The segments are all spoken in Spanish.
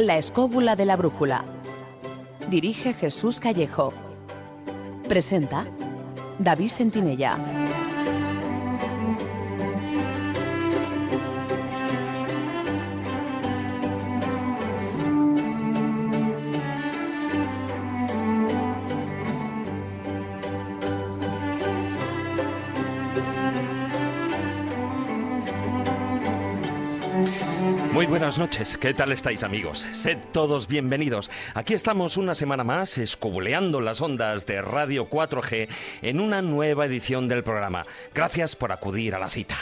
La escóbula de la brújula. Dirige Jesús Callejo. Presenta David Sentinella. Muy buenas noches, ¿qué tal estáis, amigos? Sed todos bienvenidos. Aquí estamos una semana más escobuleando las ondas de Radio 4G en una nueva edición del programa. Gracias por acudir a la cita.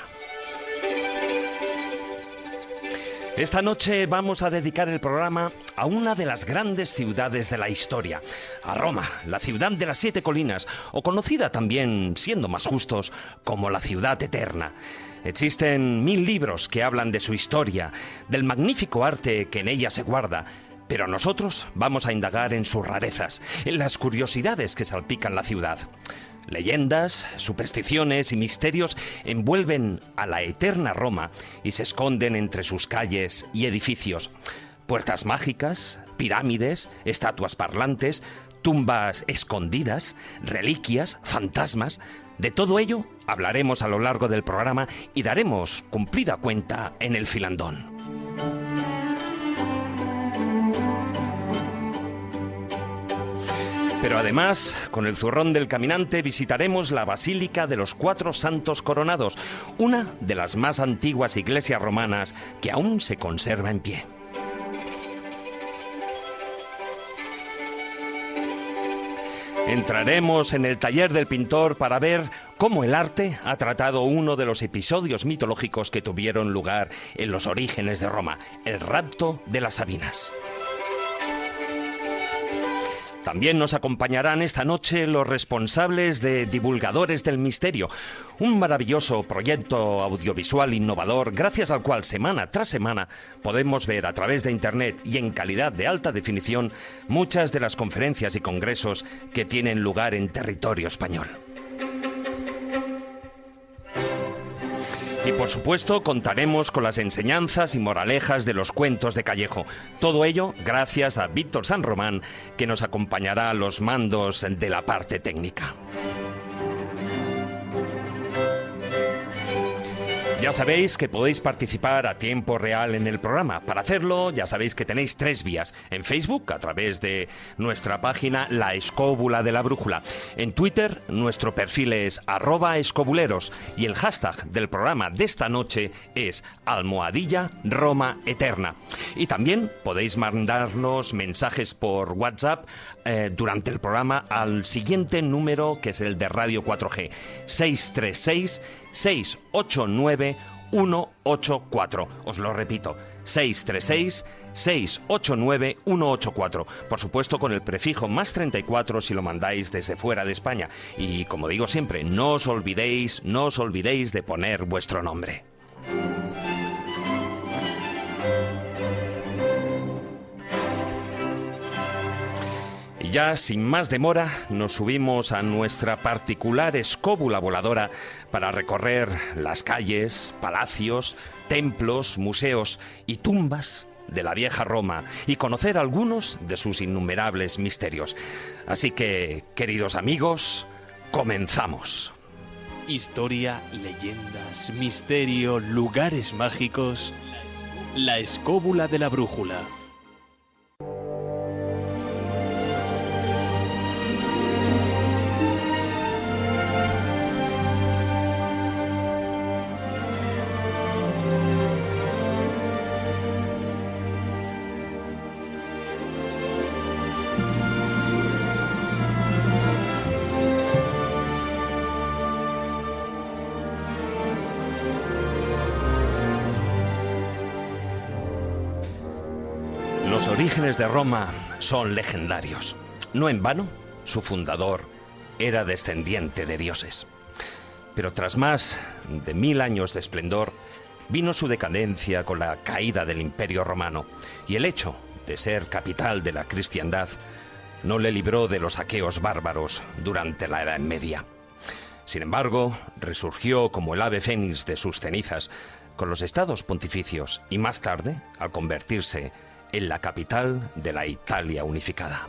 Esta noche vamos a dedicar el programa a una de las grandes ciudades de la historia, a Roma, la ciudad de las 7 colinas, o conocida también, siendo más justos, como la ciudad eterna. Existen 1000 libros que hablan de su historia, del magnífico arte que en ella se guarda, pero nosotros vamos a indagar en sus rarezas, en las curiosidades que salpican la ciudad. Leyendas, supersticiones y misterios envuelven a la eterna Roma y se esconden entre sus calles y edificios. Puertas mágicas, pirámides, estatuas parlantes, tumbas escondidas, reliquias, fantasmas. De todo ello hablaremos a lo largo del programa y daremos cumplida cuenta en el filandón. Pero además, con el zurrón del caminante visitaremos la Basílica de los Cuatro Santos Coronados, una de las más antiguas iglesias romanas que aún se conserva en pie. Entraremos en el taller del pintor para ver cómo el arte ha tratado uno de los episodios mitológicos que tuvieron lugar en los orígenes de Roma, el rapto de las Sabinas. También nos acompañarán esta noche los responsables de Divulgadores del Misterio, un maravilloso proyecto audiovisual innovador gracias al cual semana tras semana podemos ver a través de Internet y en calidad de alta definición muchas de las conferencias y congresos que tienen lugar en territorio español. Y por supuesto contaremos con las enseñanzas y moralejas de los cuentos de Callejo. Todo ello gracias a Víctor San Román, que nos acompañará a los mandos de la parte técnica. Ya sabéis que podéis participar a tiempo real en el programa. Para hacerlo, ya sabéis que tenéis 3 vías. En Facebook, a través de nuestra página La Escóbula de la Brújula. En Twitter, nuestro perfil es @escobuleros. Y el hashtag del programa de esta noche es #Roma Eterna. Y también podéis mandarnos mensajes por WhatsApp durante el programa al siguiente número, que es el de Radio 4G, 636-689-184. Os lo repito, 636-689-184. Por supuesto, con el prefijo +34 si lo mandáis desde fuera de España. Y como digo siempre, no os olvidéis de poner vuestro nombre. Y ya, sin más demora, nos subimos a nuestra particular escóbula voladora para recorrer las calles, palacios, templos, museos y tumbas de la vieja Roma y conocer algunos de sus innumerables misterios. Así que, queridos amigos, comenzamos. Historia, leyendas, misterio, lugares mágicos. La escóbula de la brújula. Los orígenes de Roma son legendarios. No en vano, su fundador era descendiente de dioses. Pero tras más de 1000 años de esplendor, vino su decadencia con la caída del Imperio Romano, y el hecho de ser capital de la cristiandad no le libró de los saqueos bárbaros durante la Edad Media. Sin embargo, resurgió como el ave fénix de sus cenizas con los estados pontificios y más tarde, al convertirse en la capital de la Italia unificada.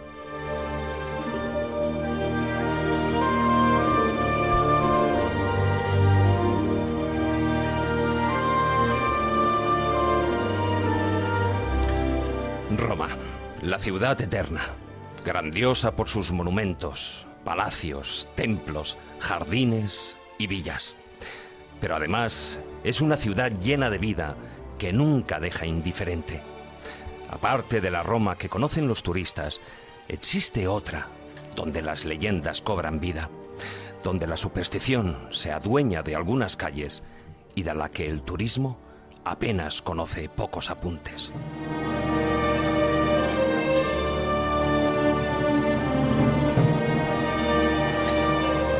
Roma, la ciudad eterna, grandiosa por sus monumentos, palacios, templos, jardines y villas. Pero además es una ciudad llena de vida que nunca deja indiferente. Aparte de la Roma que conocen los turistas, existe otra donde las leyendas cobran vida, donde la superstición se adueña de algunas calles y de la que el turismo apenas conoce pocos apuntes.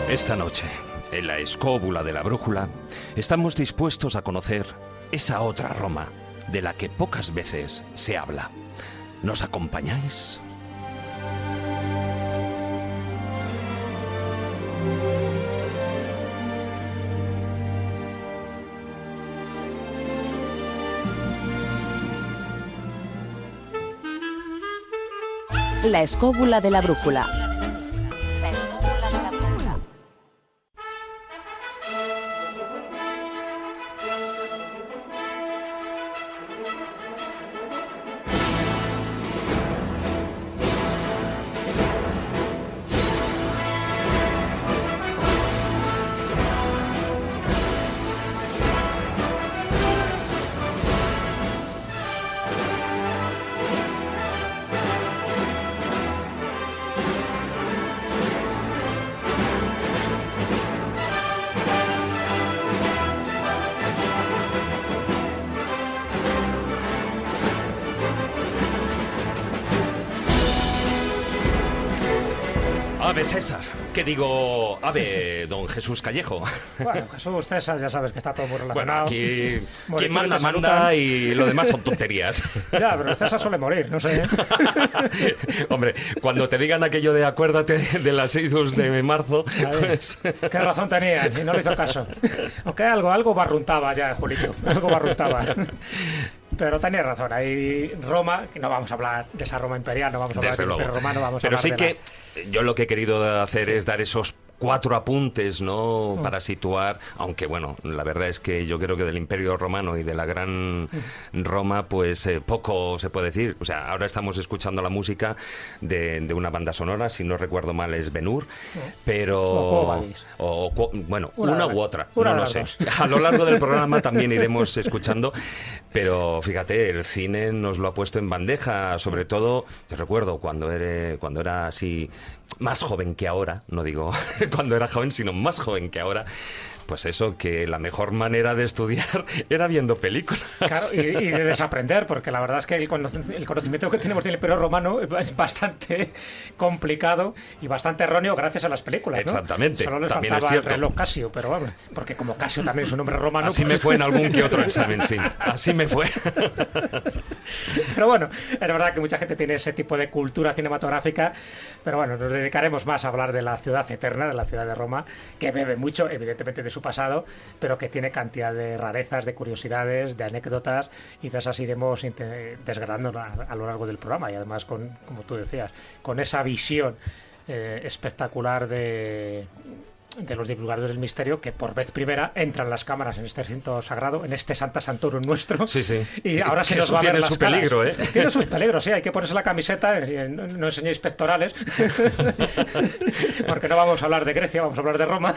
Esta noche, en la escóbula de la brújula, estamos dispuestos a conocer esa otra Roma de la que pocas veces se habla. ¿Nos acompañáis? La escóbula de la brújula. Ave César, que digo, ave don Jesús Callejo. Bueno, Jesús, César, ya sabes que está todo muy relacionado. Bueno, aquí quien manda, manda y lo demás son tonterías. Ya, pero César suele morir, no sé. Hombre, cuando te digan aquello de acuérdate de las idus de marzo, pues... Qué razón tenía, y no le hizo caso. Aunque algo barruntaba ya, Julito, algo barruntaba. Pero tenía razón, ahí Roma, que no vamos a hablar de esa Roma imperial, no vamos a hablar del Imperio Romano, vamos a hablar de... Pero sí que yo lo que he querido hacer es dar esos 4 apuntes, ¿no? Para situar, aunque bueno, la verdad es que yo creo que del Imperio Romano y de la gran Roma, pues poco se puede decir. O sea, ahora estamos escuchando la música de una banda sonora, si no recuerdo mal es Ben-Hur, pero... bueno, una u otra, no lo sé. A lo largo del programa también iremos escuchando, pero fíjate, el cine nos lo ha puesto en bandeja, sobre todo, yo recuerdo cuando era así más joven que ahora, no digo cuando era joven, sino más joven que ahora, pues eso, que la mejor manera de estudiar era viendo películas. Claro, y de desaprender, porque la verdad es que el conocimiento que tenemos del Imperio Romano es bastante complicado y bastante erróneo gracias a las películas, ¿no? Exactamente. Solo les también faltaba es el cierto. reloj Casio, pero bueno, porque como Casio también es un nombre romano... Así me fue en algún que otro examen, sí. Así me fue. Pero bueno, es verdad que mucha gente tiene ese tipo de cultura cinematográfica, pero bueno, nos dedicaremos más a hablar de la ciudad eterna, de la ciudad de Roma, que bebe mucho, evidentemente, de su pasado, pero que tiene cantidad de rarezas, de curiosidades, de anécdotas, y de esas iremos desgranando a lo largo del programa, y además, como tú decías, con esa visión espectacular de los divulgadores del misterio, que por vez primera entran las cámaras en este recinto sagrado, en este Santa Santorum nuestro. Sí, sí. Y ahora se nos va a ver las caras. Peligro, ¿eh? Tiene sus peligros, sí. Hay que ponerse la camiseta, no enseñéis pectorales, porque no vamos a hablar de Grecia, vamos a hablar de Roma.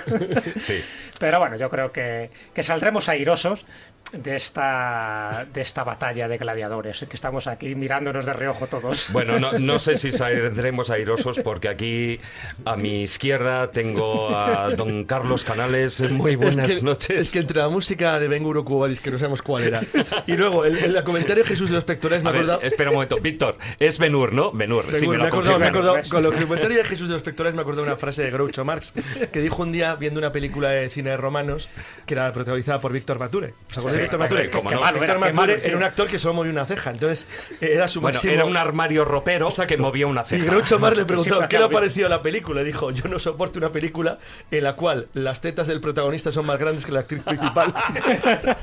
Sí. Pero bueno, yo creo que saldremos airosos de esta batalla de gladiadores, que estamos aquí mirándonos de reojo todos. Bueno, no sé si saldremos airosos, porque aquí a mi izquierda tengo a don Carlos Canales. Muy buenas noches. Es que entre la música de Ben-Hur o Cubalis, que no sabemos cuál era, y luego el comentario de Jesús de los pectorales, me he acordado... Espera un momento, Víctor, es Ben-Hur, ¿no? Ben-Hur, sí, me lo me he acordado, con los comentarios de Jesús de los pectorales me acordado de una frase de Groucho Marx, que dijo un día, viendo una película de cine de romanos, que era protagonizada por Víctor Mature. ¿Os acordáis Víctor Mature. cómo no. Víctor Mature era un actor que solo movía una ceja, entonces era su Bueno, máximo. era un armario ropero que movía una ceja. Y Groucho Marx le preguntó Siempre qué le ha hacía lo parecido la película. Dijo, yo no soporto una película en la cual las tetas del protagonista son más grandes que la actriz principal.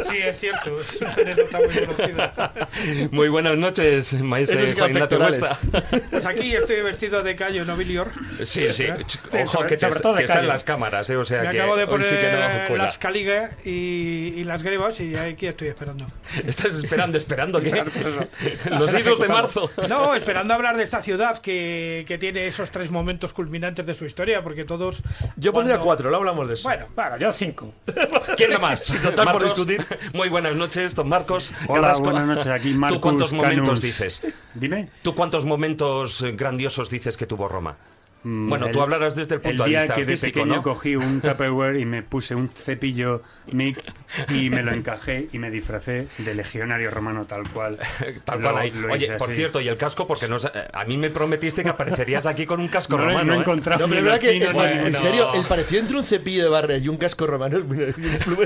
Sí, es cierto. Es una anécdota muy conocida. Muy buenas noches, maestro Esos Juan Ignacio pectorales. Cuesta. Pues aquí estoy vestido de Cayo Nobilior. Sí. Ojo, que sobre todo de está en calle. las cámaras, o sea Me que acabo de hoy sí que no poner cuela. las caligas y las grebas y aquí estoy esperando. Estás esperando que los ser hijos de ejecutado. marzo. No, esperando hablar de esta ciudad que tiene esos 3 momentos culminantes de su historia, porque todos... Yo pondría cuando- 4, lo hablamos de eso. Bueno, Bueno, yo 5. ¿Quién da más? total, por Marcos, discutir. Muy buenas noches, don Marcos. Hola, Carrasco. buenas noches. Aquí Marcus ¿Tú cuántos momentos Canus. dices? Dime. ¿Tú cuántos momentos grandiosos dices que tuvo Roma? Bueno, El- tú hablarás desde el punto de día vista que de artístico, pequeño ¿no? cogí un Tupperware y me puse un cepillo Mic y me lo encajé y me disfracé de legionario romano tal cual. Tal cual ahí. lo Oye, hice por así. cierto, y el casco, porque no, a mí me prometiste que aparecerías aquí con un casco No, romano. no he ¿eh? encontrado No, ni pero es los verdad que, chinos ni en bueno. serio, el parecido entre un cepillo de barra y un casco romano es muy,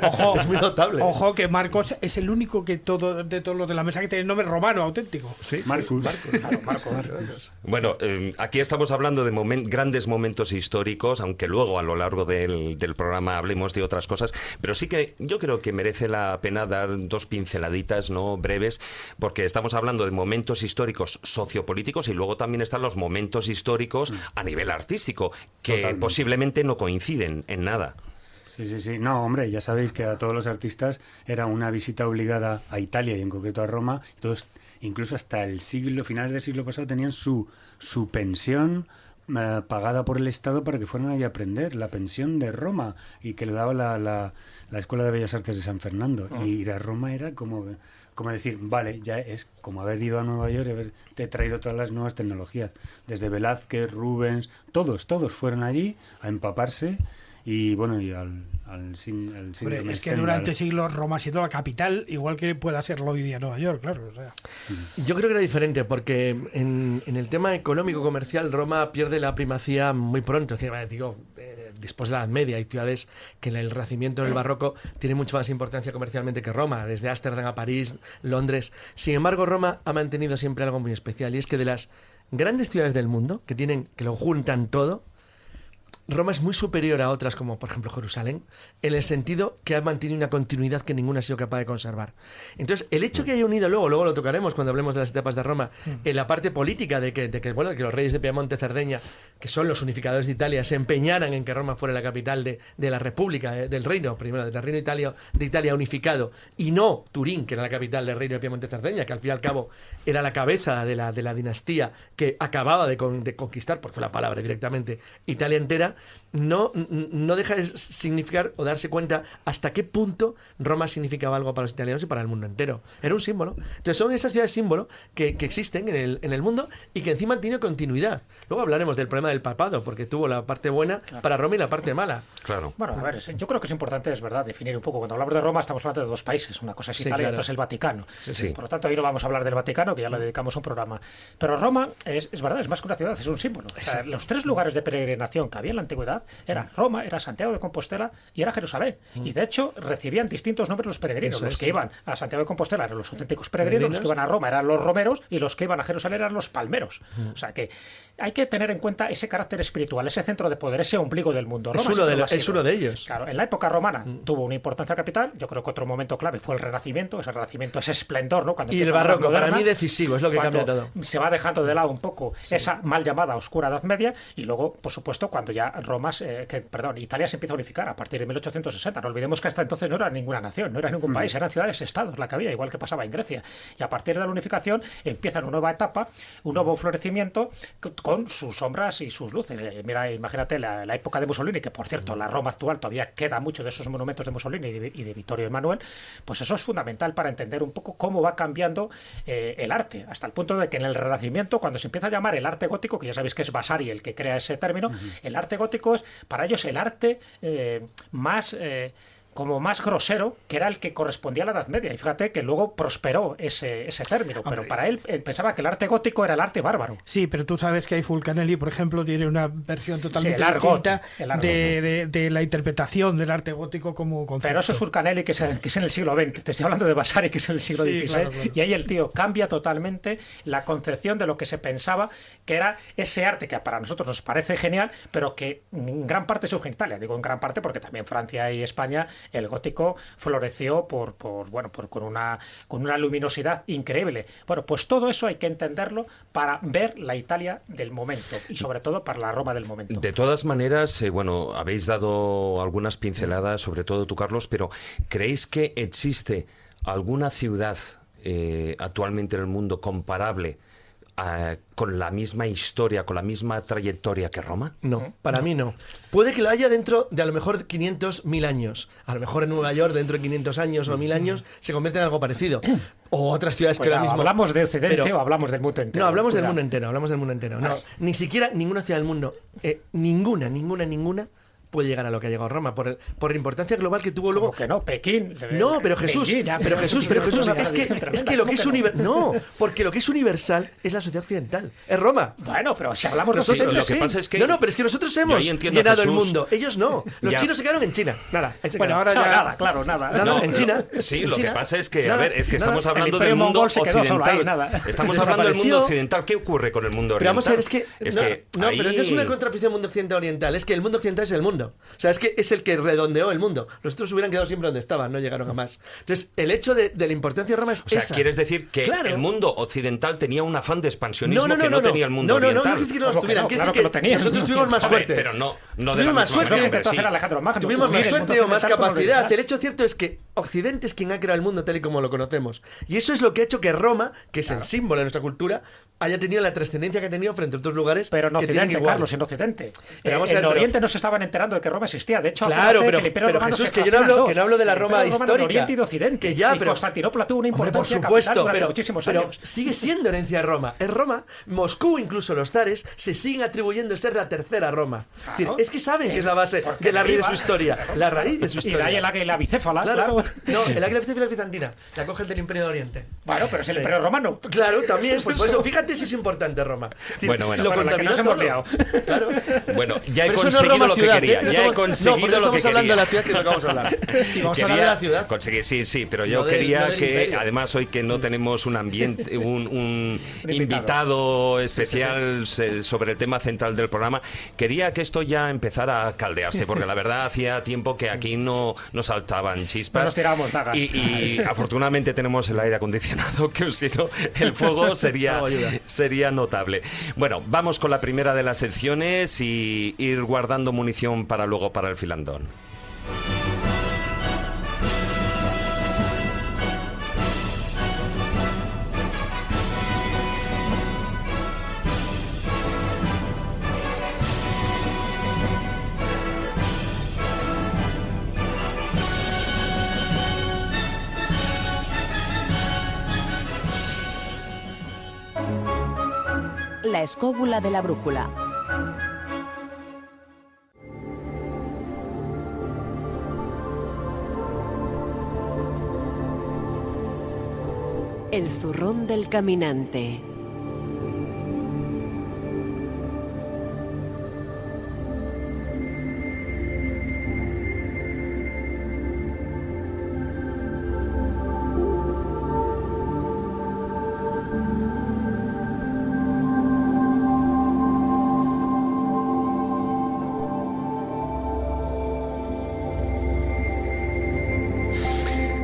Ojo, es muy notable. Ojo que Marcos es el único de todos los de la mesa que tiene nombre romano auténtico. Sí, Marcus. Bueno, aquí estamos hablando de grandes momentos históricos, aunque luego a lo largo del programa hablemos de otras cosas, pero sí que yo creo que merece la pena dar dos pinceladitas, ¿no?, breves, porque estamos hablando de momentos históricos sociopolíticos y luego también están los momentos históricos a nivel artístico, que Totalmente. posiblemente no coinciden en nada. Sí. No, hombre, ya sabéis que a todos los artistas era una visita obligada a Italia y en concreto a Roma. Todos, incluso hasta el finales del siglo pasado, tenían su pensión pagada por el Estado para que fueran ahí a aprender, la pensión de Roma, y que le daba la Escuela de Bellas Artes de San Fernando. Y ir a Roma era como decir, vale, ya es como haber ido a Nueva York y haberte traído todas las nuevas tecnologías. Desde Velázquez, Rubens, todos fueron allí a empaparse. Y bueno, y al Hombre, síndrome es que Stendhal. durante siglos Roma ha sido la capital, igual que pueda serlo hoy día Nueva York, claro. O sea. Yo creo que era diferente porque en el tema económico-comercial Roma pierde la primacía muy pronto. Es decir, digo, después de la Edad Media hay ciudades que en el Renacimiento, en el Barroco, tienen mucho más importancia comercialmente que Roma, desde Ámsterdam a París, Londres. Sin embargo, Roma ha mantenido siempre algo muy especial, y es que de las grandes ciudades del mundo, que lo juntan todo, Roma es muy superior a otras como por ejemplo Jerusalén, en el sentido que ha mantenido una continuidad que ninguna ha sido capaz de conservar. Entonces, el hecho que haya unido, luego lo tocaremos cuando hablemos de las etapas de Roma, en la parte política de que los reyes de Piamonte, Cerdeña, que son los unificadores de Italia, se empeñaran en que Roma fuera la capital de la República, del reino, primero del reino de Italia unificado, y no Turín, que era la capital del reino de Piamonte, Cerdeña, que al fin y al cabo era la cabeza de la dinastía que acababa de conquistar, porque fue la palabra directamente, Italia entera. No deja de significar o darse cuenta hasta qué punto Roma significaba algo para los italianos y para el mundo entero. Era un símbolo. Entonces son esas ciudades símbolo que existen en el mundo y que encima han tenido continuidad. Luego hablaremos del problema del papado, porque tuvo la parte buena para Roma y la parte mala. Claro. Bueno, a ver, yo creo que es importante, es verdad, definir un poco. Cuando hablamos de Roma estamos hablando de dos países. Una cosa es Sí, Italia y claro. otra es el Vaticano. Sí. Por lo tanto, hoy no vamos a hablar del Vaticano, que ya le dedicamos un programa. Pero Roma es verdad, es más que una ciudad, es un símbolo. O sea, los tres lugares de peregrinación que había en la antigüedad era Roma, era Santiago de Compostela y era Jerusalén. Y de hecho recibían distintos nombres los peregrinos. Eso Los es. que iban a Santiago de Compostela eran los auténticos peregrinos, los que iban a Roma eran los romeros y los que iban a Jerusalén eran los palmeros. O sea que hay que tener en cuenta ese carácter espiritual, ese centro de poder, ese ombligo del mundo. Roma siempre lo ha sido. Es uno de ellos. Claro, en la época romana tuvo una importancia capital. Yo creo que otro momento clave fue el Renacimiento, ese esplendor, ¿no? Cuando Y el empieza la Edad barroco, para Moderna, mí decisivo, es lo que cuando cambia todo. se va dejando de lado un poco esa mal llamada oscura Edad Media, y luego, por supuesto, cuando ya Italia se empieza a unificar a partir de 1860. No olvidemos que hasta entonces no era ninguna nación, no era ningún país, eran ciudades-estados la que había, igual que pasaba en Grecia. Y a partir de la unificación empieza una nueva etapa, un nuevo florecimiento con sus sombras y sus luces. Mira, imagínate la época de Mussolini, que por cierto, la Roma actual todavía queda mucho de esos monumentos de Mussolini y de Vittorio Emanuel. Pues eso es fundamental para entender un poco cómo va cambiando el arte, hasta el punto de que en el Renacimiento, cuando se empieza a llamar el arte gótico, que ya sabéis que es Vasari el que crea ese término, el arte gótico es para ellos el arte más como más grosero, que era el que correspondía a la Edad Media. Y fíjate que luego prosperó ese término, pero para él pensaba que el arte gótico era el arte bárbaro. Sí, pero tú sabes que hay Fulcanelli, por ejemplo, tiene una versión totalmente el argot, distinta el argot. de la interpretación del arte gótico como concepto. Pero eso es Fulcanelli, que es en el siglo XX. Te estoy hablando de Vasari, que es en el siglo Sí, XVI. claro, claro. Y ahí el tío cambia totalmente la concepción de lo que se pensaba que era ese arte que para nosotros nos parece genial, pero que en gran parte surge en Italia. Digo en gran parte porque también Francia y España el gótico floreció con una luminosidad increíble. Bueno, pues todo eso hay que entenderlo para ver la Italia del momento y sobre todo para la Roma del momento. De todas maneras, habéis dado algunas pinceladas, sobre todo tú, Carlos, pero ¿creéis que existe alguna ciudad actualmente en el mundo comparable con la misma historia, con la misma trayectoria que Roma? No, para mí no. Puede que lo haya dentro de a lo mejor 500, 1000 años. A lo mejor en Nueva York dentro de 500 años o 1000 años se convierte en algo parecido. O otras ciudades que ahora mismo... ¿Hablamos de Occidente o hablamos del mundo entero? No, hablamos del mundo entero. No, ni siquiera ninguna ciudad del mundo, ninguna puede llegar a lo que ha llegado Roma por la importancia global que tuvo luego. Que no, Pekín. No, pero Jesús, es que lo que es universal. No, porque lo que es universal es la sociedad occidental. Es Roma. Bueno, pero si hablamos de Nosotros, Occidente, lo que pasa es que No, pero es que nosotros hemos llenado el mundo. Ellos no. Los chinos se quedaron en China. Nada. Bueno, ahora ya... Nada, en China. Sí, lo que pasa es que, nada, estamos nada. hablando El del mundo mongol se quedó solo ahí, occidental. nada. Estamos hablando del mundo occidental. ¿Qué ocurre con el mundo Pero oriental? vamos a ver, pero esto es una contraposición mundo occidental oriental. Es que el mundo occidental es el mundo. O sea, es que es el que redondeó el mundo. Los otros hubieran quedado siempre donde estaban, no llegaron a más. Entonces, el hecho de la importancia de Roma es O sea, esa. ¿quieres decir que Claro. el mundo occidental tenía un afán de expansionismo que no tenía el mundo oriental? No, que no los tuvieran. Claro que lo tenía. Nosotros tuvimos más Hombre, suerte. pero no de la Tuvimos más misma suerte. manera, sí. Alejandro Magno. Tuvimos más Unir el suerte mundo o más occidental con capacidad. oriental. El hecho cierto es que Occidente es quien ha creado el mundo tal y como lo conocemos. Y eso es lo que ha hecho que Roma, que es el símbolo de nuestra cultura, haya tenido la trascendencia que ha tenido frente a otros lugares. Pero en que tienen Occidente, igual. Carlos, en Occidente. Pero vamos a ver, en pero- Oriente no se estaban enterando de que Roma existía. De hecho, Claro, acuérdate pero, que el Imperio pero Romano Jesús, se que yo fraccionan no dos. hablo de la El Roma Imperio Romano de histórica. Oriente y de Occidente. Que ya, y pero- Constantinopla tuvo una Hombre, por importancia supuesto, capital durante pero muchísimos pero años. sigue siendo herencia de Roma. Es Roma. Moscú, incluso los zares, se siguen atribuyendo ser la tercera Roma. Claro. Es decir, es que saben que es la base Porque de la raíz de arriba- su historia. La raíz de su Y historia. de ahí el águila bicéfala, claro. No, el águila bicéfala es bizantina. La cogen del Imperio de Oriente. Bueno, pero es el Sí. Imperio Romano. Claro, también. Pues por eso, fíjate si es importante Roma. Es decir, Bueno, lo bueno, la que contaminó nos hemos todo. liado. Claro. Bueno, ya he Pero eso no es conseguido Roma lo que ciudad, quería. ¿eh? No Ya he estamos- conseguido no, porque lo que estamos hablando quería. de la ciudad que es lo que vamos a hablar. Y vamos a hablar de la ciudad. Conseguir, sí, pero yo No del- quería no del que, imperio. además, hoy que no tenemos un ambiente, un invitado especial sobre el tema central del programa, quería que esto ya empezara a caldearse, porque la verdad hacía tiempo que aquí no saltaban chispas. No nos tirábamos dagas. Y afortunadamente tenemos el aire acondicionado, que si no, el fuego sería notable. Bueno, vamos con la primera de las secciones y ir guardando munición para luego para el filandón. La escóbula de la brújula. El zurrón del caminante.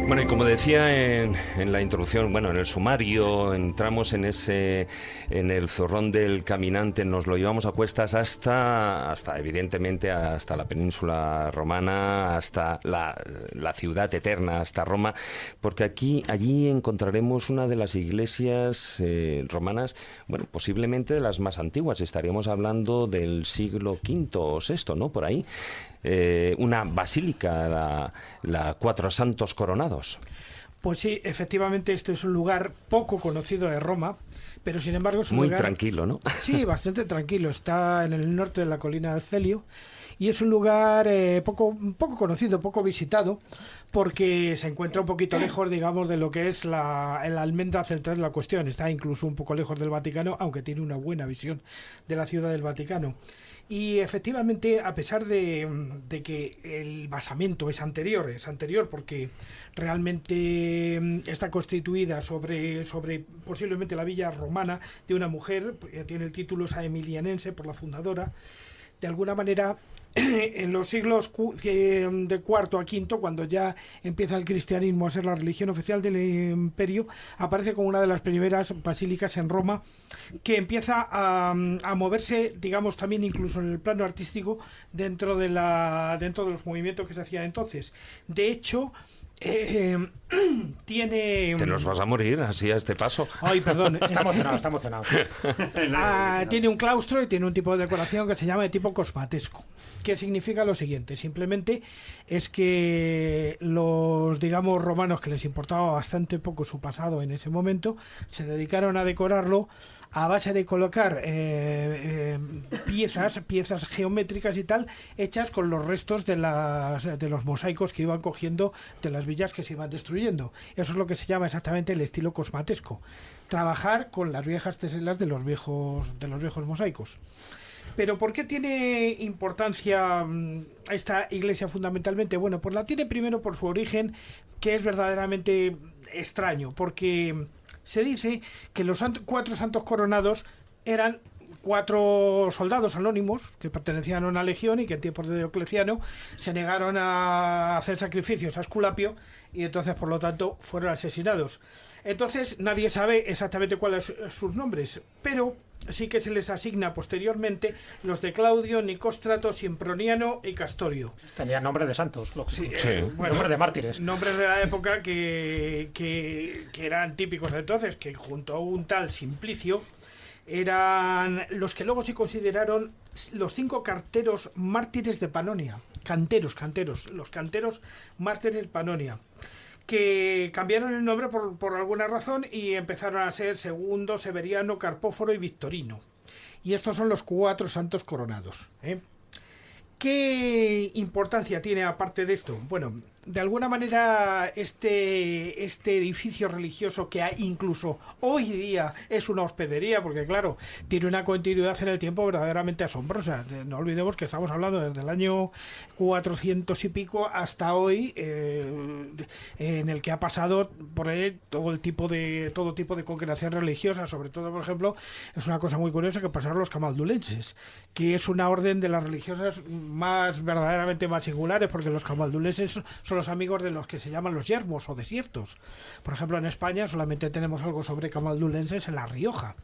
Bueno, y como decía en la introducción, bueno, en el sumario, entramos en el zurrón del caminante, nos lo llevamos a cuestas hasta evidentemente, hasta la península romana, hasta la ciudad eterna, hasta Roma, porque allí encontraremos una de las iglesias romanas, bueno, posiblemente de las más antiguas, estaríamos hablando del siglo V o VI, ¿no? Por ahí. Una basílica, la Cuatro Santos Coronados. Pues sí, efectivamente, esto es un lugar poco conocido de Roma, pero sin embargo es un Muy lugar... tranquilo, ¿no? Sí, bastante tranquilo. Está en el norte de la colina del Celio y es un lugar poco conocido, poco visitado, porque se encuentra un poquito lejos, digamos, de lo que es la almendra central de la cuestión. Está incluso un poco lejos del Vaticano, aunque tiene una buena visión de la ciudad del Vaticano. Y efectivamente, a pesar de que el basamento es anterior porque realmente está constituida sobre posiblemente la villa romana de una mujer, tiene el título esa emilianense por la fundadora, de alguna manera. En los siglos de cuarto a quinto, cuando ya empieza el cristianismo a ser la religión oficial del imperio, aparece como una de las primeras basílicas en Roma, que empieza a moverse, digamos, también incluso en el plano artístico dentro de los movimientos que se hacían entonces. De hecho, tiene... Te nos vas a morir así a este paso. Ay, perdón. Está emocionado. Tiene un claustro y tiene un tipo de decoración que se llama de tipo cosmatesco, que significa lo siguiente: simplemente es que los, digamos, romanos, que les importaba bastante poco su pasado en ese momento, se dedicaron a decorarlo a base de colocar piezas geométricas y tal, hechas con los restos de los mosaicos que iban cogiendo de las villas que se iban destruyendo. Eso es lo que se llama exactamente el estilo cosmatesco. Trabajar con las viejas teselas de los viejos mosaicos. Pero ¿por qué tiene importancia esta iglesia fundamentalmente? Bueno, pues la tiene primero por su origen, que es verdaderamente extraño, porque se dice que los 4 santos coronados eran 4 soldados anónimos que pertenecían a una legión y que en tiempos de Diocleciano se negaron a hacer sacrificios a Esculapio y entonces, por lo tanto, fueron asesinados. Entonces nadie sabe exactamente cuáles son sus nombres, pero sí que se les asigna posteriormente los de Claudio, Nicóstrato, Simproniano y Castorio. Tenían nombre de santos, Bueno, nombre de mártires. Nombres de la época que eran típicos de entonces, que junto a un tal Simplicio eran los que luego se consideraron los 5 carteros mártires de Panonia. Los canteros mártires de Panonia, que cambiaron el nombre por alguna razón y empezaron a ser Segundo, Severiano, Carpóforo y Victorino. Y estos son los 4 santos coronados, ¿eh? ¿Qué importancia tiene aparte de esto? Bueno, de alguna manera este edificio religioso, que incluso hoy día es una hospedería, porque claro, tiene una continuidad en el tiempo verdaderamente asombrosa. No olvidemos que estamos hablando desde el año 400 y pico hasta hoy, en el que ha pasado por él todo tipo de congregación religiosa. Sobre todo, por ejemplo, es una cosa muy curiosa que pasaron los camaldulenses, que es una orden de las religiosas verdaderamente más singulares, porque los camaldulenses son los amigos de los que se llaman los yermos o desiertos. Por ejemplo, en España solamente tenemos algo sobre camaldulenses en La Rioja,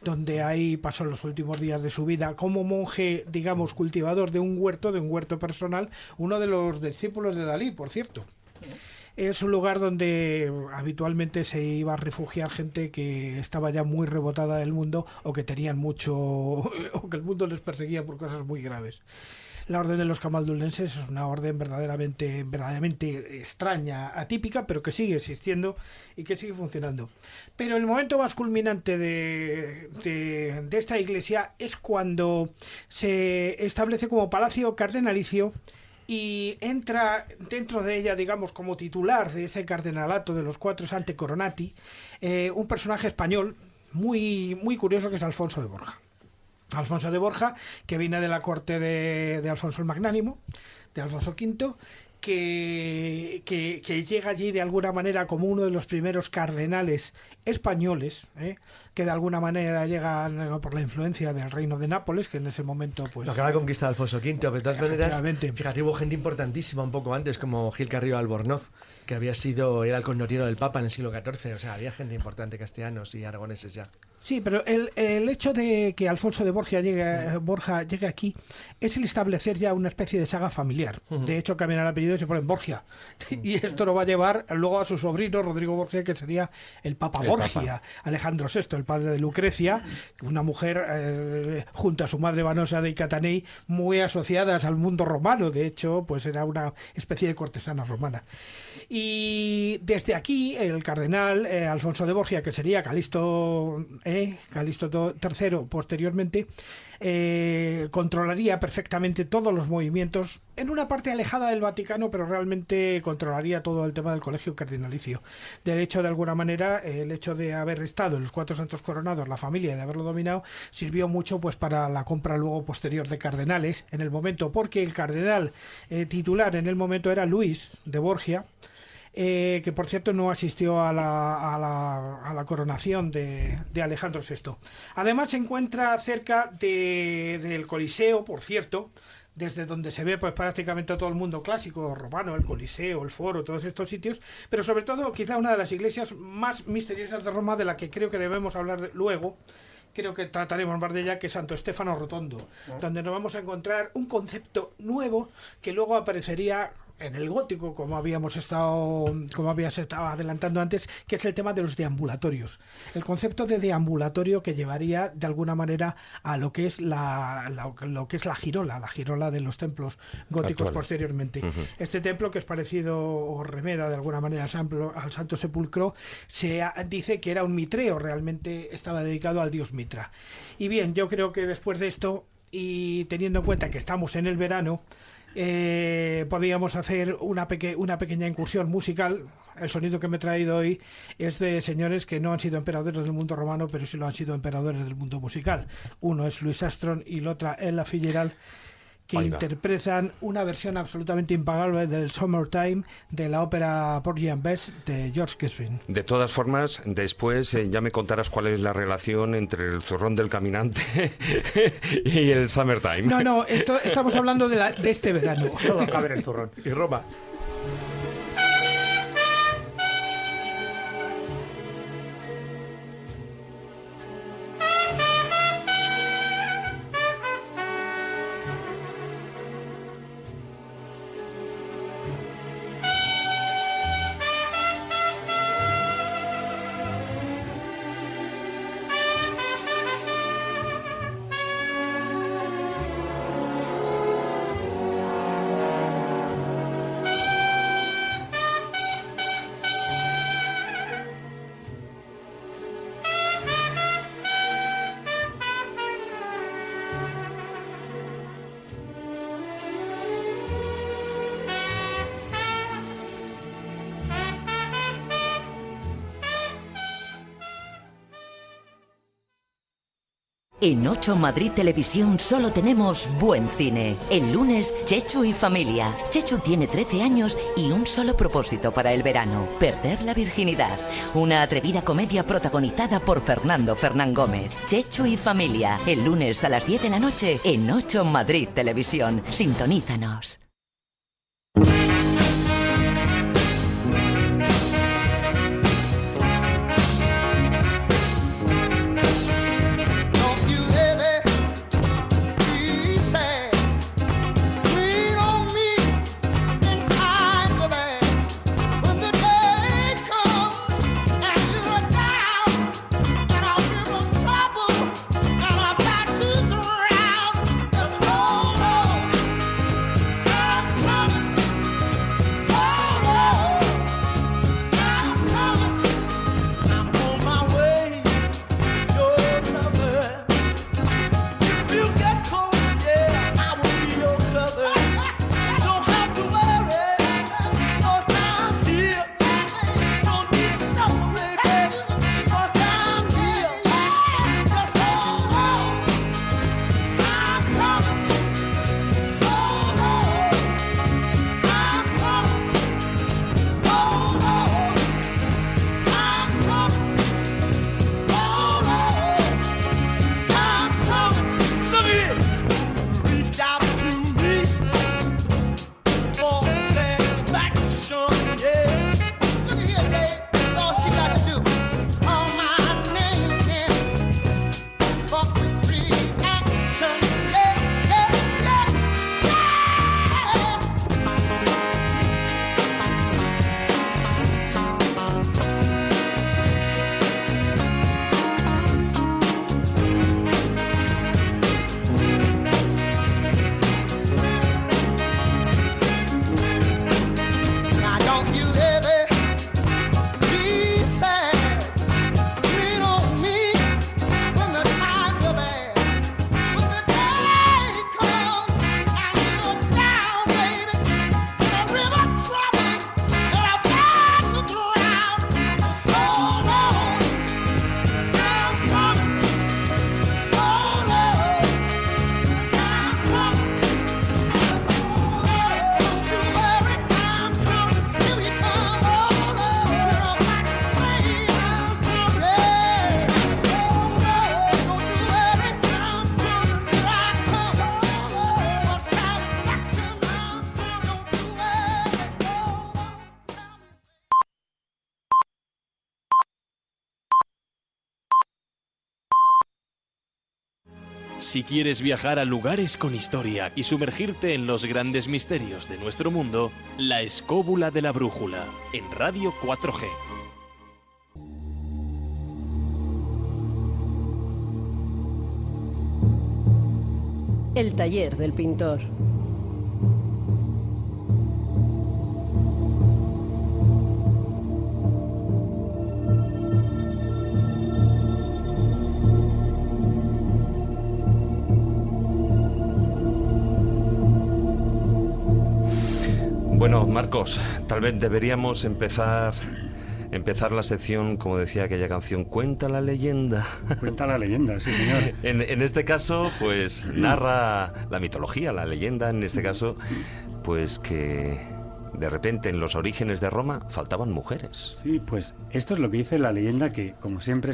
donde ahí pasó los últimos días de su vida como monje, digamos, cultivador de un huerto personal, uno de los discípulos de Dalí, por cierto. Es un lugar donde habitualmente se iba a refugiar gente que estaba ya muy rebotada del mundo, o que tenían mucho, o que el mundo les perseguía por cosas muy graves. La orden de los camaldulenses es una orden verdaderamente extraña, atípica, pero que sigue existiendo y que sigue funcionando. Pero el momento más culminante de esta iglesia es cuando se establece como palacio cardenalicio y entra dentro de ella, digamos, como titular de ese cardenalato de los 4 Santi Coronati, un personaje español muy, muy curioso, que es Alfonso de Borja. Alfonso de Borja, que viene de la corte de Alfonso el Magnánimo, de Alfonso V, que llega allí de alguna manera como uno de los primeros cardenales españoles, que de alguna manera llegan por la influencia del reino de Nápoles, que en ese momento pues... Lo acaba de conquistar Alfonso V, pero de todas maneras, Efectivamente. fíjate, hubo gente importantísima un poco antes, como Gil Carrillo Albornoz, que era el connotiero del Papa en el siglo XIV, o sea, había gente importante, castellanos y aragoneses ya. Sí, pero el hecho de que Alfonso de Borja llegue aquí es el establecer ya una especie de saga familiar. De hecho, cambian el apellido y se ponen Borgia. Y esto lo va a llevar luego a su sobrino, Rodrigo Borgia, que sería el Papa Borgia. Alejandro VI, el padre de Lucrecia, una mujer junto a su madre Vanosa de Catanei, muy asociadas al mundo romano. De hecho, pues era una especie de cortesana romana. Y desde aquí, el cardenal Alfonso de Borgia, que sería Calixto Calixto III posteriormente, controlaría perfectamente todos los movimientos en una parte alejada del Vaticano, pero realmente controlaría todo el tema del colegio cardinalicio. De hecho, de alguna manera, el hecho de haber estado en los 4 santos coronados, la familia, de haberlo dominado, sirvió mucho pues para la compra luego posterior de cardenales en el momento, porque el cardenal titular en el momento era Luis de Borgia, que por cierto no asistió a la coronación de Alejandro VI. Además se encuentra cerca del Coliseo, por cierto, desde donde se ve pues prácticamente todo el mundo clásico romano, el Coliseo, el Foro, todos estos sitios, pero sobre todo quizá una de las iglesias más misteriosas de Roma, de la que creo que debemos hablar luego. Creo que trataremos más de ella, que Santo Stefano Rotondo, donde nos vamos a encontrar un concepto nuevo que luego aparecería en el gótico, como habías estado adelantando antes, que es el tema de los deambulatorios. El concepto de deambulatorio que llevaría de alguna manera a lo que es la girola de los templos góticos posteriormente. Este templo, que es parecido o remeda de alguna manera al Santo Sepulcro, se dice que era un mitreo, realmente estaba dedicado al dios Mitra. Y bien, yo creo que después de esto, y teniendo en cuenta que estamos en el verano, podríamos hacer una pequeña incursión musical. El sonido que me he traído hoy es de señores que no han sido emperadores del mundo romano, pero sí lo han sido emperadores del mundo musical. Uno es Louis Armstrong y la otra Ella Fitzgerald, que interpretan una versión absolutamente impagable del Summertime de la ópera Porgy and Bess de George Gershwin. De todas formas, después ya me contarás cuál es la relación entre el zurrón del caminante y el Summertime. No, estamos hablando de este verano. Todo cabe en el zurrón. Y Roma. En 8 Madrid Televisión solo tenemos buen cine. El lunes, Chechu y familia. Chechu tiene 13 años y un solo propósito para el verano: perder la virginidad. Una atrevida comedia protagonizada por Fernando Fernán Gómez. Chechu y familia. El lunes a las 10 de la noche en 8 Madrid Televisión. Sintonízanos. Trouble, and I'm about to drown. Just hold on. Si quieres viajar a lugares con historia y sumergirte en los grandes misterios de nuestro mundo, La Escóbula de la Brújula, en Radio 4G. El taller del pintor. Bueno, Marcos, tal vez deberíamos empezar la sección, como decía aquella canción, Cuenta la leyenda. Cuenta la leyenda, sí, señor. En este caso, pues narra la mitología, la leyenda, en este caso, pues que de repente en los orígenes de Roma faltaban mujeres. Sí, pues esto es lo que dice la leyenda, que como siempre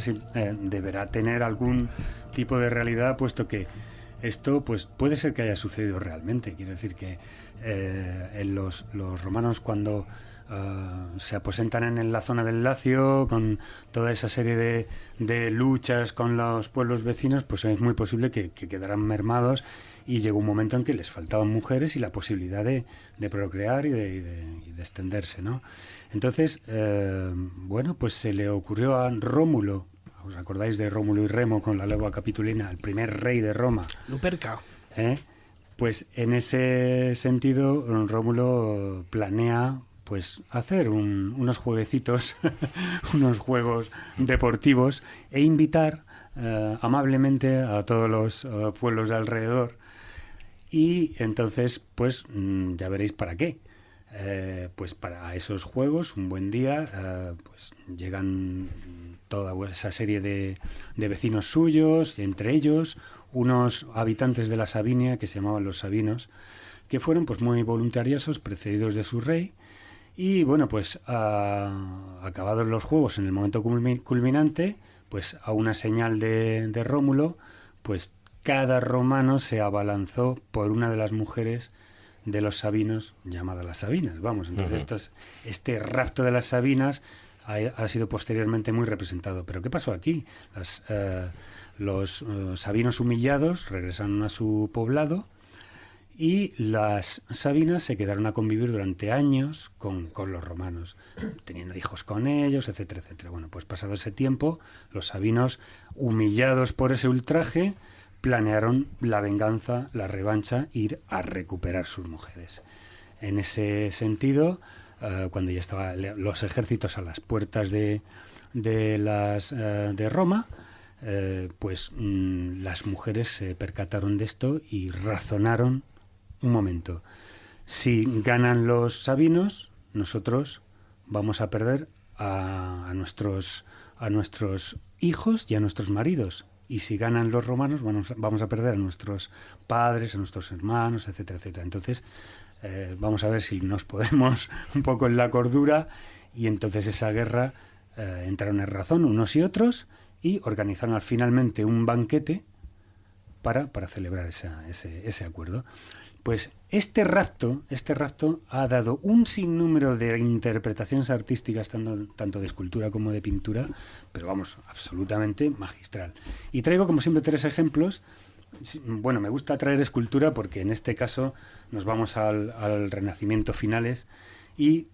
deberá tener algún tipo de realidad, puesto que esto pues puede ser que haya sucedido realmente. Quiero decir que en los romanos, cuando se aposentan en la zona del Lacio, con toda esa serie de luchas con los pueblos vecinos, pues es muy posible que quedaran mermados, y llegó un momento en que les faltaban mujeres y la posibilidad de procrear y de extenderse, ¿no? Entonces, bueno, pues se le ocurrió a Rómulo. ¿Os acordáis de Rómulo y Remo con la lengua capitolina, el primer rey de Roma? Luperca. Pues en ese sentido, Rómulo planea pues hacer unos jueguecitos, unos juegos deportivos, e invitar amablemente a todos los pueblos de alrededor. Y entonces, pues ya veréis para qué. Pues para esos juegos, un buen día, pues llegan toda esa serie de vecinos suyos, entre ellos unos habitantes de la Sabinia que se llamaban los sabinos, que fueron pues muy voluntariosos, precedidos de su rey. Y bueno, pues acabados los juegos, en el momento culminante, pues a una señal de Rómulo, pues cada romano se abalanzó por una de las mujeres de los sabinos, llamada las Sabinas. Vamos, entonces este rapto de las Sabinas ha sido posteriormente muy representado. Pero ¿qué pasó aquí? Los sabinos humillados regresaron a su poblado, y las Sabinas se quedaron a convivir durante años con los romanos, teniendo hijos con ellos, etcétera, etcétera. Bueno, pues pasado ese tiempo, los sabinos, humillados por ese ultraje, planearon la venganza, la revancha, ir a recuperar sus mujeres. En ese sentido, cuando ya estaban los ejércitos a las puertas de Roma, pues las mujeres se percataron de esto y razonaron: un momento, si ganan los sabinos, nosotros vamos a perder a nuestros hijos y a nuestros maridos. Y si ganan los romanos, vamos a perder a nuestros padres, a nuestros hermanos, etcétera, etcétera. Entonces, vamos a ver si nos podemos un poco en la cordura. Y entonces esa guerra entraron en razón unos y otros, y organizaron finalmente un banquete para celebrar ese acuerdo. Pues este rapto ha dado un sinnúmero de interpretaciones artísticas, tanto de escultura como de pintura, pero vamos, absolutamente magistral. Y traigo, como siempre, 3 ejemplos. Bueno, me gusta traer escultura porque en este caso nos vamos al Renacimiento finales, y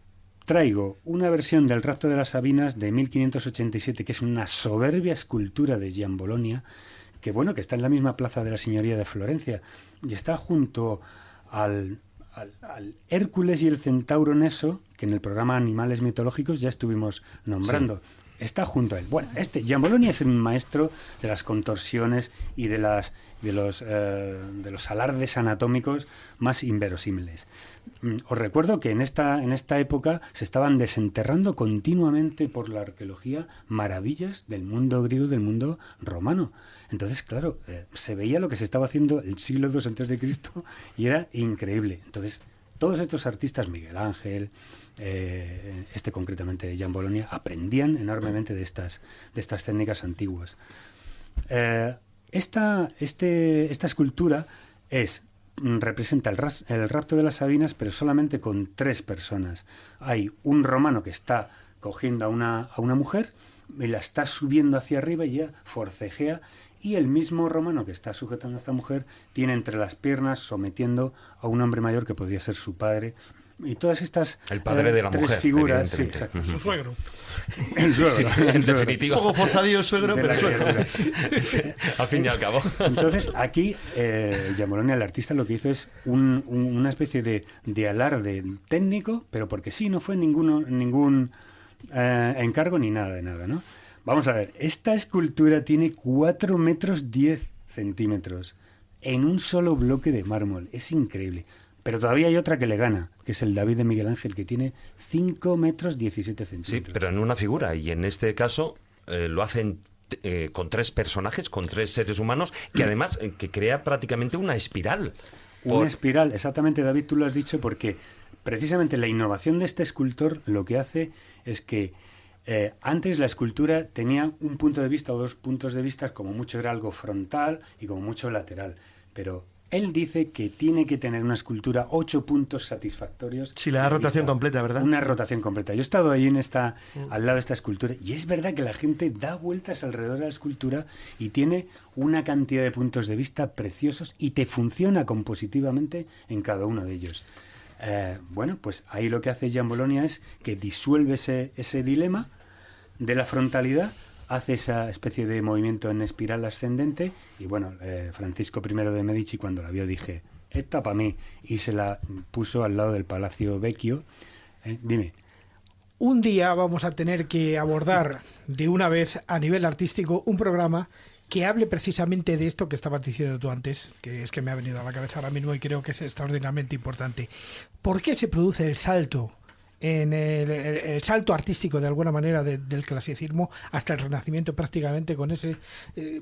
traigo una versión del Rapto de las Sabinas de 1587, que es una soberbia escultura de Giambologna, que bueno, que está en la misma plaza de la Signoria de Florencia, y está junto al Hércules y el Centauro Neso, que en el programa Animales Mitológicos ya estuvimos nombrando. Sí. Está junto a él. Bueno, Giambologna es un maestro de las contorsiones y de los alardes anatómicos más inverosímiles. Os recuerdo que en esta época se estaban desenterrando continuamente por la arqueología maravillas del mundo griego, del mundo romano. Entonces, claro, se veía lo que se estaba haciendo el siglo II a.C. y era increíble. Entonces, todos estos artistas, Miguel Ángel, concretamente de Giambologna, aprendían enormemente de estas técnicas antiguas. Esta escultura representa el rapto de las Sabinas, pero solamente con 3 personas. Hay un romano que está cogiendo a una mujer y la está subiendo hacia arriba, y ella forcejea y el mismo romano que está sujetando a esta mujer tiene entre las piernas sometiendo a un hombre mayor que podría ser su padre. Y todas estas el padre de la tres mujer, figuras, sí, exacto. Su suegro. El suegro, Sí, el en suegro. definitiva. Un poco forzadillo el suegro, De pero la suegro. criatura. Al fin y al cabo. Entonces, aquí Giambologna, el artista, lo que hizo es una especie de alarde técnico, pero porque sí, no fue ningún encargo ni nada de nada, ¿no? Vamos a ver, esta escultura tiene 4 metros 10 centímetros en un solo bloque de mármol. Es increíble. Pero todavía hay otra que le gana, que es el David de Miguel Ángel, que tiene 5 metros 17 centímetros. Sí, pero en una figura. Y en este caso lo hacen con 3 personajes, con 3 seres humanos, que además que crea prácticamente una espiral. Una espiral, exactamente, David, tú lo has dicho, porque precisamente la innovación de este escultor lo que hace es que antes la escultura tenía un punto de vista o 2 puntos de vista, como mucho era algo frontal y como mucho lateral. Pero él dice que tiene que tener una escultura 8 puntos satisfactorios. Sí, la rotación completa, ¿verdad? Una rotación completa. Yo he estado ahí al lado de esta escultura y es verdad que la gente da vueltas alrededor de la escultura y tiene una cantidad de puntos de vista preciosos y te funciona compositivamente en cada uno de ellos. Bueno, pues ahí lo que hace Giambologna es que disuelve ese dilema de la frontalidad, hace esa especie de movimiento en espiral ascendente y bueno, Francisco I de Medici cuando la vio dije, esta para mí, y se la puso al lado del Palacio Vecchio. Dime. Un día vamos a tener que abordar de una vez a nivel artístico un programa que hable precisamente de esto que estabas diciendo tú antes, que es que me ha venido a la cabeza ahora mismo y creo que es extraordinariamente importante. ¿Por qué se produce el salto en el salto artístico de alguna manera del clasicismo hasta el Renacimiento, prácticamente con ese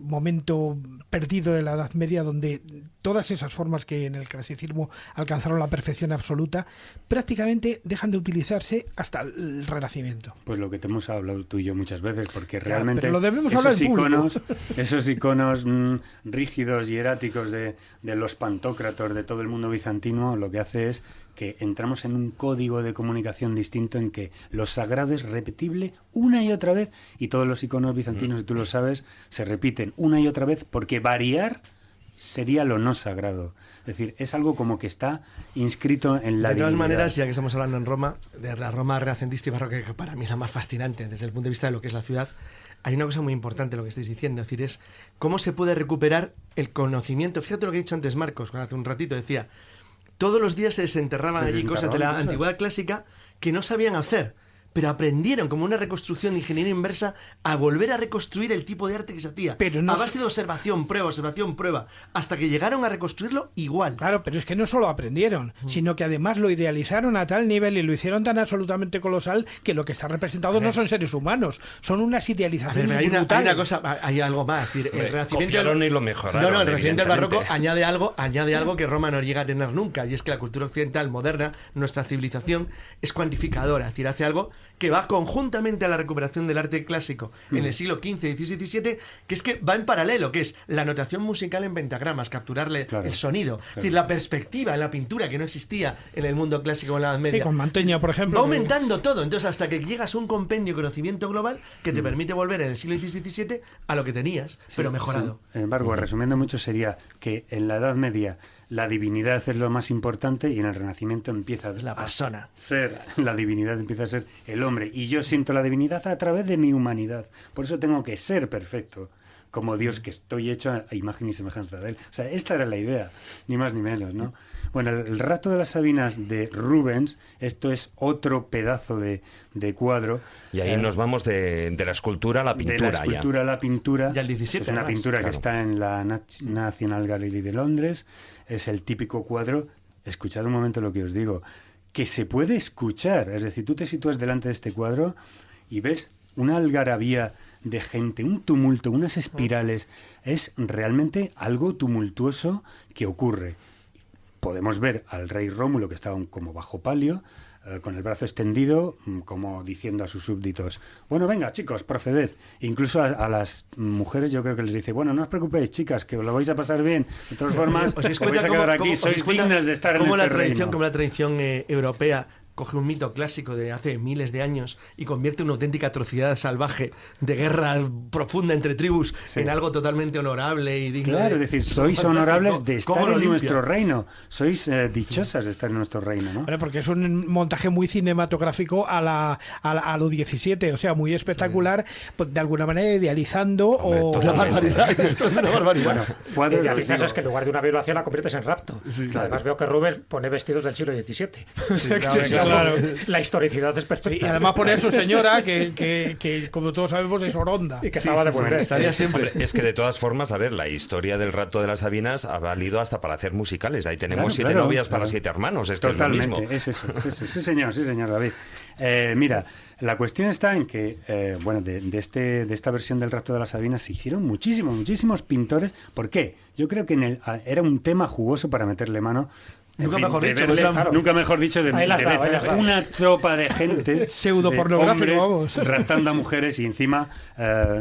momento perdido de la Edad Media, donde todas esas formas que en el clasicismo alcanzaron la perfección absoluta prácticamente dejan de utilizarse hasta el Renacimiento? Pues lo que te hemos hablado tú y yo muchas veces, porque Claro, realmente pero lo debemos hablar en público. esos iconos rígidos y eráticos de los pantócratos de todo el mundo bizantino, lo que hace es que entramos en un código de comunicación distinto en que lo sagrado es repetible una y otra vez y todos los iconos bizantinos, y tú lo sabes, se repiten una y otra vez porque variar sería lo no sagrado. Es decir, es algo como que está inscrito en la De todas divinidad. maneras, ya que estamos hablando en Roma, de la Roma renacentista y barroca, que para mí es la más fascinante desde el punto de vista de lo que es la ciudad, hay una cosa muy importante en lo que estáis diciendo, es decir, es cómo se puede recuperar el conocimiento. Fíjate lo que he dicho antes Marcos, hace un ratito decía, todos los días se desenterraban allí cosas de la antigüedad clásica que no sabían hacer, pero aprendieron como una reconstrucción de ingeniería inversa a volver a reconstruir el tipo de arte que se hacía. Pero no a base de observación, prueba, hasta que llegaron a reconstruirlo igual. Claro, pero es que no solo aprendieron, sino que además lo idealizaron a tal nivel y lo hicieron tan absolutamente colosal que lo que está representado no son seres humanos, son unas idealizaciones Hay brutales. una cosa, hay algo más. Es decir, el Renacimiento Copiaron y lo mejoraron. No, el Renacimiento del Barroco evidentemente. añade algo que Roma no llega a tener nunca, y es que la cultura occidental moderna, nuestra civilización, es cuantificadora, es decir, hace algo que va conjuntamente a la recuperación del arte clásico en el siglo XV, XVI y XVII, que es que va en paralelo, que es la notación musical en pentagramas, capturarle el sonido, es decir, la perspectiva en la pintura que no existía en el mundo clásico en la Edad Media. Sí, con Mantegna, por ejemplo. Va aumentando todo, entonces hasta que llegas a un compendio de conocimiento global que te permite volver en el siglo XVI y XVII a lo que tenías, pero mejorado. Sí. Sin embargo, resumiendo mucho, sería que en la Edad Media la divinidad es lo más importante y en el Renacimiento empieza La persona. ser la divinidad, empieza a ser el hombre. Y yo siento la divinidad a través de mi humanidad. Por eso tengo que ser perfecto, como Dios, que estoy hecho a imagen y semejanza de Él. O sea, esta era la idea, ni más ni menos, ¿no? Bueno, el Rapto de las Sabinas de Rubens, esto es otro pedazo de cuadro. Y ahí nos vamos de la escultura a la pintura. De la escultura a la pintura. Ya el 17, es una además, pintura claro. que está en la National Gallery de Londres. Es el típico cuadro. Escuchad un momento lo que os digo. Que se puede escuchar. Es decir, tú te sitúas delante de este cuadro y ves una algarabía de gente, un tumulto, unas espirales. Es realmente algo tumultuoso que ocurre. Podemos ver al rey Rómulo, que estaba como bajo palio, con el brazo extendido, como diciendo a sus súbditos, bueno, venga, chicos, proceded. Incluso a las mujeres yo creo que les dice, bueno, no os preocupéis, chicas, que os lo vais a pasar bien. De todas formas, os vais a quedar aquí, sois dignas de estar en como este la tradición, reino. como la tradición europea coge un mito clásico de hace miles de años y convierte una auténtica atrocidad salvaje de guerra profunda entre tribus en algo totalmente honorable y digno. Claro, es decir, sois honorables de estar en limpia? nuestro reino. Sois dichosas de estar en nuestro reino, ¿no? Vale, porque es un montaje muy cinematográfico a lo 17, o sea, muy espectacular, pues, de alguna manera idealizando Hombre, Una barbaridad. Una barbaridad. Bueno, cuadros, Idealizas digo, es que en lugar de una violación la conviertes en rapto. Además veo que Rubens pone vestidos del siglo XVII. O sea, que claro. La historicidad es y perfecta. además poner su señora, que como todos sabemos es Oronda. Y que acaba de volver. Estaría siempre. Hombre, es que de todas formas, a ver, la historia del rapto de las Sabinas ha valido hasta para hacer musicales. Ahí tenemos Claro, 7 claro, novias para claro. 7 hermanos. Es que Totalmente, es lo mismo. es eso. Sí, señor David. Mira, la cuestión está en que, de esta versión del rapto de las Sabinas se hicieron muchísimos pintores. ¿Por qué? Yo creo que era un tema jugoso para meterle mano. Nunca En fin, mejor de dicho, verle- claro. Nunca mejor dicho, de Ahí las ver dado, ahí las dado. una tropa de gente, Pseudopornográfico, de vamos. hombres raptando a mujeres y encima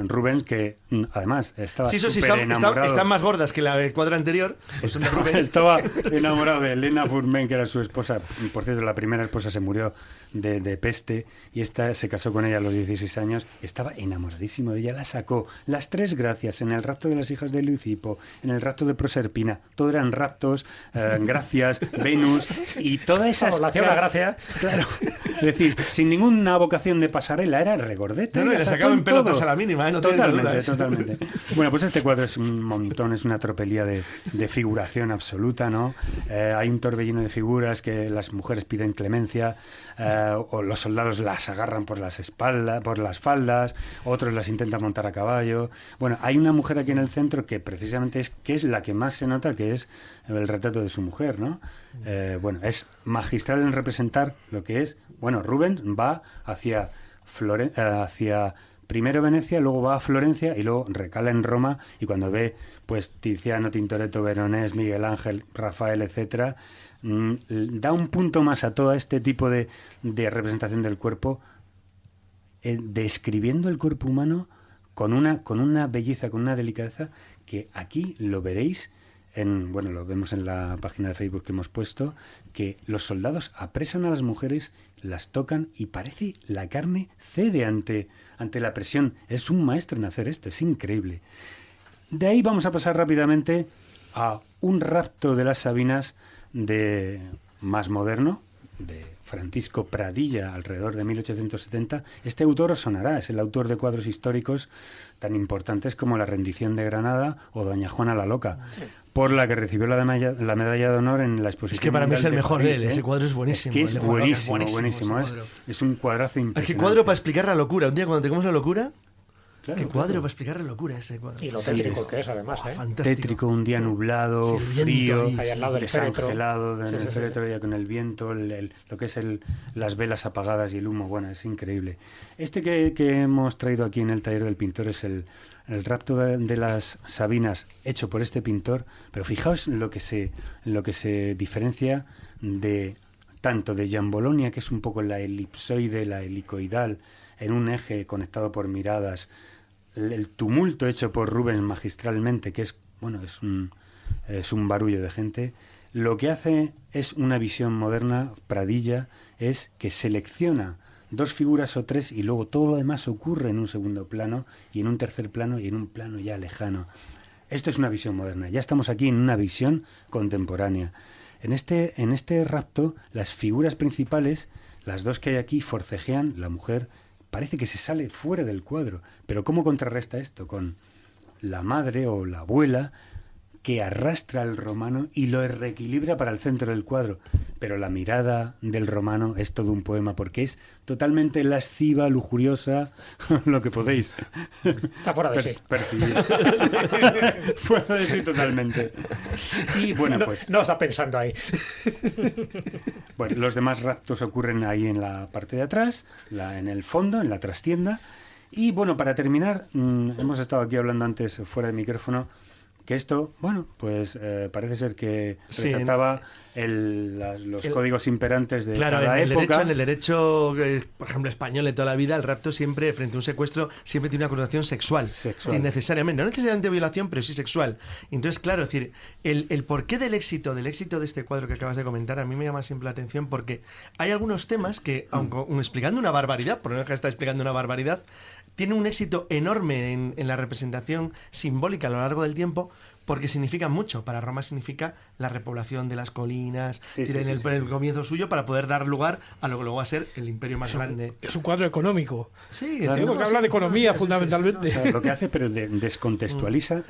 Rubens, que además estaba Sí, eso sí, súper enamorado. están más gordas que la del cuadro anterior. Pues son de Rubens. Estaba enamorado de Elena Fourmen, que era su esposa. Por cierto, la primera esposa se murió de peste y esta se casó con ella a los 16 años. Estaba enamoradísimo de ella. La sacó las 3 gracias en el rapto de las hijas de Leucipo, en el rapto de Proserpina. Todo eran raptos, gracias, Venus y toda esa... Vamos, le hacía una gracia. Claro. Es decir, sin ninguna vocación de pasarela, era regordeta. No, y y le sacó sacaban en pelotas todo. a la mínima, no tiene Totalmente, duda, ¿eh? totalmente. Bueno, pues este cuadro es un montón, es una tropelía de figuración absoluta, ¿no? Hay un torbellino de figuras que las mujeres piden clemencia, o los soldados las agarran por las espaldas, por las faldas, otros las intentan montar a caballo. Bueno, hay una mujer aquí en el centro que precisamente es la que más se nota, que es el retrato de su mujer, ¿no? Es magistral en representar lo que es. Bueno, Rubens va hacia primero Venecia, luego va a Florencia y luego recala en Roma, y cuando ve pues Tiziano, Tintoretto, Veronés, Miguel Ángel, Rafael, etcétera, da un punto más a todo este tipo de representación del cuerpo, describiendo el cuerpo humano con una belleza, con una delicadeza que aquí lo veréis. Lo vemos en la página de Facebook que hemos puesto, que los soldados apresan a las mujeres, las tocan y parece la carne cede ante la presión. Es un maestro en hacer esto, es increíble. De ahí vamos a pasar rápidamente a un rapto de las Sabinas más moderno, de Francisco Pradilla, alrededor de 1870. Este autor os sonará, es el autor de cuadros históricos tan importantes como La rendición de Granada o Doña Juana la Loca, por la que recibió la medalla de honor en la exposición. Es que para mí es el mundial de mejor de París, él, ese cuadro es buenísimo. Es que es el de Juan Roca es buenísimo. ese cuadro. Es un cuadrazo impresionante. ¿Qué cuadro para explicar la locura? Un día cuando tengamos la locura, Claro, qué cuadro claro. para explicar la locura ese cuadro. Y lo Sí, tétrico es- que es, además. Fantástico. Tétrico, un día nublado, Sí, el viento frío, ahí, Ahí al lado del féretro. desangelado en Sí, el sí, sí, féretro, ya con el viento, lo que es las velas apagadas y el humo. Bueno, es increíble. Este que hemos traído aquí en el taller del pintor es el rapto de las Sabinas, hecho por este pintor, pero fijaos en lo que se diferencia tanto de Giambolonia, que es un poco la elipsoide, la helicoidal, en un eje conectado por miradas, el tumulto hecho por Rubens magistralmente, que es un barullo de gente. Lo que hace es una visión moderna, Pradilla, es que selecciona 2 figuras o 3 y luego todo lo demás ocurre en un segundo plano y en un tercer plano y en un plano ya lejano. Esto es una visión moderna, ya estamos aquí en una visión contemporánea. En este rapto, las figuras principales, las 2 que hay aquí, forcejean, la mujer parece que se sale fuera del cuadro. Pero ¿cómo contrarresta esto? Con la madre o la abuela que arrastra al romano y lo reequilibra para el centro del cuadro. Pero la mirada del romano es todo un poema, porque es totalmente lasciva, lujuriosa, lo que podéis Está fuera de sí. percibir. Fuera de sí totalmente. Y bueno, pues... No está pensando ahí. Bueno, los demás raptos ocurren ahí en la parte de atrás, en el fondo, en la trastienda. Y bueno, para terminar, hemos estado aquí hablando antes fuera de micrófono, que esto, bueno, pues parece ser que Sí, retrataba los códigos imperantes de Claro, cada en época. el derecho, por ejemplo, español de toda la vida, el rapto siempre, frente a un secuestro, siempre tiene una connotación sexual. Sexual. Y necesariamente, no necesariamente violación, pero sí sexual. Entonces, claro, es decir, el porqué del éxito de este cuadro que acabas de comentar, a mí me llama siempre la atención porque hay algunos temas que, aunque explicando una barbaridad, por no dejar de estar explicando una barbaridad, tiene un éxito enorme en la representación simbólica a lo largo del tiempo, porque significa mucho. Para Roma significa la repoblación de las colinas, en el comienzo suyo, para poder dar lugar a lo que luego va a ser el imperio más grande. Es un cuadro económico. Sí, Claro, porque habla de economía fundamentalmente. O sea, lo que hace, pero descontextualiza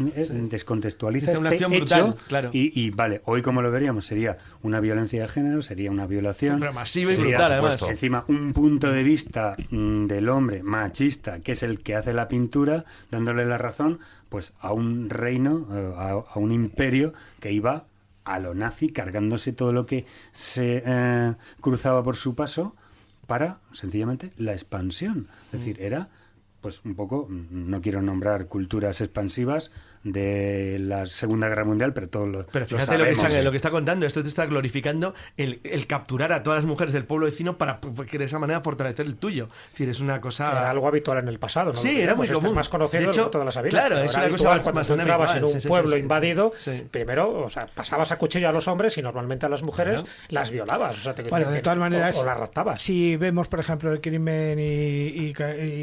Es una acción este brutal, hecho, claro. y vale, hoy como lo veríamos sería una violencia de género, sería una violación, Pero masiva y sería, brutal, además. encima un punto de vista del hombre machista, que es el que hace la pintura, dándole la razón pues a un reino, a un imperio que iba a lo nazi, cargándose todo lo que se cruzaba por su paso para, sencillamente, la expansión. Es decir, era pues un poco, no quiero nombrar culturas expansivas de la Segunda Guerra Mundial, pero todos lo Pero fíjate sabemos. lo que está contando. Esto te está glorificando el capturar a todas las mujeres del pueblo vecino para que de esa manera fortalecer el tuyo. Es decir, es una cosa... Era algo habitual en el pasado, ¿no? Sí, era muy Esto común. es más conocido De hecho, de toda la vida. claro, es una cosa cuando tú bastante entrabas habitual. en un Sí, pueblo sí. invadido, Sí. primero, o sea, pasabas a cuchillo a los hombres y normalmente a las mujeres las violabas. O sea, Bueno, de todas maneras, o las raptabas. si vemos, por ejemplo, el crimen y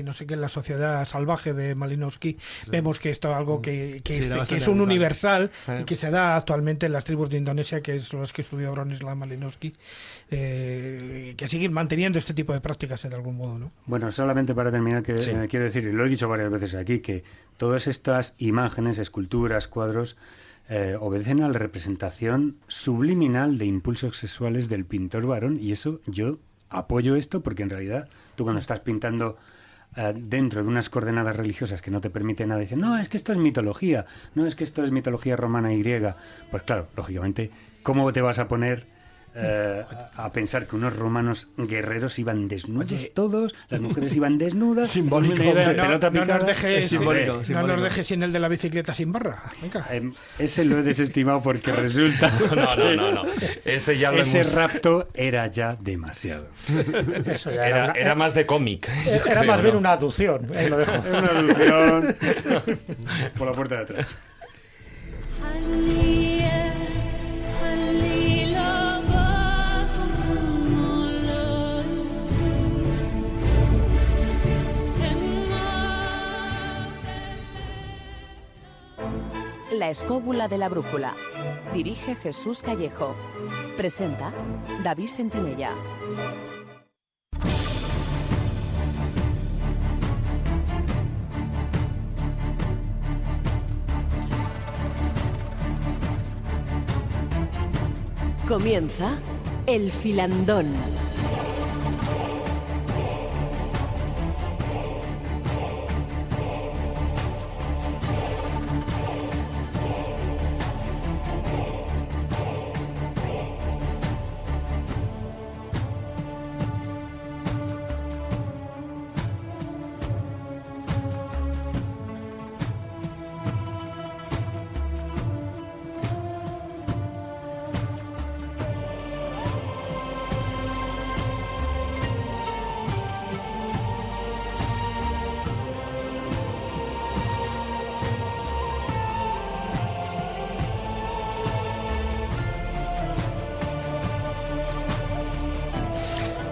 no sé qué, la sociedad salvaje de Malinowski, vemos que esto es algo que Sí, era bastante es un habitual. universal y que se da actualmente en las tribus de Indonesia, que son las que estudió Bronislaw Malinowski, que siguen manteniendo este tipo de prácticas de algún modo, ¿no? Bueno, solamente para terminar, que quiero decir, y lo he dicho varias veces aquí, que todas estas imágenes, esculturas, cuadros, obedecen a la representación subliminal de impulsos sexuales del pintor varón, y eso yo apoyo esto porque en realidad tú cuando estás pintando dentro de unas coordenadas religiosas que no te permiten nada, dicen, no, es que esto es mitología, no, es que esto es mitología romana y griega. Pues claro, lógicamente, ¿cómo te vas a poner a pensar que unos romanos guerreros iban desnudos todos, las mujeres iban desnudas, Simbólico, pelota No nos picada? dejes, Es simbólico, no simbólico. nos dejes sin el de la bicicleta sin barra. Venga. Ese lo he desestimado porque resulta No. Ese ya lo ese hemos... rapto era ya demasiado. Eso ya Era más de cómic. yo era creo, más bien ¿no? una aducción. Lo dejo. Es una alusión por la puerta de atrás. La escóbula de la brújula. Dirige Jesús Callejo. Presenta David Sentinella. Comienza El Filandón.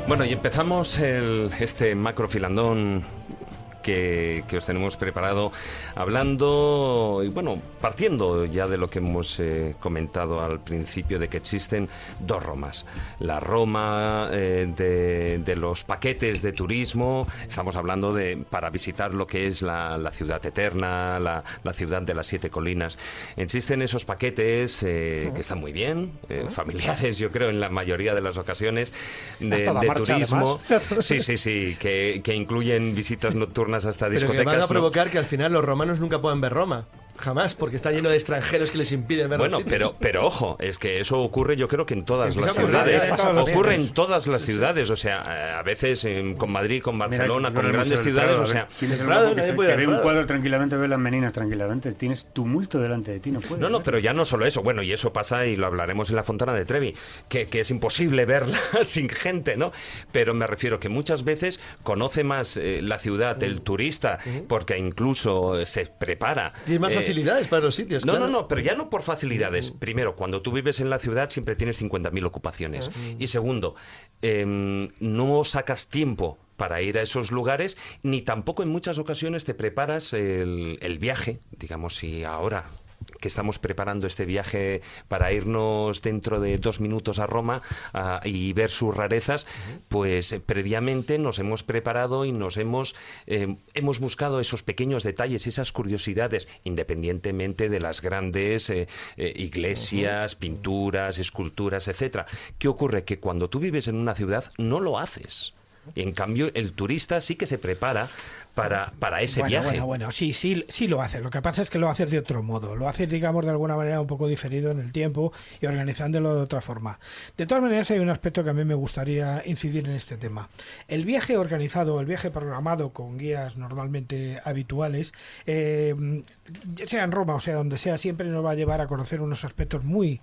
Bueno, y empezamos este macrofilandón que os tenemos preparado, hablando y bueno, partiendo ya de lo que hemos comentado al principio, de que existen dos Romas. La Roma de los paquetes de turismo, estamos hablando de para visitar lo que es la ciudad eterna, la ciudad de las 7 colinas. Existen esos paquetes que están muy bien, familiares, yo creo, en la mayoría de las ocasiones, de turismo. Sí, que incluyen visitas nocturnas hasta Pero discotecas. que van a ¿no? provocar que al final los romanos nunca puedan ver Roma. Jamás, porque está lleno de extranjeros que les impiden ver Bueno, los sitios. pero ojo, es que eso ocurre yo creo que en todas las Empezamos ciudades. en todos los Ocurre sitios. en todas las ciudades, o sea, a veces con Madrid, con Barcelona, Mira, con el grandes Museo del ciudades, Prado, o sea... tienes el Prado, guapo que, nadie se- puede que ir al ve un Prado. cuadro tranquilamente, ve las meninas tranquilamente. Tienes tumulto delante de ti, no puedes. No, pero ya no solo eso, bueno, y eso pasa y lo hablaremos en la Fontana de Trevi, que es imposible verla sin gente, ¿no? Pero me refiero que muchas veces conoce más la ciudad, el turista, porque incluso se prepara. Tiene más facilidades para los sitios. No, claro. no, pero ya no por facilidades. Primero, cuando tú vives en la ciudad siempre tienes 50.000 ocupaciones. Y segundo, no sacas tiempo para ir a esos lugares, ni tampoco en muchas ocasiones te preparas el viaje, digamos, si ahora que estamos preparando este viaje para irnos dentro de 2 minutos a Roma y ver sus rarezas, pues previamente nos hemos preparado y nos hemos buscado esos pequeños detalles, esas curiosidades, independientemente de las grandes iglesias, pinturas, esculturas, etcétera. ¿Qué ocurre? Que cuando tú vives en una ciudad no lo haces. Y en cambio el turista sí que se prepara para ese viaje. Bueno, sí lo hace. Lo que pasa es que lo haces de otro modo. Lo haces, digamos, de alguna manera un poco diferido en el tiempo y organizándolo de otra forma. De todas maneras, hay un aspecto que a mí me gustaría incidir en este tema. El viaje organizado, el viaje programado con guías normalmente habituales, sea en Roma o sea donde sea, siempre nos va a llevar a conocer unos aspectos muy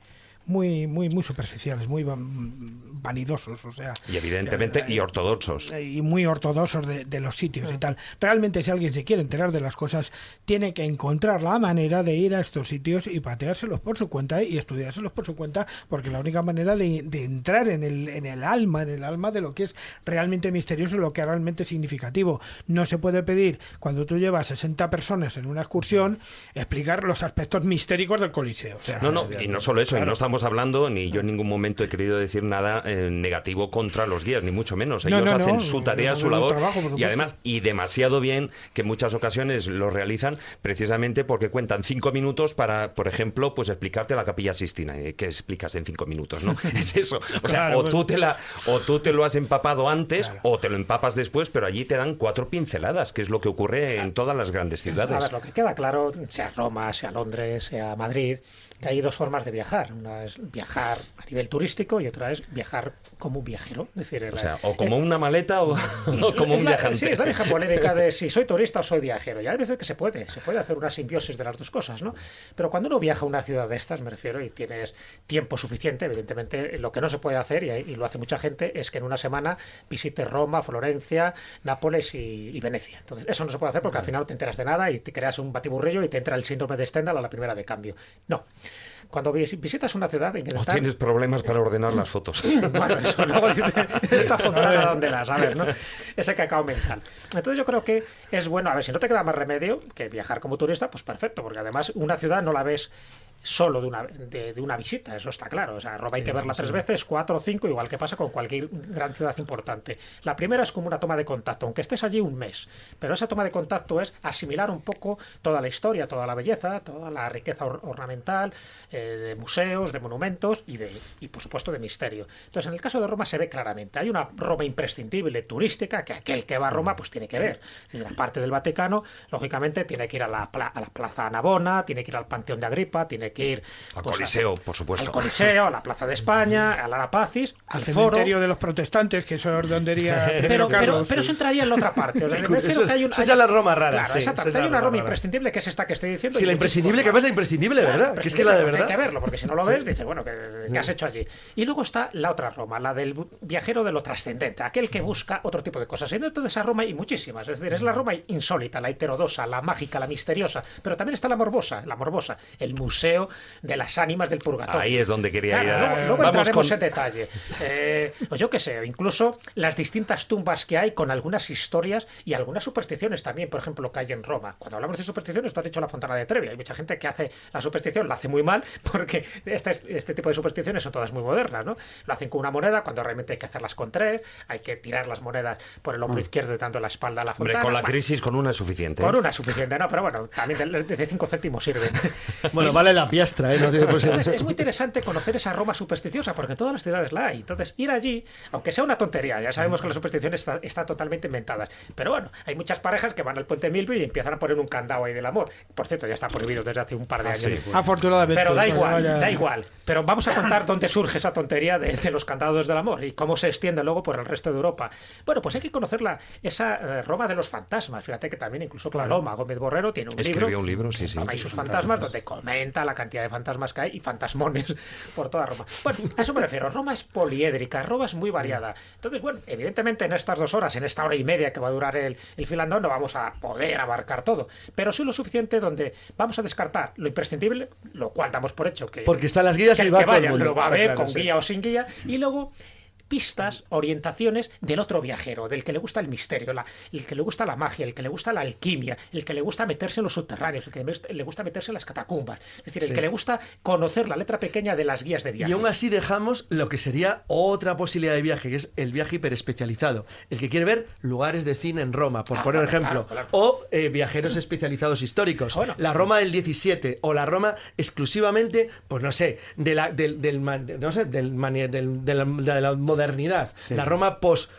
superficiales, muy vanidosos, o sea, Y evidentemente, y ortodoxos. y muy ortodoxos de los sitios y tal. Realmente, si alguien se quiere enterar de las cosas, tiene que encontrar la manera de ir a estos sitios y pateárselos por su cuenta y estudiárselos por su cuenta, porque la única manera de entrar en el alma de lo que es realmente misterioso y lo que es realmente significativo. No se puede pedir, cuando tú llevas 60 personas en una excursión, explicar los aspectos mistéricos del Coliseo. O sea, No, y no solo eso, claro. y no estamos hablando, ni yo en ningún momento he querido decir nada negativo contra los guías, ni mucho menos. Ellos hacen su tarea, su labor, trabajo, por y supuesto. además, y demasiado bien, que en muchas ocasiones lo realizan precisamente porque cuentan 5 minutos para, por ejemplo, pues explicarte la Capilla Sistina. ¿Qué explicas en 5 minutos, no? Es eso. O sea, Claro, o tú te lo has empapado antes, Claro. o te lo empapas después, pero allí te dan 4 pinceladas, que es lo que ocurre en todas las grandes A ciudades. ver, lo que queda claro, sea Roma, sea Londres, sea Madrid, que hay 2 formas de viajar. Una es viajar a nivel turístico y otra es viajar como un viajero. Es decir, O sea, o como una maleta o como es un viajante. Sí, es la vieja polémica de si soy turista o soy viajero. Y hay veces que se puede hacer una simbiosis de las dos cosas, ¿no? Pero cuando uno viaja a una ciudad de estas, me refiero, y tienes tiempo suficiente, evidentemente, lo que no se puede hacer, y lo hace mucha gente, es que en una semana visites Roma, Florencia, Nápoles y Venecia. Entonces, eso no se puede hacer porque al final no te enteras de nada y te creas un batiburrillo y te entra el síndrome de Stendhal a la primera de cambio. No. Cuando visitas una ciudad, hay que O intentar... tienes problemas para ordenar las fotos. Bueno, eso luego esta fontana donde la sabes, ¿no? Ese cacao mental. Entonces yo creo que es bueno, a ver, si no te queda más remedio que viajar como turista, pues perfecto, porque además una ciudad no la ves solo de una visita, eso está claro. O sea, Roma hay que verla 3 veces, 4 o 5, igual que pasa con cualquier gran ciudad importante. La primera es como una toma de contacto, aunque estés allí un mes, pero esa toma de contacto es asimilar un poco toda la historia, toda la belleza, toda la riqueza ornamental, de museos, de monumentos y por supuesto de misterio. Entonces, en el caso de Roma se ve claramente, hay una Roma imprescindible turística que aquel que va a Roma pues tiene que ver. Es decir, aparte del Vaticano, lógicamente tiene que ir a la Plaza Navona, tiene que ir al Panteón de Agripa, tiene que ir Al pues, Coliseo, por supuesto. al Coliseo, a la Plaza de España, a la Arapacis, al al Foro. cementerio de los protestantes, que eso es donde iría Pero Carlos. eso entraría en la otra parte. O sea, me refiero que hay Esa es ya la Roma rara. Claro, sí, exactamente. esa es Hay la una Roma rara. imprescindible que es esta que estoy diciendo. Sí, y la muchísimas imprescindible, que más. además la imprescindible, ¿verdad? Que es que la de Hay verdad. que verlo, porque si no lo ves, dices, bueno, ¿qué has hecho allí? Y luego está la otra Roma, la del viajero de lo trascendente, aquel que busca otro tipo de cosas. Y dentro de esa Roma hay muchísimas. Es decir, es la Roma insólita, la heterodoxa, la mágica, la misteriosa. Pero también está la morbosa, el museo de las ánimas del purgatorio. Ahí es donde quería ir. Claro, luego Vamos entraremos con... en detalle. Pues yo qué sé, incluso las distintas tumbas que hay con algunas historias y algunas supersticiones también, por ejemplo, que hay en Roma. Cuando hablamos de supersticiones, tú has dicho la Fontana de Trevi. Hay mucha gente que hace la superstición, la hace muy mal, porque este tipo de supersticiones son todas muy modernas, ¿no? Lo hacen con una moneda, cuando realmente hay que hacerlas con 3, hay que tirar las monedas por el hombro izquierdo y dando la espalda a la Hombre, fontana. con la Bueno, crisis, con una es suficiente. con una es suficiente, no, pero bueno, también de 5 céntimos sirve. Bueno, vale la la piastra, ¿eh? No tiene por Entonces, ser- es muy interesante conocer esa Roma supersticiosa, porque en todas las ciudades la hay. Entonces, ir allí, aunque sea una tontería, ya sabemos que la superstición está totalmente inventada. Pero bueno, hay muchas parejas que van al puente Milvio y empiezan a poner un candado ahí del amor. Por cierto, ya está prohibido desde hace un par de años. sí. Afortunadamente. Pero da no igual, vaya- da igual. Pero vamos a contar dónde surge esa tontería de los candados del amor y cómo se extiende luego por el resto de Europa. Bueno, pues hay que conocerla, esa Roma de los fantasmas. Fíjate que también incluso Paloma Gómez Borrero tiene un Escribió libro. un libro, sí, sí. Roma y sus fantasmas, donde comenta la cantidad de fantasmas que hay y fantasmones por toda Roma. Bueno, a eso me refiero. Roma es poliédrica, Roma es muy variada. Entonces, bueno, evidentemente en estas 2 horas, en esta hora y media que va a durar el filandón, no vamos a poder abarcar todo. Pero sí lo suficiente donde vamos a descartar lo imprescindible, lo cual damos por hecho que Porque están las guías que y el va que todo el vaya mundo. lo va a Está ver claro, con sí. guía o sin guía, y luego pistas, orientaciones del otro viajero, del que le gusta el misterio, el que le gusta la magia, el que le gusta la alquimia, el que le gusta meterse en los subterráneos, el que le gusta meterse en las catacumbas, es decir, el Sí. que le gusta conocer la letra pequeña de las guías de viaje. Y aún así dejamos lo que sería otra posibilidad de viaje, que es el viaje hiperespecializado. El que quiere ver lugares de cine en Roma, por poner un ejemplo. claro. O viajeros especializados históricos. Bueno. La Roma del 17 o la Roma exclusivamente, pues no sé, de la modernidad. Sí. La Roma post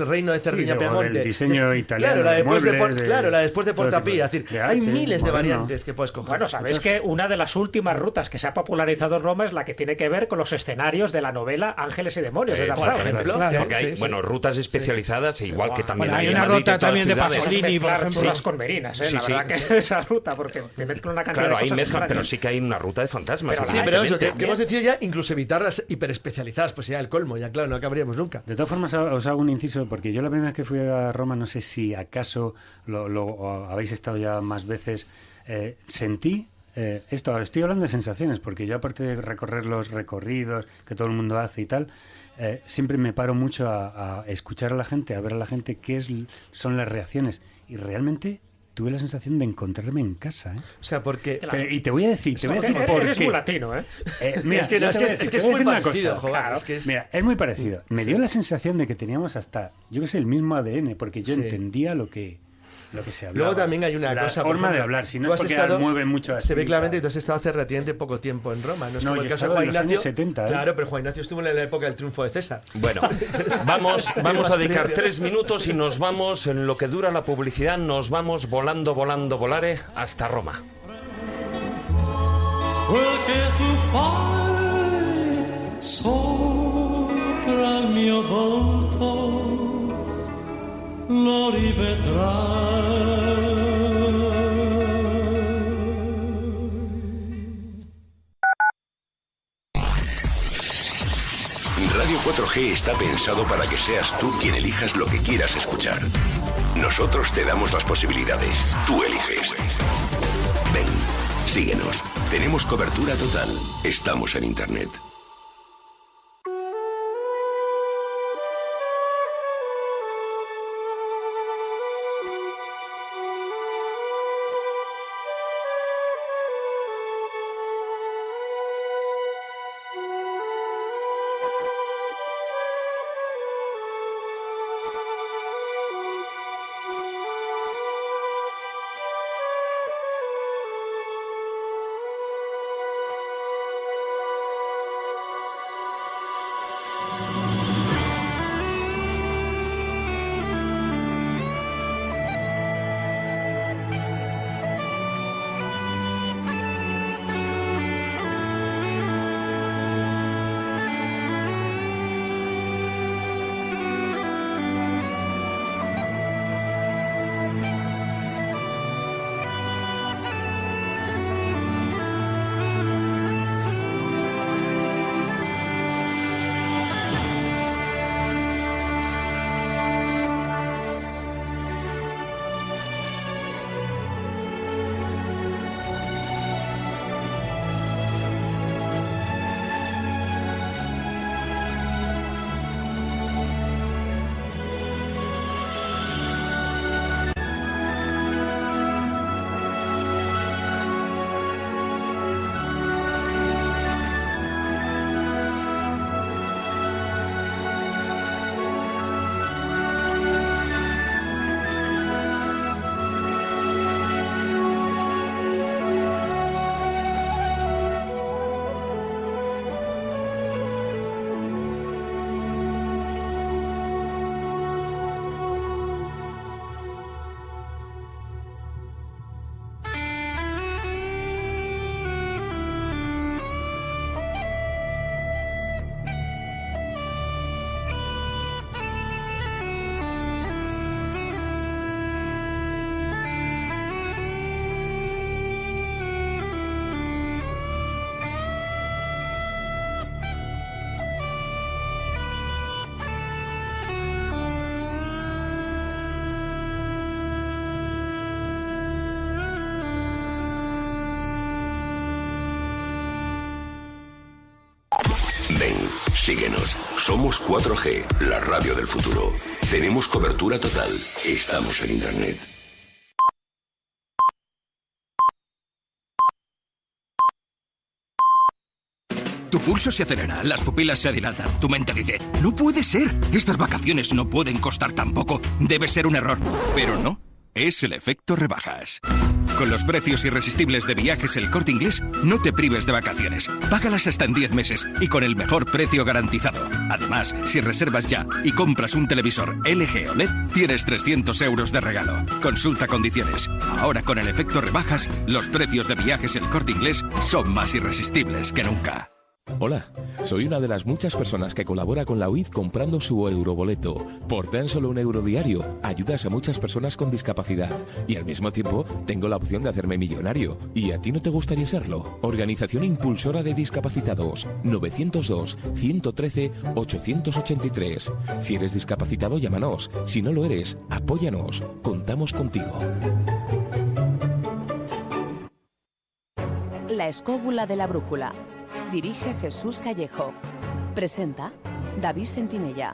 reino de Cerdiña Sí, o Piamonte. del diseño italiano, Claro, la de después de, muebles, claro, la después de todo Portapí. tipo Es decir, de hay arte miles de moderno. variantes que puedes coger. Bueno, sabéis que una de las últimas rutas que se ha popularizado en Roma es la que tiene que ver con los escenarios de la novela Ángeles y Demonios de Dan Brown, por Exactamente. ejemplo. Claro. Porque hay, Sí, sí. bueno, rutas especializadas, igual que también Bueno, hay en una Madrid, ruta en todas también de las ciudades. Pasolini, por Mezclar ejemplo. churras con merinas, Sí, la sí. verdad que es esa ruta, porque te mezclan una cantidad Claro, de hay cosas mezcla, pero extrañas. sí que hay una ruta de fantasmas. Pero Sí, pero eso, que evidentemente. hemos decidido ya incluso evitar las hiperespecializadas, pues ya el colmo, ya claro, no acabaríamos nunca. De todas formas, os hago un inciso, porque yo la primera vez que fui a Roma, no sé si acaso o habéis estado ya más veces, sentí esto. Estoy hablando de sensaciones, porque yo aparte de recorrer los recorridos que todo el mundo hace y tal, siempre me paro mucho a escuchar a la gente, a ver a la gente son las reacciones. Y realmente tuve la sensación de encontrarme en casa. O sea, porque... Y te voy a decir por Eres qué. muy latino, ¿eh? Mira, Es que no, yo es te que voy a es decir- que te es voy a muy decir una parecido, cosa. joder, Claro. es que es... Mira, es muy parecido. Me dio la sensación de que teníamos hasta, yo qué sé, el mismo ADN, porque yo Sí. entendía lo que se hablaba. Luego también hay una la cosa... por forma de ejemplo, hablar, si tú no es has porque estado- mueven mucho Se ve así, claramente que tal. tú has estado hace relativamente poco tiempo en Roma. No es No, como yo el he caso de estado Juan en los Ignacio. años 70, ¿eh? Claro, pero Juan Ignacio estuvo en la época del triunfo de César. Bueno, vamos a dedicar 3 minutos y nos vamos, en lo que dura la publicidad, nos vamos volando, volare hasta Roma. Quel che tu fai sopra il mio volto lo rivedrai. Radio 4G está pensado para que seas tú quien elijas lo que quieras escuchar. Nosotros te damos las posibilidades. Tú eliges. Ven, síguenos. Tenemos cobertura total. Estamos en Internet. Síguenos. Somos 4G, la radio del futuro. Tenemos cobertura total. Estamos en Internet. Tu pulso se acelera, las pupilas se dilatan, tu mente dice, ¡no puede ser! Estas vacaciones no pueden costar tan poco, debe ser un error. Pero no, es el efecto rebajas. Con los precios irresistibles de Viajes El Corte Inglés, no te prives de vacaciones. Págalas hasta en 10 meses y con el mejor precio garantizado. Además, si reservas ya y compras un televisor LG OLED, tienes 300 euros de regalo. Consulta condiciones. Ahora con el efecto rebajas, los precios de Viajes El Corte Inglés son más irresistibles que nunca. Hola, soy una de las muchas personas que colabora con la UID comprando su euroboleto. Por tan solo €1 diario, ayudas a muchas personas con discapacidad y al mismo tiempo tengo la opción de hacerme millonario. ¿Y a ti no te gustaría serlo? Organización Impulsora de Discapacitados, 902-113-883. Si eres discapacitado, llámanos. Si no lo eres, apóyanos. Contamos contigo. La escóbula de la brújula. Dirige Jesús Callejo. Presenta David Sentinella.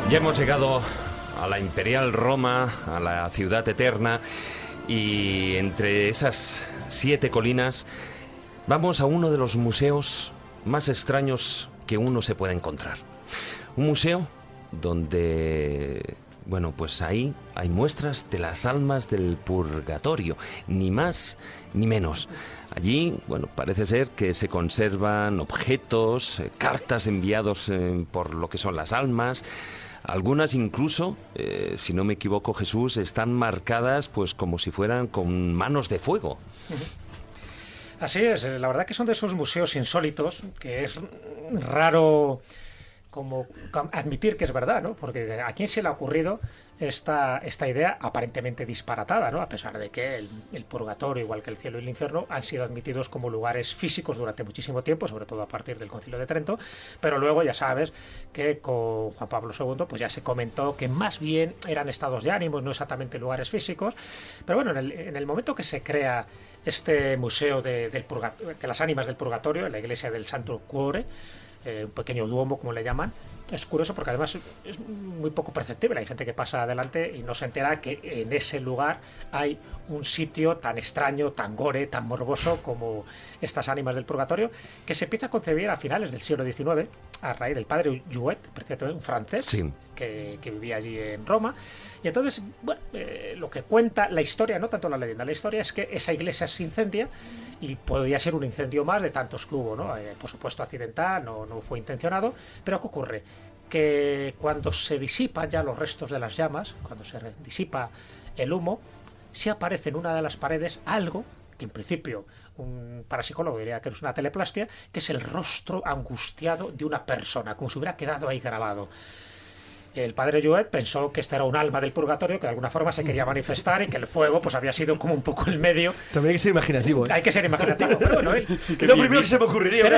Ya hemos llegado a la Imperial Roma, a la ciudad eterna, y entre esas 7 colinas vamos a uno de los museos más extraños que uno se puede encontrar. Un museo donde, bueno, pues ahí hay muestras de las almas del purgatorio, ni más ni menos. Allí, bueno, parece ser que se conservan objetos, cartas enviados por lo que son las almas. Algunas incluso, si no me equivoco, Jesús, están marcadas pues como si fueran con manos de fuego. Así es, la verdad que son de esos museos insólitos que es raro como admitir que es verdad, ¿no? Porque ¿a quién se le ha ocurrido esta idea aparentemente disparatada, ¿no? A pesar de que el purgatorio, igual que el cielo y el infierno, han sido admitidos como lugares físicos durante muchísimo tiempo, sobre todo a partir del Concilio de Trento, pero luego ya sabes que con Juan Pablo II pues ya se comentó que más bien eran estados de ánimos, no exactamente lugares físicos. Pero bueno, en el momento que se crea este museo de las ánimas del purgatorio en la iglesia del Santo Cuore, un pequeño duomo, como le llaman, es curioso porque además es muy poco perceptible. Hay gente que pasa adelante y no se entera que en ese lugar hay un sitio tan extraño, tan gore, tan morboso como estas ánimas del purgatorio, que se empieza a concebir a finales del siglo XIX a raíz del padre Jouet, un francés, sí, que vivía allí en Roma. Y entonces, bueno, lo que cuenta la historia, no tanto la leyenda, la historia es que esa iglesia se incendia y podría ser un incendio más de tantos que hubo, ¿no? Por supuesto accidental, no fue intencionado, pero ¿qué ocurre? Que cuando se disipan ya los restos de las llamas, cuando se disipa el humo, sí aparece en una de las paredes algo que en principio un parapsicólogo diría que es una teleplastia, que es el rostro angustiado de una persona, como si hubiera quedado ahí grabado. El padre Jouet pensó que este era un alma del purgatorio que de alguna forma se quería manifestar y que el fuego pues había sido como un poco el medio. También hay que ser imaginativo, ¿eh? Hay que ser imaginativo, pero bueno, él... lo primero que se me ocurriría. Pero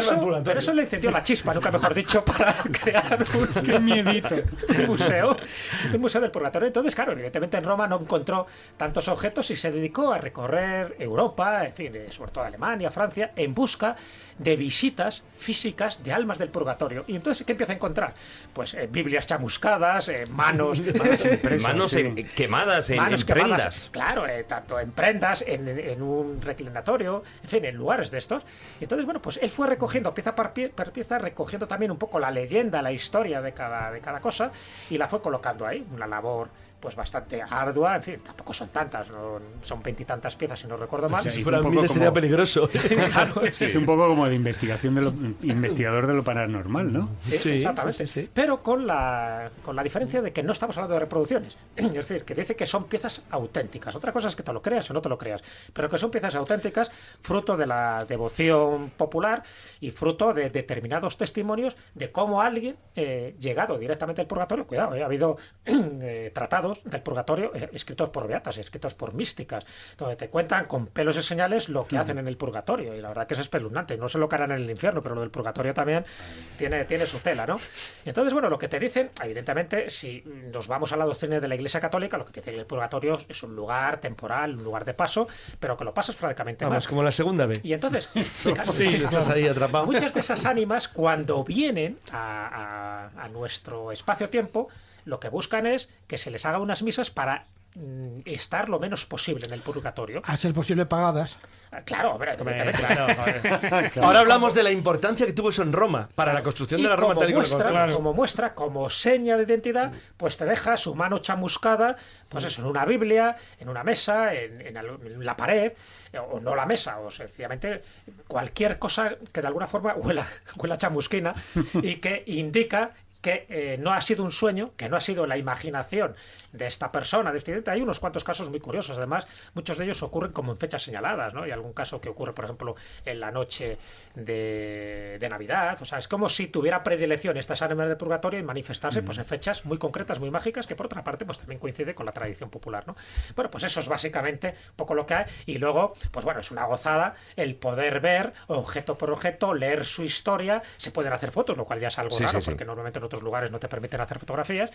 eso le encendió la chispa, nunca mejor dicho, para crear ¡Qué miedito! un museo del purgatorio. Entonces, claro, evidentemente en Roma no encontró tantos objetos y se dedicó a recorrer Europa, en fin, sobre todo Alemania, Francia, en busca de visitas físicas de almas del purgatorio. Y entonces, ¿qué empieza a encontrar? Pues Biblias chamuscadas, manos quemadas en prendas. Claro, tanto en prendas, en un reclinatorio, en fin, en lugares de estos. Entonces, bueno, pues él fue recogiendo pieza por pieza, recogiendo también un poco la leyenda, la historia de cada cosa, y la fue colocando ahí. Una labor pues bastante ardua, en fin, tampoco son tantas, ¿no? Son 20 y tantas piezas, si no recuerdo mal. Si fueran miles sería peligroso. Claro, es un poco como de investigador de lo paranormal, ¿no? Sí, exactamente. Sí. Pero con la diferencia de que no estamos hablando de reproducciones. Es decir, que dice que son piezas auténticas. Otra cosa es que te lo creas o no te lo creas, pero que son piezas auténticas, fruto de la devoción popular y fruto de determinados testimonios de cómo alguien, llegado directamente al purgatorio, cuidado, ha habido tratados del purgatorio escritos por beatas, escritos por místicas, donde te cuentan con pelos y señales lo que hacen en el purgatorio, y la verdad que es espeluznante. No sé lo que harán en el infierno, pero lo del purgatorio también tiene su tela, ¿no? Entonces, bueno, lo que te dicen, evidentemente, si nos vamos a la doctrina de la Iglesia Católica, lo que te dice que el purgatorio es un lugar temporal, un lugar de paso, pero que lo pasas francamente mal. Como la segunda vez. Y entonces, estás ahí atrapado. Muchas de esas ánimas, cuando vienen a nuestro espacio-tiempo, lo que buscan es que se les haga unas misas para estar lo menos posible en el purgatorio. A ser posible pagadas. Claro, hombre, claro. Ahora hablamos de la importancia que tuvo eso en Roma, para la construcción de la Roma tal y como muestra, como seña de identidad, pues te deja su mano chamuscada, pues eso, en una Biblia, en una mesa, en la pared, o no la mesa, o sencillamente cualquier cosa que de alguna forma huela chamusquina y que indica que no ha sido un sueño, que no ha sido la imaginación de esta persona, de este incidente. Hay unos cuantos casos muy curiosos, además, muchos de ellos ocurren como en fechas señaladas, ¿no? Hay algún caso que ocurre, por ejemplo, en la noche de Navidad. O sea, es como si tuviera predilección estas ánimas del purgatorio en manifestarse pues en fechas muy concretas, muy mágicas, que por otra parte pues también coincide con la tradición popular, ¿no? Bueno, pues eso es básicamente un poco lo que hay, y luego, pues bueno, es una gozada el poder ver objeto por objeto, leer su historia. Se pueden hacer fotos, lo cual ya es algo raro, porque normalmente en otros lugares no te permiten hacer fotografías,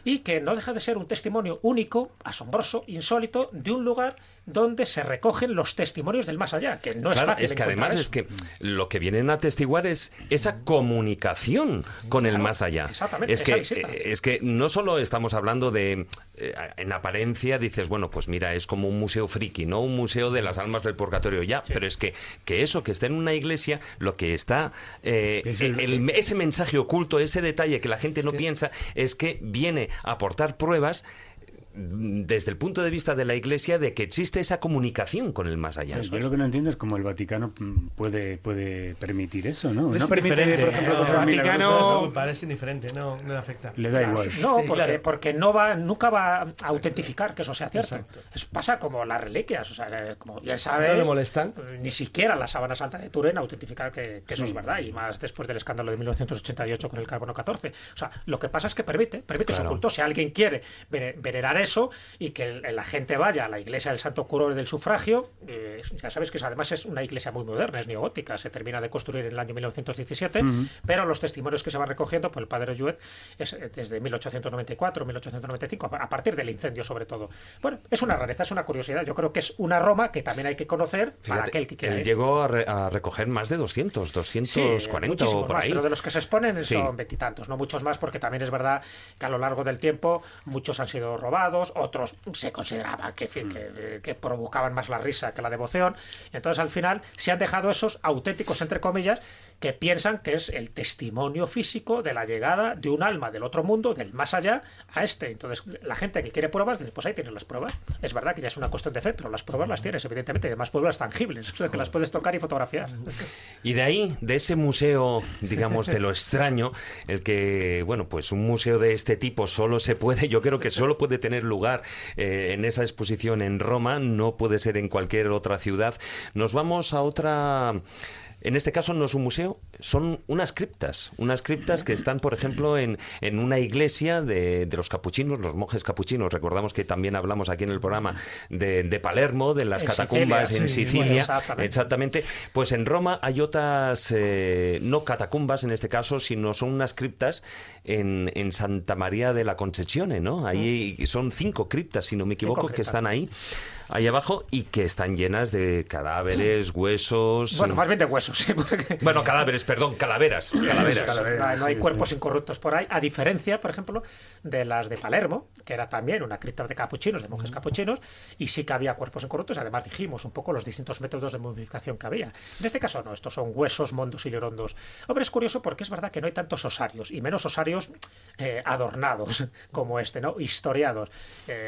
y que no deja de ser un testimonio único, asombroso, insólito, de un lugar donde se recogen los testimonios del más allá, que no es fácil. Es que además es que lo que vienen a atestiguar es esa comunicación con el más allá. Exactamente. Es que no solo estamos hablando de, en apariencia dices, bueno, pues mira, es como un museo friki, ¿no? Un museo de las almas del purgatorio, ya, pero es que eso, que esté en una iglesia, lo que está, ese mensaje oculto, ese detalle que la gente no piensa, es que viene a aportar pruebas desde el punto de vista de la Iglesia de que existe esa comunicación con el más allá. Yo lo que no entiendo es cómo el Vaticano puede permitir eso, ¿no? Es no permite, por ejemplo, el Vaticano parece indiferente, no le afecta. Le da igual. No, porque nunca va a autentificar que eso sea cierto. Eso pasa como las reliquias, o sea, como ya sabes, no le molestan. Ni siquiera la sábana santa de Turín autentifica que eso es verdad, y más después del escándalo de 1988 con el carbono 14. O sea, lo que pasa es que permite su culto. Si alguien quiere venerar eso y que la gente vaya a la iglesia del Santo Curore del Sufragio, ya sabes que además es una iglesia muy moderna, es neogótica, se termina de construir en el año 1917, pero los testimonios que se van recogiendo por el padre Jouet es desde 1894, 1895, a partir del incendio sobre todo. Bueno, es una rareza, es una curiosidad. Yo creo que es una Roma que también hay que conocer. Fíjate, para aquel que quiera ir. Él llegó a recoger más de 240 o por más, ahí. Pero de los que se exponen son veintitantos, no muchos más, porque también es verdad que a lo largo del tiempo muchos han sido robados, otros se consideraba que provocaban más la risa que la devoción. Entonces al final se han dejado esos auténticos, entre comillas, que piensan que es el testimonio físico de la llegada de un alma del otro mundo, del más allá, a este. Entonces la gente que quiere pruebas dice, pues ahí tienes las pruebas. Es verdad que ya es una cuestión de fe, pero las pruebas las tienes, evidentemente, y además pruebas tangibles, o sea, que las puedes tocar y fotografiar. Y de ahí, de ese museo, digamos, de lo extraño, el que, bueno, pues un museo de este tipo yo creo que solo puede tener lugar en esa exposición en Roma, no puede ser en cualquier otra ciudad. Nos vamos a otra... En este caso no es un museo, son unas criptas que están, por ejemplo, en una iglesia de los capuchinos, los monjes capuchinos. Recordamos que también hablamos aquí en el programa de Palermo, de las catacumbas en Sicilia. Bueno, exactamente. Pues en Roma hay otras, no catacumbas en este caso, sino son unas criptas en Santa María de la Concesione, ¿no? Ahí son 5 criptas, si no me equivoco, que están ahí. ahí abajo y que están llenas de cadáveres, huesos... Bueno, más bien de huesos, ¿sí? Bueno, cadáveres, perdón, calaveras. No hay cuerpos incorruptos por ahí, a diferencia, por ejemplo, de las de Palermo, que era también una cripta de capuchinos, de monjes capuchinos, y sí que había cuerpos incorruptos. Además dijimos un poco los distintos métodos de momificación que había. En este caso no, estos son huesos, mondos y lerondos. Hombre, es curioso porque es verdad que no hay tantos osarios, y menos osarios adornados como este, ¿no? Historiados.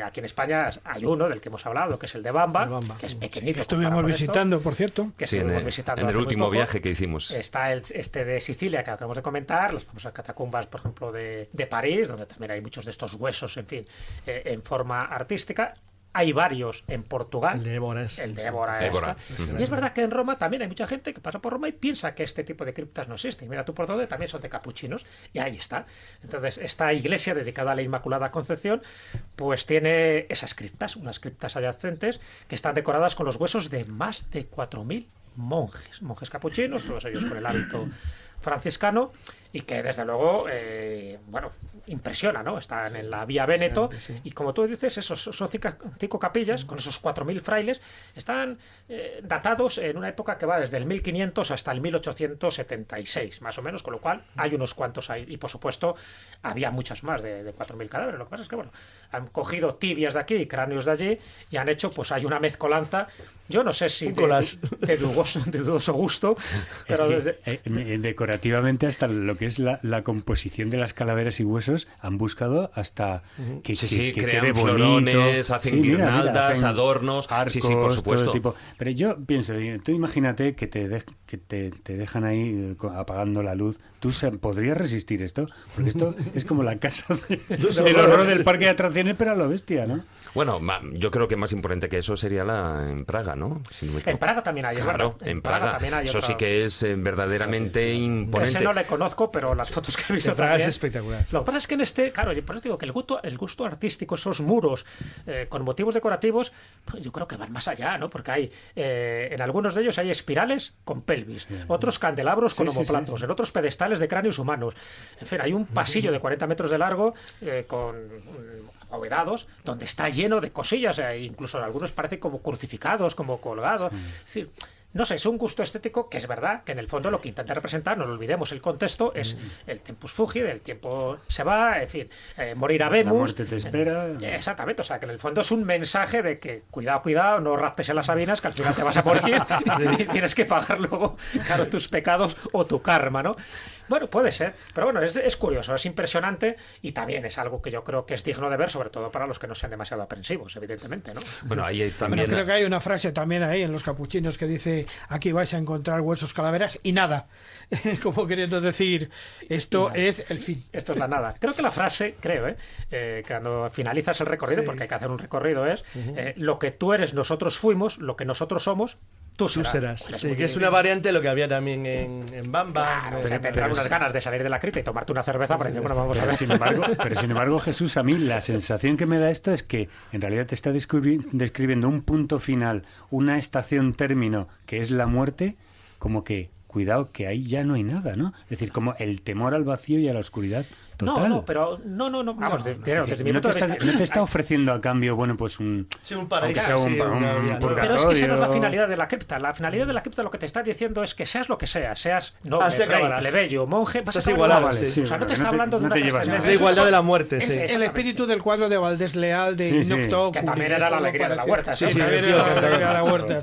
Aquí en España hay uno del que hemos hablado, que es el de Bamba, que es pequeñito. Que estuvimos visitando, por cierto. Que estuvimos visitando en el último viaje que hicimos. Está este de Sicilia, que acabamos de comentar, las famosas catacumbas, por ejemplo, de París, donde también hay muchos de estos huesos, en fin, en forma artística. Hay varios en Portugal. El de Évora. Y es verdad que en Roma también hay mucha gente que pasa por Roma y piensa que este tipo de criptas no existen. Mira tú por dónde, también son de capuchinos. Y ahí está. Entonces, esta iglesia dedicada a la Inmaculada Concepción, pues tiene esas criptas, unas criptas adyacentes, que están decoradas con los huesos de más de 4.000 monjes capuchinos, todos ellos con el hábito franciscano, y que desde luego impresiona, ¿no? Están en la Vía Véneto, y como tú dices, son cinco capillas con esos 4.000 frailes, están datados en una época que va desde el 1500 hasta el 1876, más o menos, con lo cual hay unos cuantos ahí, y por supuesto había muchas más de 4.000 cadáveres. Lo que pasa es que, bueno, han cogido tibias de aquí y cráneos de allí y han hecho, pues hay una mezcolanza, yo no sé si de dudoso gusto, pero es que, decorativamente hasta lo que es la composición de las calaveras y huesos han buscado hasta que crean quede florones, bonito. hacen guirnaldas, hacen adornos, arcos, por supuesto. Pero yo pienso, tú imagínate que te dejan ahí apagando la luz. ¿Tú podrías resistir esto? Porque esto es como la casa del horror del parque de atracciones, pero a lo bestia, ¿no? Bueno, yo creo que más importante que eso sería en Praga, ¿no? Si no me equivoco. En Praga también hay. Claro, en Praga también hay. Eso sí que es verdaderamente imponente. Ese no le conozco, pero las fotos que he visto Praga también es espectacular. Lo que pasa es que en claro, por eso digo que el gusto artístico, esos muros con motivos decorativos, pues yo creo que van más allá, ¿no? Porque hay en algunos de ellos hay espirales con pelvis, otros candelabros con omoplatos, en otros pedestales de cráneos humanos. En fin, hay un pasillo de 40 metros de largo con abovedados, donde está lleno de cosillas, incluso algunos parecen como crucificados, como colgados. Es decir, no sé, es un gusto estético que es verdad que en el fondo lo que intenta representar, no lo olvidemos, el contexto es el tempus fugit, el tiempo se va, en fin, morir habemus. La muerte te espera. Exactamente, o sea que en el fondo es un mensaje de que cuidado, no raptes en las sabinas, que al final te vas a morir y tienes que pagar luego, claro, tus pecados o tu karma, ¿no? Bueno, puede ser, pero bueno, es curioso, es impresionante y también es algo que yo creo que es digno de ver, sobre todo para los que no sean demasiado aprensivos, evidentemente, ¿no? Bueno, ahí también... Creo que hay una frase también ahí en los capuchinos que dice: aquí vais a encontrar huesos, calaveras y nada. Como queriendo decir, esto es el fin. Esto es la nada. Creo que la frase, cuando finalizas el recorrido, porque hay que hacer un recorrido, es lo que tú eres, nosotros fuimos, lo que nosotros somos, tú serás. Sí, que es una variante de lo que había también en Bamba. Claro, te tendrán unas ganas de salir de la cripta y tomarte una cerveza para decir, bueno, vamos a ver. Pero sin embargo, Jesús, a mí la sensación que me da esto es que en realidad te está describiendo un punto final, una estación término, que es la muerte, como que, cuidado, que ahí ya no hay nada, ¿no? Es decir, como el temor al vacío y a la oscuridad total. No, vamos, desde mi no punto de vista... No te está ofreciendo a cambio, bueno, pues un paraíso, un purgatorio. Pero es que esa no es la finalidad de la cripta. La finalidad de la cripta lo que te está diciendo es que seas lo que seas noble, rey, plebeyo, monje, vas a igualado. O sea, no te está hablando de una trascendencia. Es la igualdad de la muerte, sí. El espíritu del cuadro de Valdés Leal, de Inoc, que también era la alegría de la huerta. Sí, también era la alegría de la huerta.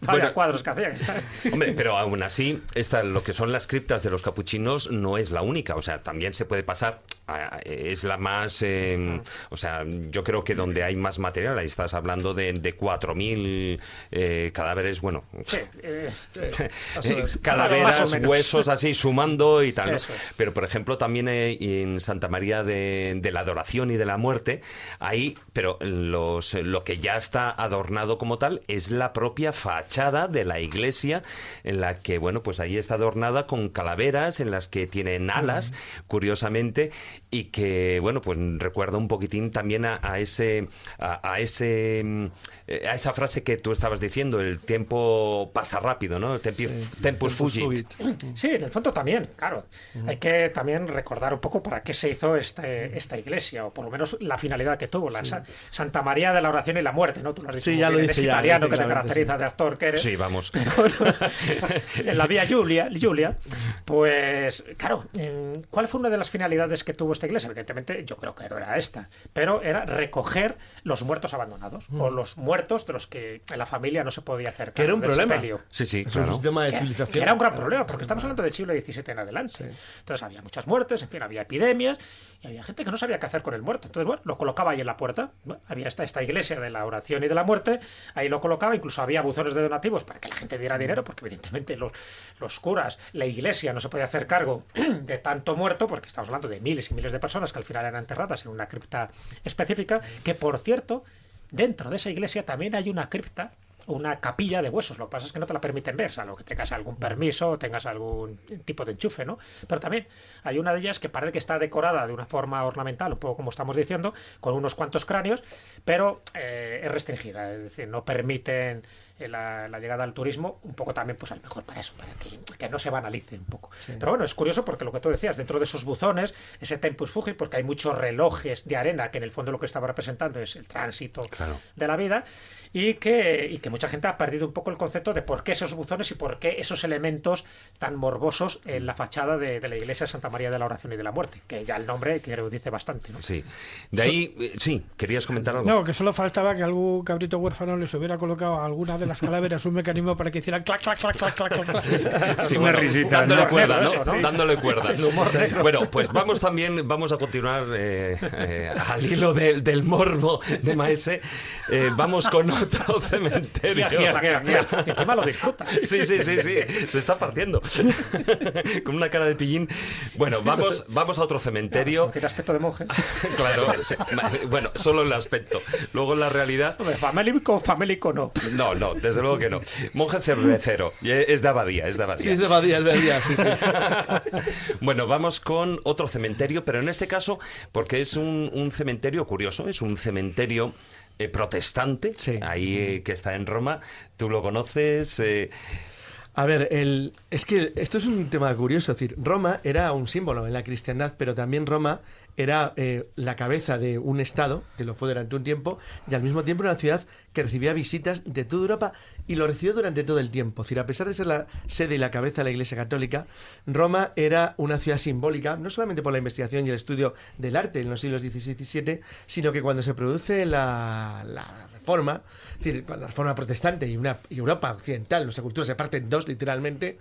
Vaya cuadros que hacían. Hombre, pero aún así, lo que son las criptas de los capuchinos no es la única. O sea, también se puede pasar, es la más, o sea, yo creo que donde hay más material, ahí estás hablando de 4.000 cadáveres, bueno, calaveras, huesos así, sumando y tal, ¿no? Pero, por ejemplo, también en Santa María de la Adoración y de la Muerte, ahí, pero lo que ya está adornado como tal es la propia fachada de la iglesia, en la que, bueno, pues ahí está adornada con calaveras, en las que tienen alas, curiosamente, y que, bueno, pues recuerda un poquitín también a esa frase que tú estabas diciendo, el tiempo pasa rápido, ¿no? Tempus fugit. Sí, en el fondo también, claro. Hay que también recordar un poco para qué se hizo esta iglesia, o por lo menos la finalidad que tuvo, la Santa María de la Oración y la Muerte, ¿no? Tú lo has dicho, sí, ya lo eres dice, italiano, que te caracteriza de actor que eres. Sí, vamos. Pero, bueno, en la Vía Giulia, pues, claro, ¿cuál fue una de las finalidades que tuvo esta iglesia? Evidentemente, yo creo que no era esta, pero era recoger los muertos abandonados, o los muertos de los que en la familia no se podía hacer cargo. Que era un problema. Sí, claro. Es un sistema de civilización. Que era un gran problema, porque estamos hablando del siglo XVII en adelante. Sí. Entonces había muchas muertes, en fin, había epidemias, y había gente que no sabía qué hacer con el muerto. Entonces, bueno, lo colocaba ahí en la puerta. Bueno, había esta iglesia de la oración y de la muerte, ahí lo colocaba, incluso había buzones de donativos para que la gente diera dinero, porque evidentemente los curas, la iglesia no se podía hacer cargo de tanto muerto, porque estamos hablando de miles y miles de personas que al final eran enterradas en una cripta específica, que por cierto, dentro de esa iglesia también hay una cripta, una capilla de huesos. Lo que pasa es que no te la permiten ver, salvo que tengas algún permiso o tengas algún tipo de enchufe, ¿no? Pero también hay una de ellas que parece que está decorada de una forma ornamental, un poco como estamos diciendo, con unos cuantos cráneos, pero es restringida, es decir, no permiten la llegada al turismo, un poco también, pues a lo mejor para eso, para que no se banalice un poco. Sí. Pero bueno, es curioso porque lo que tú decías, dentro de esos buzones, ese tempus fugit, pues que hay muchos relojes de arena, que en el fondo lo que estaba representando es el tránsito de la vida, y que mucha gente ha perdido un poco el concepto de por qué esos buzones y por qué esos elementos tan morbosos en la fachada de la iglesia de Santa María de la Oración y de la Muerte, que ya el nombre creo dice bastante, ¿no? Sí. De ahí, sí, ¿querías comentar algo? No, que solo faltaba que algún cabrito huérfano les hubiera colocado a alguna de las calaveras un mecanismo para que hicieran clac, clac, clac, clac, clac, clac. Sí, una risita. Dándole cuerda, ¿no? Eso, ¿no? Dándole cuerda. Bueno, pues vamos a continuar al hilo del morbo de Maese. Vamos con otro cementerio. Encima lo disfruta. Sí, se está partiendo. Con una cara de pillín. Bueno, vamos a otro cementerio. ¿Tiene aspecto de monje? Claro, bueno, solo el aspecto. Luego la realidad... Famélico no. No, desde luego que no. Monje cervecero. Es de abadía. Sí, es de abadía, sí. Bueno, vamos con otro cementerio, pero en este caso, porque es un cementerio curioso, es un cementerio protestante, ahí que está en Roma. Tú lo conoces... A ver, es que esto es un tema curioso. Es decir, Roma era un símbolo en la cristiandad, pero también Roma era la cabeza de un estado, que lo fue durante un tiempo, y al mismo tiempo una ciudad que recibía visitas de toda Europa y lo recibió durante todo el tiempo. Es decir, a pesar de ser la sede y la cabeza de la Iglesia Católica, Roma era una ciudad simbólica, no solamente por la investigación y el estudio del arte en los siglos XVI y XVII, sino que cuando se produce la Reforma, es decir, la Reforma protestante y Europa occidental, nuestra cultura se parte en dos literalmente,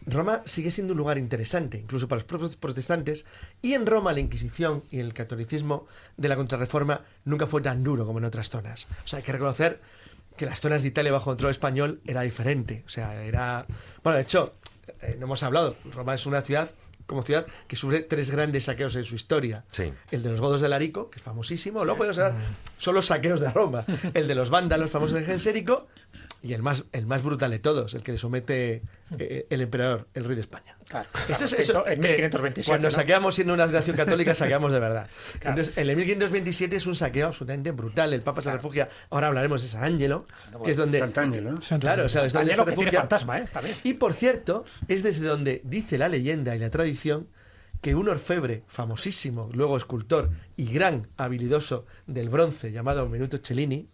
Roma sigue siendo un lugar interesante, incluso para los propios protestantes, y en Roma la Inquisición y el catolicismo de la Contrarreforma nunca fue tan duro como en otras zonas. O sea, hay que reconocer que las zonas de Italia bajo control español era diferente. O sea, era... Bueno, de hecho, no hemos hablado, Roma es una ciudad que sufre 3 grandes saqueos en su historia. Sí. El de los godos de Larico, que es famosísimo, luego podemos hablar, son los saqueos de Roma. El de los vándalos, famosos en Gensérico, y el más brutal de todos, el que le somete el emperador, el rey de España. Claro, eso en 1527. Cuando ¿no? saqueamos siendo una nación católica, saqueamos de verdad. Claro. Entonces, el de 1527 es un saqueo absolutamente brutal. El Papa se refugia, ahora hablaremos de San Angelo, que es donde... Sant'Angelo. Claro, o sea, es donde se que tiene refugia. fantasma, también. Y por cierto, es desde donde dice la leyenda y la tradición que un orfebre famosísimo, luego escultor y gran habilidoso del bronce llamado Minuto Cellini,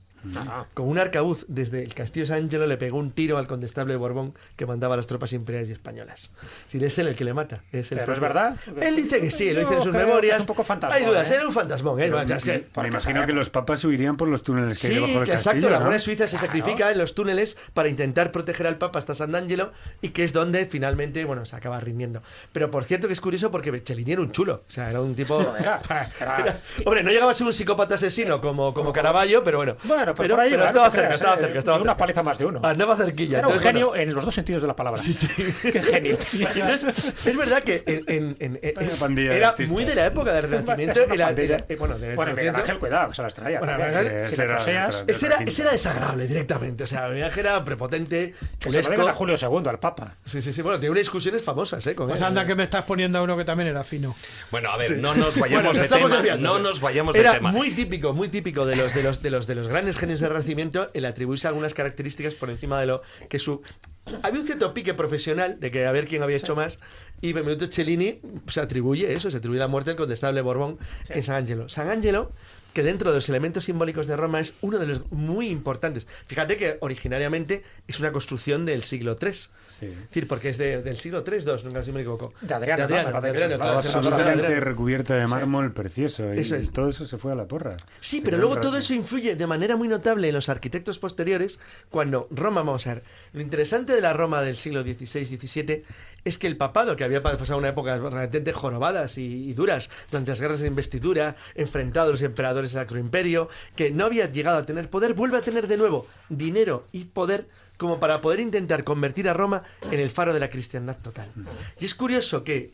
con un arcabuz desde el castillo de San Angelo le pegó un tiro al condestable de Borbón que mandaba a las tropas imperiales y españolas. Es decir, es él el que le mata. ¿Pero es verdad? Él dice que sí, lo dice en sus memorias. Es un poco fantasma. Hay dudas, era un fantasmón. Me imagino que los papas huirían por los túneles que hay debajo del castillo. Exacto, la ¿no? Guardia Suiza se sacrifica en los túneles para intentar proteger al Papa hasta San Angelo, y que es donde finalmente, se acaba rindiendo. Pero por cierto que es curioso porque Cellini era un chulo. O sea, era un tipo... Hombre, no llegaba a ser un psicópata asesino como Caravaggio, pero bueno. Bueno, pero por ahí pero va, estaba no te cerca, creas, estaba cerca. Estaba una cerca. paliza más de uno. Andaba cerquilla. Era un Entonces, genio bueno. en los dos sentidos de la palabra. Sí, sí. Qué genio, tío. Entonces, es verdad que era muy de la época del Renacimiento. Es una y la- pandilla. bueno, del Bueno, Miguel Renacimiento. Ángel, cuidado, que se las traía. Bueno, también. Miguel Ángel, Si le coseas, Ese era desagradable directamente. O sea, Miguel Ángel era prepotente. que se lo deben a Julio II, al Papa. Sí, sí, sí. Bueno, tiene unas discusiones famosas, con Pues él. anda que me estás poniendo a uno que también era fino. Bueno, a ver, Sí. no nos vayamos Bueno, de estamos tema. desviando. No nos vayamos de Era tema. muy típico de los grandes genios del Renacimiento el atribuirse algunas características por encima de lo que su... Había un cierto pique profesional de que a ver quién había hecho más, y Benvenuto Cellini se atribuye la muerte del condestable Borbón en San Angelo. San Angelo, que dentro de los elementos simbólicos de Roma es uno de los muy importantes. Fíjate que originariamente es una construcción del siglo III. Sí. Es decir, porque es del siglo III, nunca si me equivoco. De Adriano, De Adriano, ¿no? de Adriano, Claro, toda sí, esa Absolutamente Adriano. recubierta de mármol precioso. Y Eso es. todo eso se fue a la porra. Sí, Se pero fue luego un todo rato. eso influye de manera muy notable en los arquitectos posteriores cuando Roma, vamos a ver, lo interesante de la Roma del siglo XVI-XVII es que el papado, que había pasado una época relativamente jorobadas y duras durante las guerras de investidura, enfrentado a los emperadores del Sacro Imperio, que no había llegado a tener poder, vuelve a tener de nuevo dinero y poder como para poder intentar convertir a Roma en el faro de la cristiandad total. Y es curioso que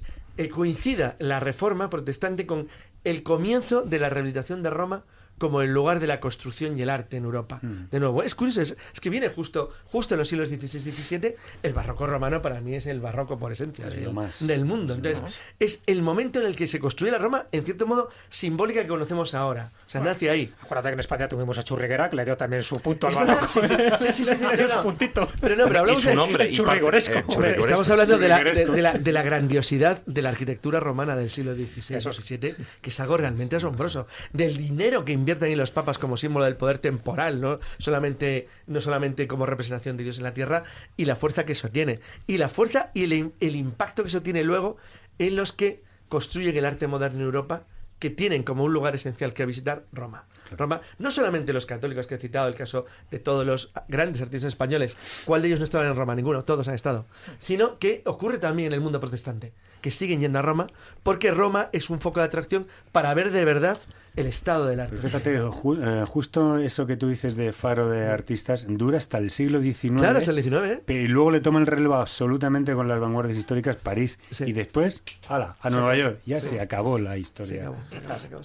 coincida la reforma protestante con el comienzo de la rehabilitación de Roma como el lugar de la construcción y el arte en Europa. De nuevo, es curioso, es que viene justo en los siglos XVI y XVII, el barroco romano para mí es el barroco por esencia del mundo. Entonces, es el momento en el que se construye la Roma, en cierto modo, simbólica que conocemos ahora. O sea, nace ahí. Acuérdate que en España tuvimos a Churriguera, que le dio también su punto al Es verdad, barroco. sí, Le dio su puntito. Pero hablamos y su nombre, y churrigoresco. Estamos hablando de la grandiosidad de la arquitectura romana del siglo XVI y XVII, que es algo realmente asombroso. Del dinero que invierten ahí los papas como símbolo del poder temporal, no solamente como representación de Dios en la tierra, y la fuerza que eso tiene. Y la fuerza y el impacto que eso tiene luego en los que construyen el arte moderno en Europa, que tienen como un lugar esencial que visitar Roma. Roma, no solamente los católicos que he citado, el caso de todos los grandes artistas españoles, ¿cuál de ellos no estaban en Roma? Ninguno, todos han estado. Sino que ocurre también en el mundo protestante, que siguen yendo a Roma, porque Roma es un foco de atracción para ver de verdad el estado del arte. Pero fíjate, justo eso que tú dices de faro de artistas dura hasta el siglo XIX. Claro, hasta el XIX, ¿eh? Y luego le toma el relevo absolutamente con las vanguardias históricas París. Sí. Y después, ¡hala! A Nueva York. Ya se acabó la historia. Se acabó.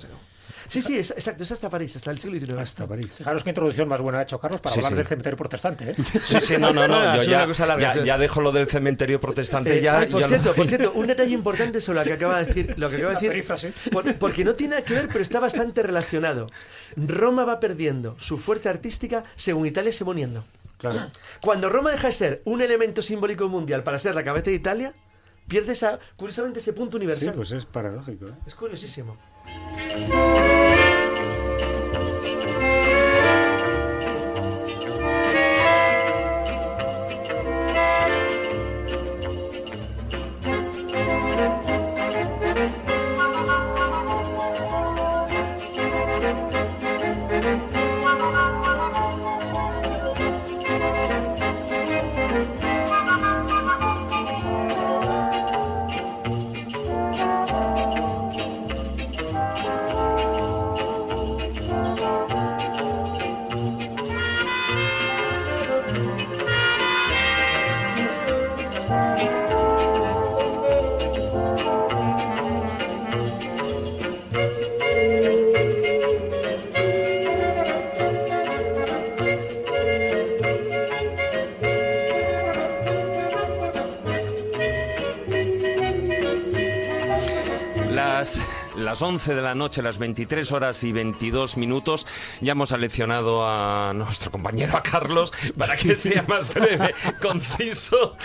Sí, exacto, es hasta París, hasta el siglo XIX. Hasta París. Fijaros qué introducción más buena ha hecho Carlos para Sí, hablar sí. del cementerio protestante. Sí, no. Ha Yo sido una cosa larga, entonces. ya dejo lo del cementerio protestante. Por cierto, un detalle importante sobre lo que acaba de decir. Perífrasis. Porque no tiene nada que ver, pero está bastante relacionado. Roma va perdiendo su fuerza artística según Italia se va uniendo. Claro. Cuando Roma deja de ser un elemento simbólico mundial para ser la cabeza de Italia, pierde curiosamente ese punto universal. Sí, pues es paradójico. Es curiosísimo. Las 11 de la noche, las 23 horas y 22 minutos, ya hemos seleccionado a nuestro compañero, a Carlos, para que sea más breve, conciso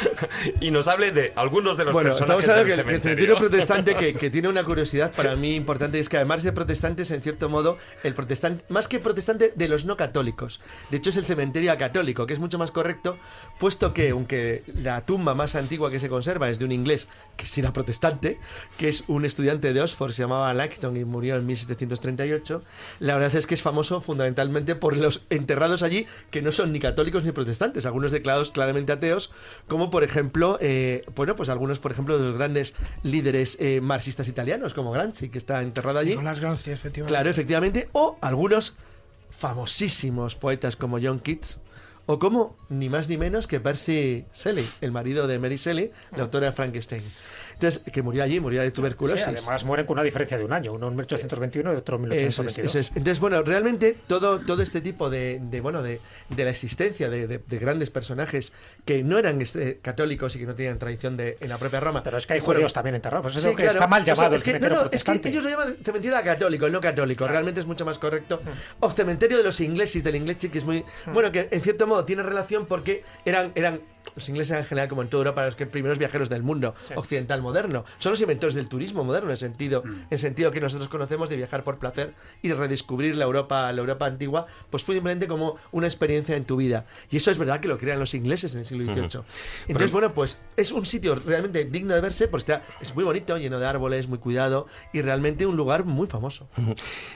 y nos hable de algunos de los personajes estamos hablando del que el cementerio protestante que tiene una curiosidad para mí importante, es que además de protestantes, en cierto modo, el protestante, más que protestante, de los no católicos. De hecho, es el cementerio acatólico, que es mucho más correcto, puesto que, aunque la tumba más antigua que se conserva es de un inglés que sí era protestante, que es un estudiante de Oxford, se llamaba Langton y murió en 1738, la verdad es que es famoso fundamentalmente por los enterrados allí que no son ni católicos ni protestantes, algunos declarados claramente ateos, como por ejemplo, pues algunos, por ejemplo, de los grandes líderes marxistas italianos, como Gramsci, que está enterrado allí. Nicolás Gramsci, efectivamente. Claro, efectivamente, o algunos famosísimos poetas como John Keats, o como ni más ni menos que Percy Shelley, el marido de Mary Shelley, la autora de Frankenstein. Entonces, que murió allí, murió de tuberculosis. Sí, además mueren con una diferencia de un año, uno en 1821 y otro en 1822. Eso es. Entonces, bueno, realmente todo este tipo de la existencia de grandes personajes que no eran católicos y que no tenían tradición en la propia Roma. Pero es que hay judíos también enterrados, por eso sí, que está mal llamado el cementerio protestante. Es que ellos lo llaman cementerio católico, el no católico. Realmente es mucho más correcto. O cementerio de los ingleses, del inglés, que es muy... Bueno, que en cierto modo tiene relación porque eran los ingleses en general, como en toda Europa, los primeros viajeros del mundo occidental moderno. Son los inventores del turismo moderno, en el sentido que nosotros conocemos de viajar por placer y de redescubrir la Europa antigua, pues simplemente como una experiencia en tu vida. Y eso es verdad que lo crean los ingleses en el siglo XVIII. Entonces, bueno, pues es un sitio realmente digno de verse, pues es muy bonito, lleno de árboles, muy cuidado y realmente un lugar muy famoso.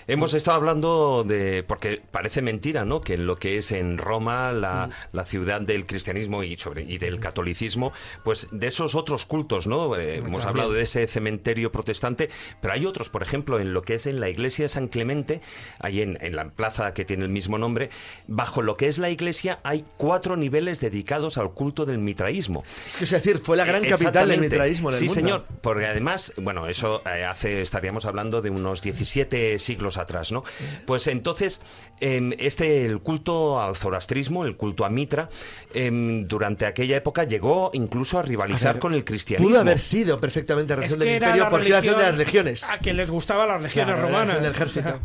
Hemos estado hablando porque parece mentira, ¿no?, que en lo que es en Roma, la ciudad del cristianismo y del catolicismo, pues de esos otros cultos, ¿no? Hemos hablado de ese cementerio protestante, pero hay otros, por ejemplo, en lo que es en la iglesia de San Clemente, ahí en la plaza que tiene el mismo nombre, bajo lo que es la iglesia hay 4 niveles dedicados al culto del mitraísmo. Es que es decir, fue la gran capital del mitraísmo en el mundo. Sí, señor, porque además, bueno, eso estaríamos hablando de unos 17 siglos atrás, ¿no? Pues entonces, el culto al zoroastrismo, el culto a Mitra, durante aquella época llegó incluso a rivalizar con el cristianismo. Pudo haber sido perfectamente región del imperio porque era región de las legiones. A quien les gustaban las legiones romanas. Del ejército.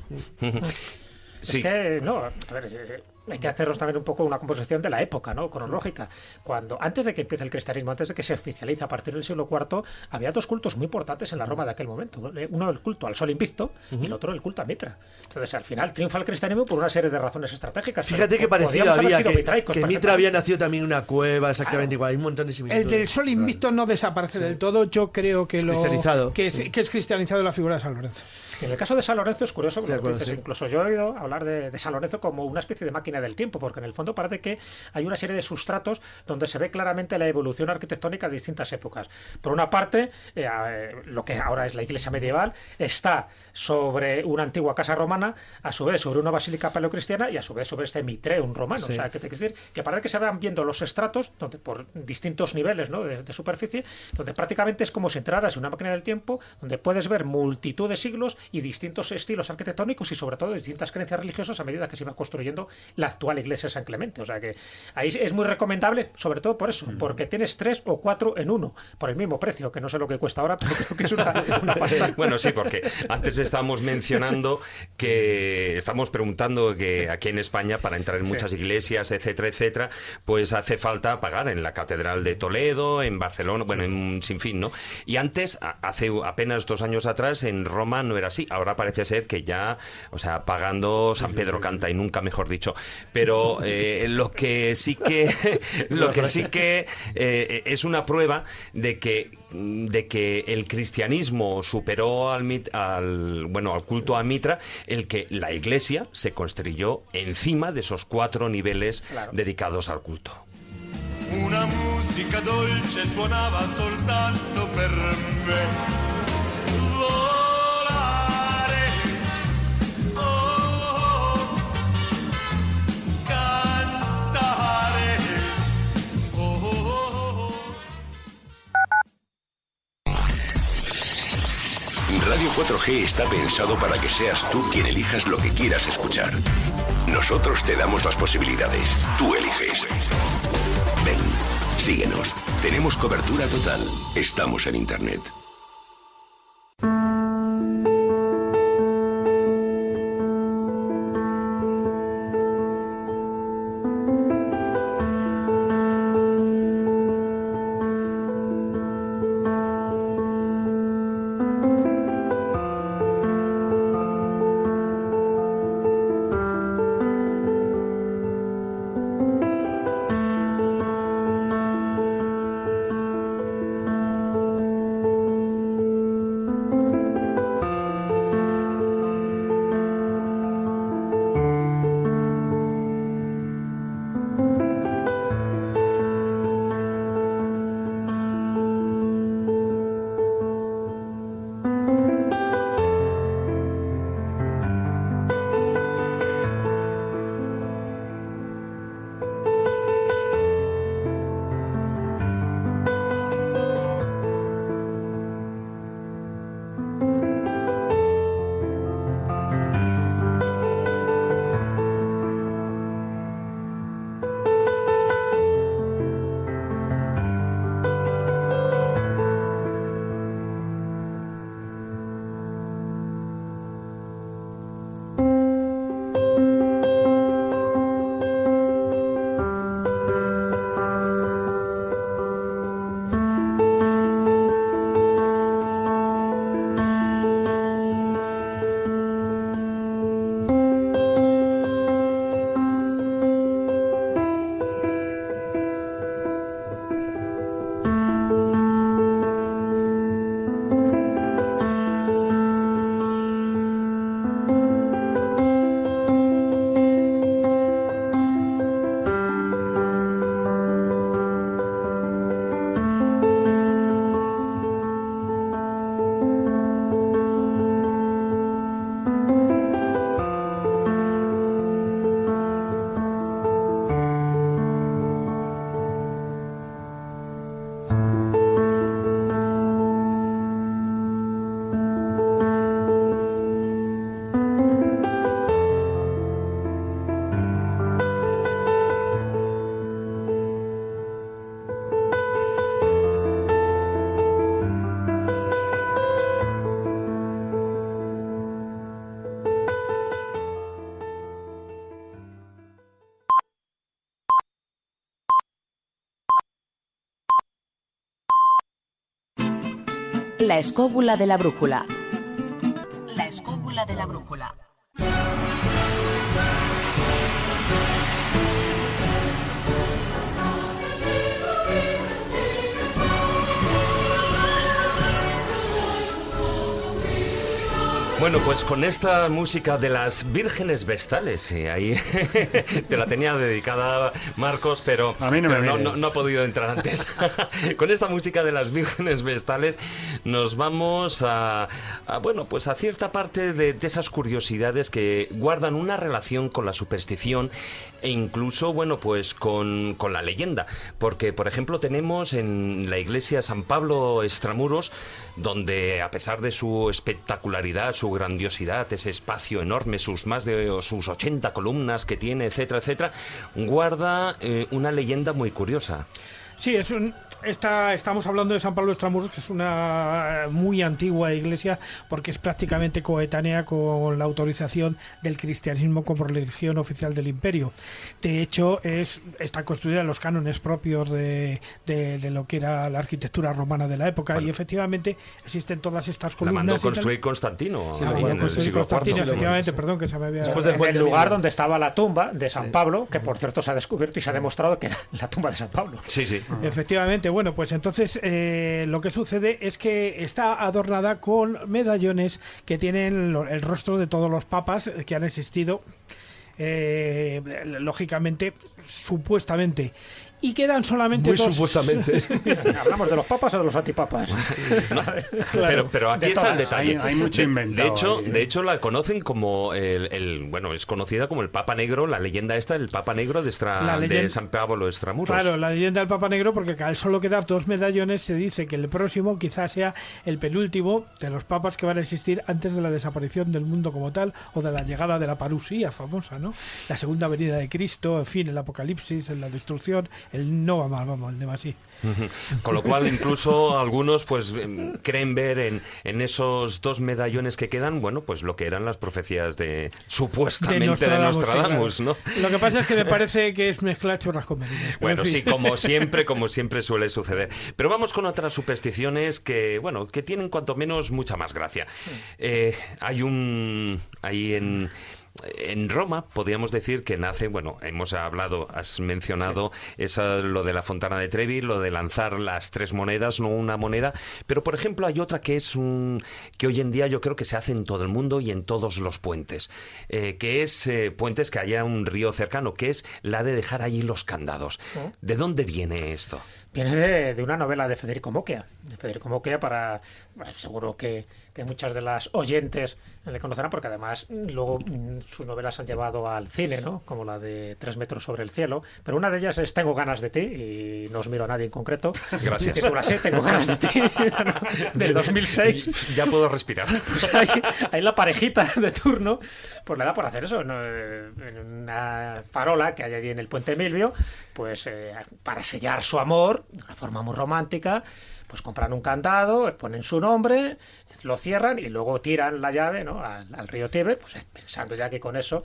Sí. Es que, no, a ver, hay que hacernos también un poco una composición de la época, ¿no?, cronológica. Antes de que empiece el cristianismo, antes de que se oficialice a partir del siglo IV, había 2 cultos muy importantes en la Roma de aquel momento. Uno el culto al sol invicto y el otro el culto a Mitra. Entonces, al final triunfa el cristianismo por una serie de razones estratégicas. Fíjate que parecido había que Mitra había nacido también en una cueva, exactamente igual. Hay un montón de similitudes. El del sol invicto no desaparece del todo. Yo creo que es cristianizado la figura de San Lorenzo. En el caso de San Lorenzo es curioso, incluso yo he oído hablar de San Lorenzo como una especie de máquina del tiempo, porque en el fondo parece que hay una serie de sustratos donde se ve claramente la evolución arquitectónica de distintas épocas. Por una parte, lo que ahora es la iglesia medieval está sobre una antigua casa romana, a su vez sobre una basílica paleocristiana y a su vez sobre este mitreum romano. Sí. O sea, que te quiero decir que parece que se van viendo los estratos donde por distintos niveles, ¿no?, de superficie, donde prácticamente es como si entraras en una máquina del tiempo, donde puedes ver multitud de siglos y distintos estilos arquitectónicos y sobre todo distintas creencias religiosas a medida que se iba construyendo la actual iglesia de San Clemente. O sea que ahí es muy recomendable, sobre todo por eso, porque tienes 3 o 4 en uno, por el mismo precio, que no sé lo que cuesta ahora, pero creo que es una pasta. Bueno, sí, porque antes estábamos mencionando que estamos preguntando que aquí en España, para entrar en muchas iglesias, etcétera, etcétera, pues hace falta pagar en la Catedral de Toledo, en Barcelona, bueno, en un sinfín, ¿no? Y antes, hace apenas 2 años atrás, en Roma no era así. Ahora parece ser que ya, o sea, pagando San Pedro canta, y nunca mejor dicho. Pero lo que sí que es una prueba de que el cristianismo superó al culto a Mitra, el que la iglesia se construyó encima de esos 4 niveles dedicados al culto. Una musica dolce suonava soltanto per me. Radio 4G está pensado para que seas tú quien elijas lo que quieras escuchar. Nosotros te damos las posibilidades. Tú eliges. Ven, síguenos. Tenemos cobertura total. Estamos en Internet. La escóbula de la brújula. La escóbula de la brújula. Bueno, pues con esta música de las vírgenes vestales, ahí te la tenía dedicada, Marcos, pero, a mí no ha podido entrar antes. Con esta música de las vírgenes vestales nos vamos bueno, pues a cierta parte de esas curiosidades que guardan una relación con la superstición e incluso, bueno, pues con la leyenda. Porque, por ejemplo, tenemos en la iglesia San Pablo Extramuros, donde a pesar de su espectacularidad, su grandiosidad, ese espacio enorme, sus 80 columnas que tiene, etcétera, etcétera, guarda una leyenda muy curiosa. Sí, estamos hablando de San Pablo Extramuros, que es una muy antigua iglesia, porque es prácticamente coetánea con la autorización del cristianismo como religión oficial del imperio. De hecho, está construida en los cánones propios de lo que era la arquitectura romana de la época, y efectivamente existen todas estas columnas. La mandó construir Constantino. Sí, la mandó construir Constantino, efectivamente, perdón, que se me había... Después del lugar donde estaba la tumba de San Pablo, que por cierto se ha descubierto y se ha demostrado que era la tumba de San Pablo. Sí, sí. Efectivamente, bueno, pues entonces lo que sucede es que está adornada con medallones que tienen el rostro de todos los papas que han existido, lógicamente, supuestamente. Y quedan solamente muy dos. Supuestamente. ¿Hablamos de los papas o de los antipapas? No, pero aquí está el detalle. Hay mucho inventado. De hecho, la conocen como bueno, es conocida como el Papa Negro, la leyenda esta, el Papa Negro de San Pablo Extramuros. Claro, la leyenda del Papa Negro, porque al solo quedar dos medallones se dice que el próximo quizás sea el penúltimo de los papas que van a existir antes de la desaparición del mundo como tal, o de la llegada de la parusía famosa, ¿no? La segunda venida de Cristo, en fin, el apocalipsis, la destrucción, el no va mal, vamos, el de así. Con lo cual, incluso algunos pues creen ver en esos dos medallones que quedan, bueno, pues lo que eran las profecías supuestamente de Nostradamus, sí, claro. ¿No? Lo que pasa es que me parece que es mezclar churras con merinas. Bueno, sí, como siempre suele suceder. Pero vamos con otras supersticiones que, bueno, que tienen cuanto menos mucha más gracia. Ahí en Roma, podríamos decir que nace, bueno, has mencionado lo de la Fontana de Trevi, lo de lanzar las 3 monedas, no una moneda, pero por ejemplo hay otra que es que hoy en día yo creo que se hace en todo el mundo y en todos los puentes, que es puentes que haya un río cercano, que es la de dejar allí los candados. ¿De dónde viene esto? Viene de una novela de Federico Mocchia. Seguro que muchas de las oyentes le conocerán, porque además luego sus novelas han llevado al cine, ¿no? Como la de 3 metros sobre el cielo. Pero una de ellas es Tengo ganas de ti, y no os miro a nadie en concreto. Gracias. Titula así, Tengo ganas de ti, del 2006. Ya puedo respirar. Pues ahí la parejita de turno pues le da por hacer eso, ¿no? En una farola que hay allí en el Puente Milvio, pues para sellar su amor de una forma muy romántica, pues compran un candado, ponen su nombre, lo cierran y luego tiran la llave, ¿no?, al río Tíber, pues pensando ya que con eso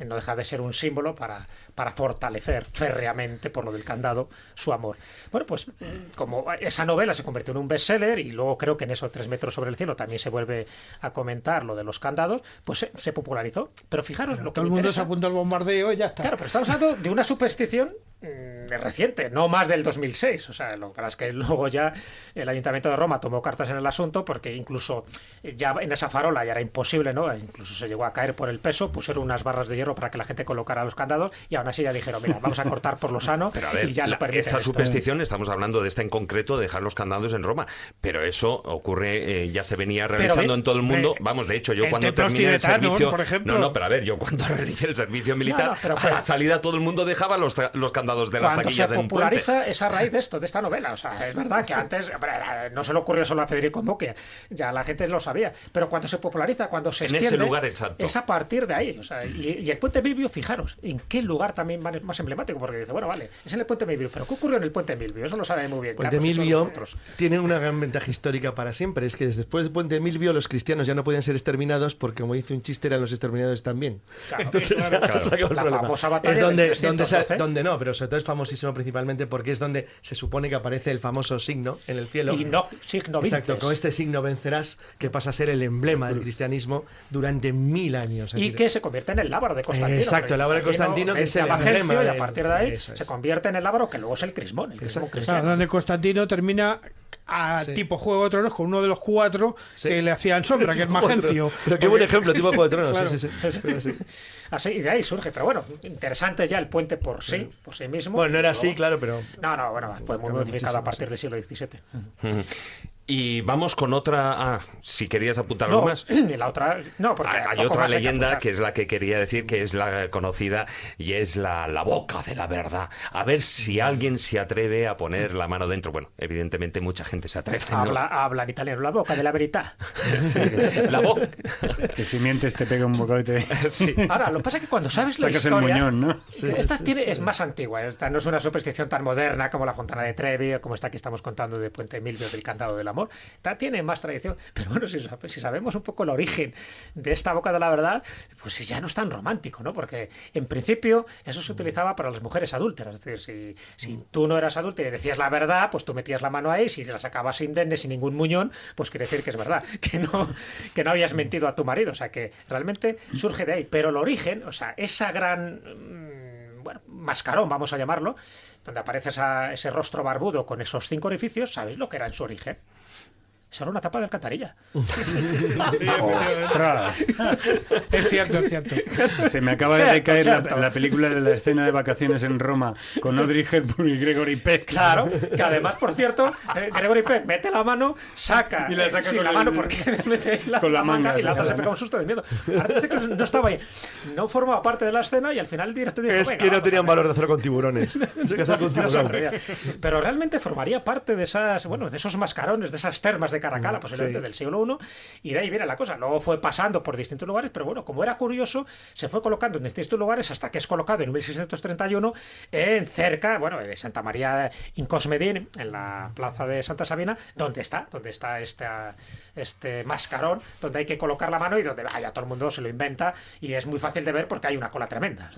no deja de ser un símbolo para fortalecer férreamente, por lo del candado, su amor. Bueno, pues como esa novela se convirtió en un bestseller, y luego creo que en esos 3 metros sobre el cielo también se vuelve a comentar lo de los candados, pues se popularizó. Pero fijaros, lo que todo el mundo se apunta al bombardeo y ya está. Claro, pero estamos hablando de una superstición reciente, no más del 2006. O sea, lo que pasa es que luego ya el Ayuntamiento de Roma tomó cartas en el asunto, porque incluso ya en esa farola ya era imposible, ¿no? Incluso se llegó a caer por el peso, pusieron unas barras de hierro para que la gente colocara los candados, y aún así ya dijeron, mira, vamos a cortar por lo sano. Pero a ver, y ya lo permiten. Esta superstición, estamos hablando de esta en concreto, de dejar los candados en Roma, pero eso ocurre, ya se venía realizando en todo el mundo. Vamos, de hecho, yo cuando terminé el servicio, por ejemplo. pero a ver, yo cuando realicé el servicio militar, a la salida todo el mundo dejaba los candados de las taquillas en puente. Cuando se populariza es a raíz de esta novela. O sea, es verdad que antes no se le ocurrió solo a Federico Mocchia, ya la gente lo sabía, pero cuando se populariza, cuando se extiende, en ese lugar exacto, es a partir de ahí. O sea, y el Puente Milvio, fijaros, en qué lugar también más emblemático, porque dice, bueno, vale, es en el Puente Milvio, pero ¿qué ocurrió en el Puente Milvio? Eso lo sabe muy bien. Puente Milvio tiene una gran ventaja histórica para siempre, es que después del Puente Milvio los cristianos ya no podían ser exterminados, porque, como dice un chiste, eran los exterminadores también. Claro, entonces, la famosa batalla es donde sobre todo es famosísimo principalmente porque es donde se supone que aparece el famoso signo en el cielo. Y no, signo vinces. Exacto, con este signo vencerás, que pasa a ser el emblema del cristianismo durante 1000 años. Y que se convierte en el lábaro de Constantino. Exacto, el lábaro de Constantino, que es el emblema. Y a partir de ahí se convierte en el lábaro que luego es el crismón. El crismón cristiano. Donde Constantino termina tipo Juego de Tronos con uno de los 4 que le hacían sombra, que es Magencio. Pero qué buen ejemplo, tipo Juego de Tronos. Claro. Sí. Así, y de ahí surge, pero bueno, interesante ya el puente por sí mismo. Bueno, no era así, claro, pero... No, bueno, fue muy modificado a partir del siglo XVII. Y vamos con otra... si querías apuntar algo más. Y la otra... No, porque hay otra leyenda que es la que quería decir, que es la conocida, y es la boca de la verdad. A ver si alguien se atreve a poner la mano dentro. Bueno, evidentemente mucha gente se atreve, ¿no? Habla en italiano, la boca de la verità. La boca. Que si mientes te pega un bocado y te... Sí. Ahora, lo que pasa es que cuando sabes la sacas historia... el muñón, ¿no? Esta es más antigua. Esta no es una superstición tan moderna como la Fontana de Trevi, o como esta que estamos contando de Puente Milvio del Candado del Amor. Tiene más tradición, pero bueno, si sabemos un poco el origen de esta boca de la verdad, pues ya no es tan romántico, ¿no? Porque en principio eso se utilizaba para las mujeres adúlteras, es decir, si tú no eras adúltera y decías la verdad, pues tú metías la mano ahí, si la sacabas indemne, sin ningún muñón, pues quiere decir que es verdad, que no habías mentido a tu marido, o sea que realmente surge de ahí, pero el origen, o sea, esa gran... mascarón, vamos a llamarlo, donde aparece ese rostro barbudo con esos 5 orificios, ¿sabéis lo que era en su origen? Solo una tapa de alcantarilla. ¡Ostras! Es cierto. Se me acaba de caer la película de la escena de vacaciones en Roma con Audrey Hepburn y Gregory Peck. Claro, que además, por cierto, Gregory Peck mete la mano, saca y la saca sin la mano porque mete con la manga y la otra se pega un susto de miedo. Parece que no estaba ahí. No formaba parte de la escena y al final el director dijo... Es que no tenían valor de hacerlo con tiburones. Pero realmente formaría parte de esas, de esos mascarones, de esas termas de Caracalla, posiblemente del siglo I, y de ahí viene la cosa. Luego fue pasando por distintos lugares, pero bueno, como era curioso, se fue colocando en distintos lugares hasta que es colocado en 1631 cerca, de Santa María in Cosmedin, en la plaza de Santa Sabina, donde está este mascarón, donde hay que colocar la mano y donde ya todo el mundo se lo inventa y es muy fácil de ver porque hay una cola tremenda.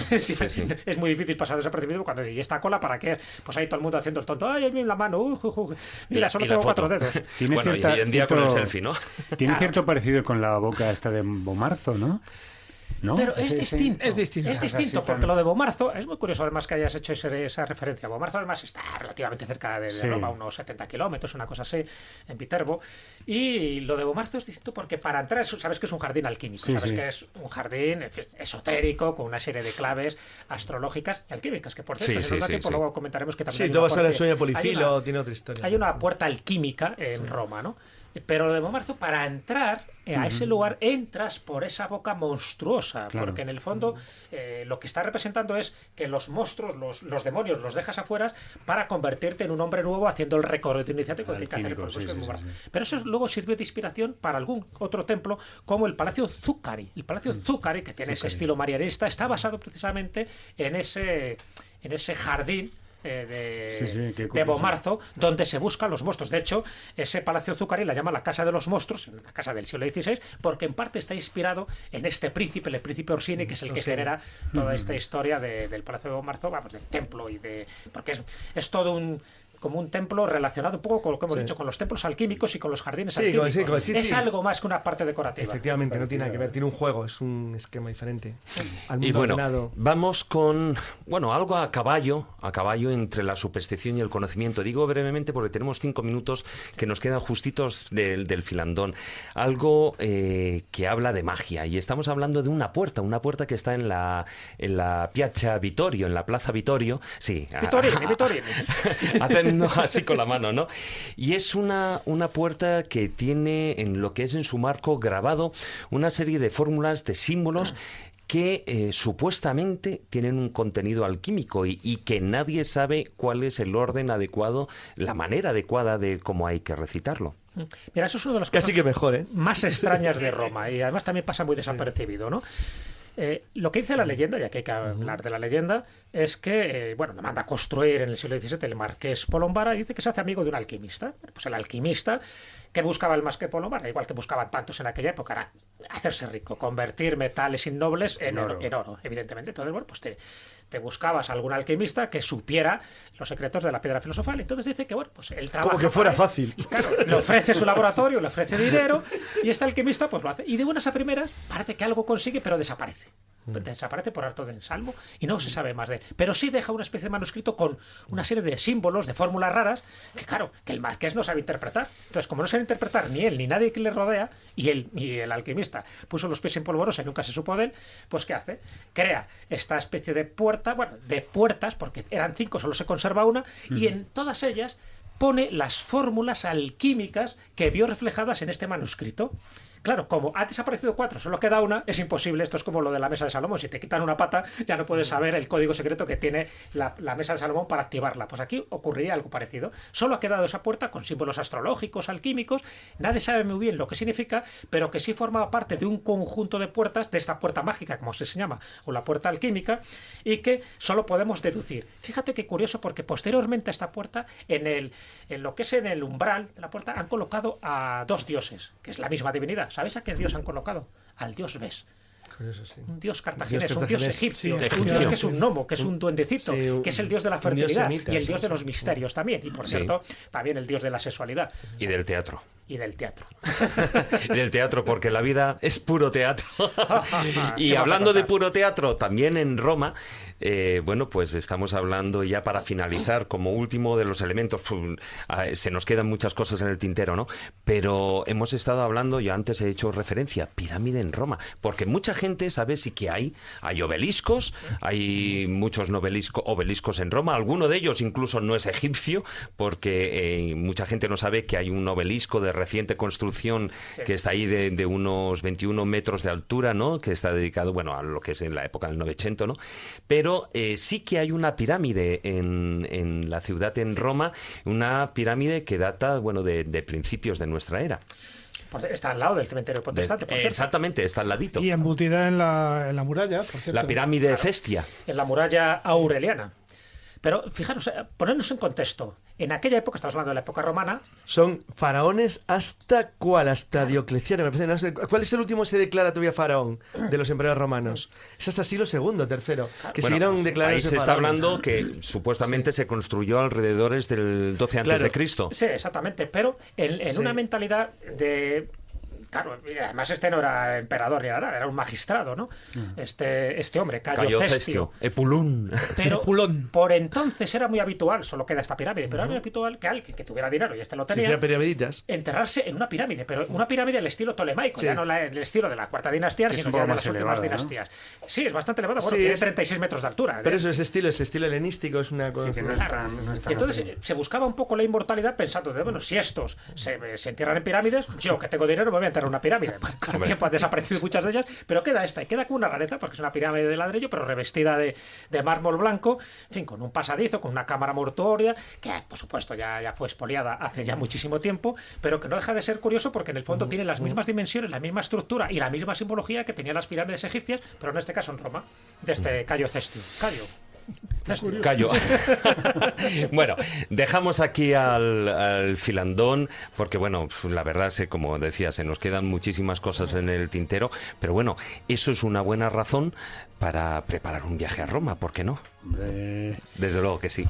Es decir, es muy difícil pasar desapercibido cuando ¿y esta cola para qué? Pues ahí todo el mundo haciendo el tonto, ¡ay, la mano! Mira, solo tengo 4 dedos. Hoy en día con el selfie, ¿no? Tiene cierto parecido con la boca esta de Bomarzo, ¿no? ¿No? Pero es distinto, porque lo de Bomarzo es muy curioso además que hayas hecho esa referencia. Bomarzo además está relativamente cerca de Roma, unos 70 kilómetros, una cosa así, en Viterbo. Y lo de Bomarzo es distinto porque para entrar, sabes que es un jardín alquímico, sabes que es un jardín esotérico con una serie de claves astrológicas y alquímicas, que por cierto, si nos da tiempo, luego comentaremos que también tú vas a ver el sueño de Polifilo, tiene otra historia. Hay una puerta alquímica en Roma, ¿no? Pero lo de Bomarzo, para entrar a ese lugar, entras por esa boca monstruosa, porque en el fondo lo que está representando es que los monstruos, los demonios, los dejas afuera para convertirte en un hombre nuevo haciendo el recorrido iniciático que hay que hacer. Pero eso luego sirvió de inspiración para algún otro templo, como el Palacio Zuccari. El Palacio Zuccari, que tiene ese estilo marianista, está basado precisamente en ese jardín de Bomarzo, donde se buscan los monstruos. De hecho, ese Palacio Zuccari la llama la Casa de los Monstruos, una casa del siglo XVI, porque en parte está inspirado en este príncipe, el príncipe Orsini, que es el que genera toda esta historia del Palacio de Bomarzo, del templo, porque es todo como un templo relacionado un poco con lo que hemos dicho, con los templos alquímicos y con los jardines alquímicos. Es algo más que una parte decorativa. Efectivamente, no tiene nada que ver, tiene un juego, es un esquema diferente. Y bueno, vamos con algo a caballo entre la superstición y el conocimiento. Digo brevemente porque tenemos 5 minutos que nos quedan justitos del filandón. Algo que habla de magia, y estamos hablando de una puerta que está en la Piazza Vittorio, en la Plaza Vittorio. Sí, Vittorini. Hacen así con la mano, ¿no? Y es una puerta que tiene en lo que es en su marco grabado una serie de fórmulas, de símbolos que supuestamente tienen un contenido alquímico y que nadie sabe cuál es el orden adecuado, la manera adecuada de cómo hay que recitarlo. Mira, eso es una de las cosas que mejor, más extrañas de Roma, y además también pasa muy desapercibido, ¿no? Lo que dice la leyenda, ya que hay que hablar de la leyenda, es que, lo manda a construir en el siglo XVII el marqués Polombara y dice que se hace amigo de un alquimista. Pues el alquimista que buscaba el marqués Polombara, igual que buscaban tantos en aquella época, era hacerse rico, convertir metales innobles en oro, evidentemente. Entonces, pues te buscabas a algún alquimista que supiera los secretos de la piedra filosofal. Entonces dice que, bueno, pues él trabaja... Como que fuera fácil. Claro, le ofrece su laboratorio, le ofrece dinero, y este alquimista pues lo hace. Y de buenas a primeras parece que algo consigue, pero desaparece. Desaparece por harto de ensalmo y no se sabe más de él. Pero sí deja una especie de manuscrito con una serie de símbolos, de fórmulas raras, que claro, que el marqués no sabe interpretar. Entonces, como no sabe interpretar ni él ni nadie que le rodea, y el alquimista puso los pies en polvorosa y nunca se supo de él, pues ¿qué hace? Crea esta especie de puerta, bueno, de puertas, porque eran 5, solo se conserva una, y en todas ellas pone las fórmulas alquímicas que vio reflejadas en este manuscrito. Claro, como ha desaparecido 4, solo queda una, es imposible. Esto es como lo de la mesa de Salomón. Si te quitan una pata, ya no puedes saber el código secreto que tiene la mesa de Salomón para activarla. Pues aquí ocurriría algo parecido. Solo ha quedado esa puerta con símbolos astrológicos, alquímicos. Nadie sabe muy bien lo que significa, pero que sí formaba parte de un conjunto de puertas, de esta puerta mágica, como se llama, o la puerta alquímica, y que solo podemos deducir. Fíjate qué curioso, porque posteriormente a esta puerta, en lo que es en el umbral de la puerta, han colocado a 2 dioses, que es la misma divinidad. ¿Sabéis a qué dios han colocado? Al dios Bes. Sí. Un dios cartaginés, un dios egipcio, un dios que es un gnomo, que es un duendecito, que es el dios de la fertilidad y el dios de los misterios también, y por cierto, también el dios de la sexualidad. Y del teatro. Y del teatro. Y del teatro, porque la vida es puro teatro. Y hablando de puro teatro, también en Roma, bueno, pues estamos hablando ya para finalizar, como último de los elementos, se nos quedan muchas cosas en el tintero, ¿no? Pero hemos estado hablando, yo antes he hecho referencia, pirámide en Roma, porque mucha gente sabe sí que hay obeliscos, hay muchos obeliscos en Roma, alguno de ellos incluso no es egipcio, porque mucha gente no sabe que hay un obelisco de reciente construcción que está ahí de unos 21 metros de altura, ¿no? Que está dedicado, bueno, a lo que es en la época del Novecento, ¿no? Pero sí que hay una pirámide en la ciudad, en Roma, una pirámide que data, bueno, de principios de nuestra era. Pues está al lado del cementerio protestante, por cierto. Exactamente, está al ladito. Y embutida en la muralla, por cierto. La pirámide de Cestia. En la muralla aureliana. Pero fijaros, ponernos en contexto. En aquella época, estamos hablando de la época romana. Son faraones hasta cuál, hasta Diocleciano. Me parece, no sé, ¿cuál es el último que se declara todavía faraón de los emperadores romanos? Es hasta siglo II, III, que siguieron declarándose ahí se faraones. está hablando que supuestamente se construyó alrededor del 12 a.C. Sí, exactamente, pero en una mentalidad de... Claro, además este no era emperador ni nada, era un magistrado, ¿no? Este hombre, Cayo Cestio. Epulón. Pero por entonces era muy habitual, solo queda esta pirámide, pero era muy habitual que alguien que tuviera dinero, y este lo tenía, enterrarse en una pirámide, pero una pirámide al estilo tolemaico, ya no el estilo de la cuarta dinastía, sino ya de las últimas dinastías. Sí, es bastante elevado, bueno, tiene 36 metros de altura. Pero eso es estilo helenístico, es una cosa... Sí, que no y entonces se buscaba un poco la inmortalidad pensando, bueno, si estos se entierran en pirámides, yo que tengo dinero me voy a enterrar en una pirámide. Con el tiempo han desaparecido muchas de ellas, pero queda esta, y queda con una rareza, porque es una pirámide de ladrillo, pero revestida de mármol blanco, en fin, con un pasadizo, con una cámara mortuoria, que por supuesto ya fue expoliada hace ya muchísimo tiempo, pero que no deja de ser curioso porque en el fondo tiene las mismas dimensiones, la misma estructura y la misma simbología que tenían las pirámides egipcias, pero en este caso en Roma, de este Cayo Cestio. Cayo. Bueno, dejamos aquí al filandón, porque bueno, la verdad es que, como decía, se nos quedan muchísimas cosas en el tintero, pero bueno, eso es una buena razón para preparar un viaje a Roma, ¿por qué no? Desde luego que sí.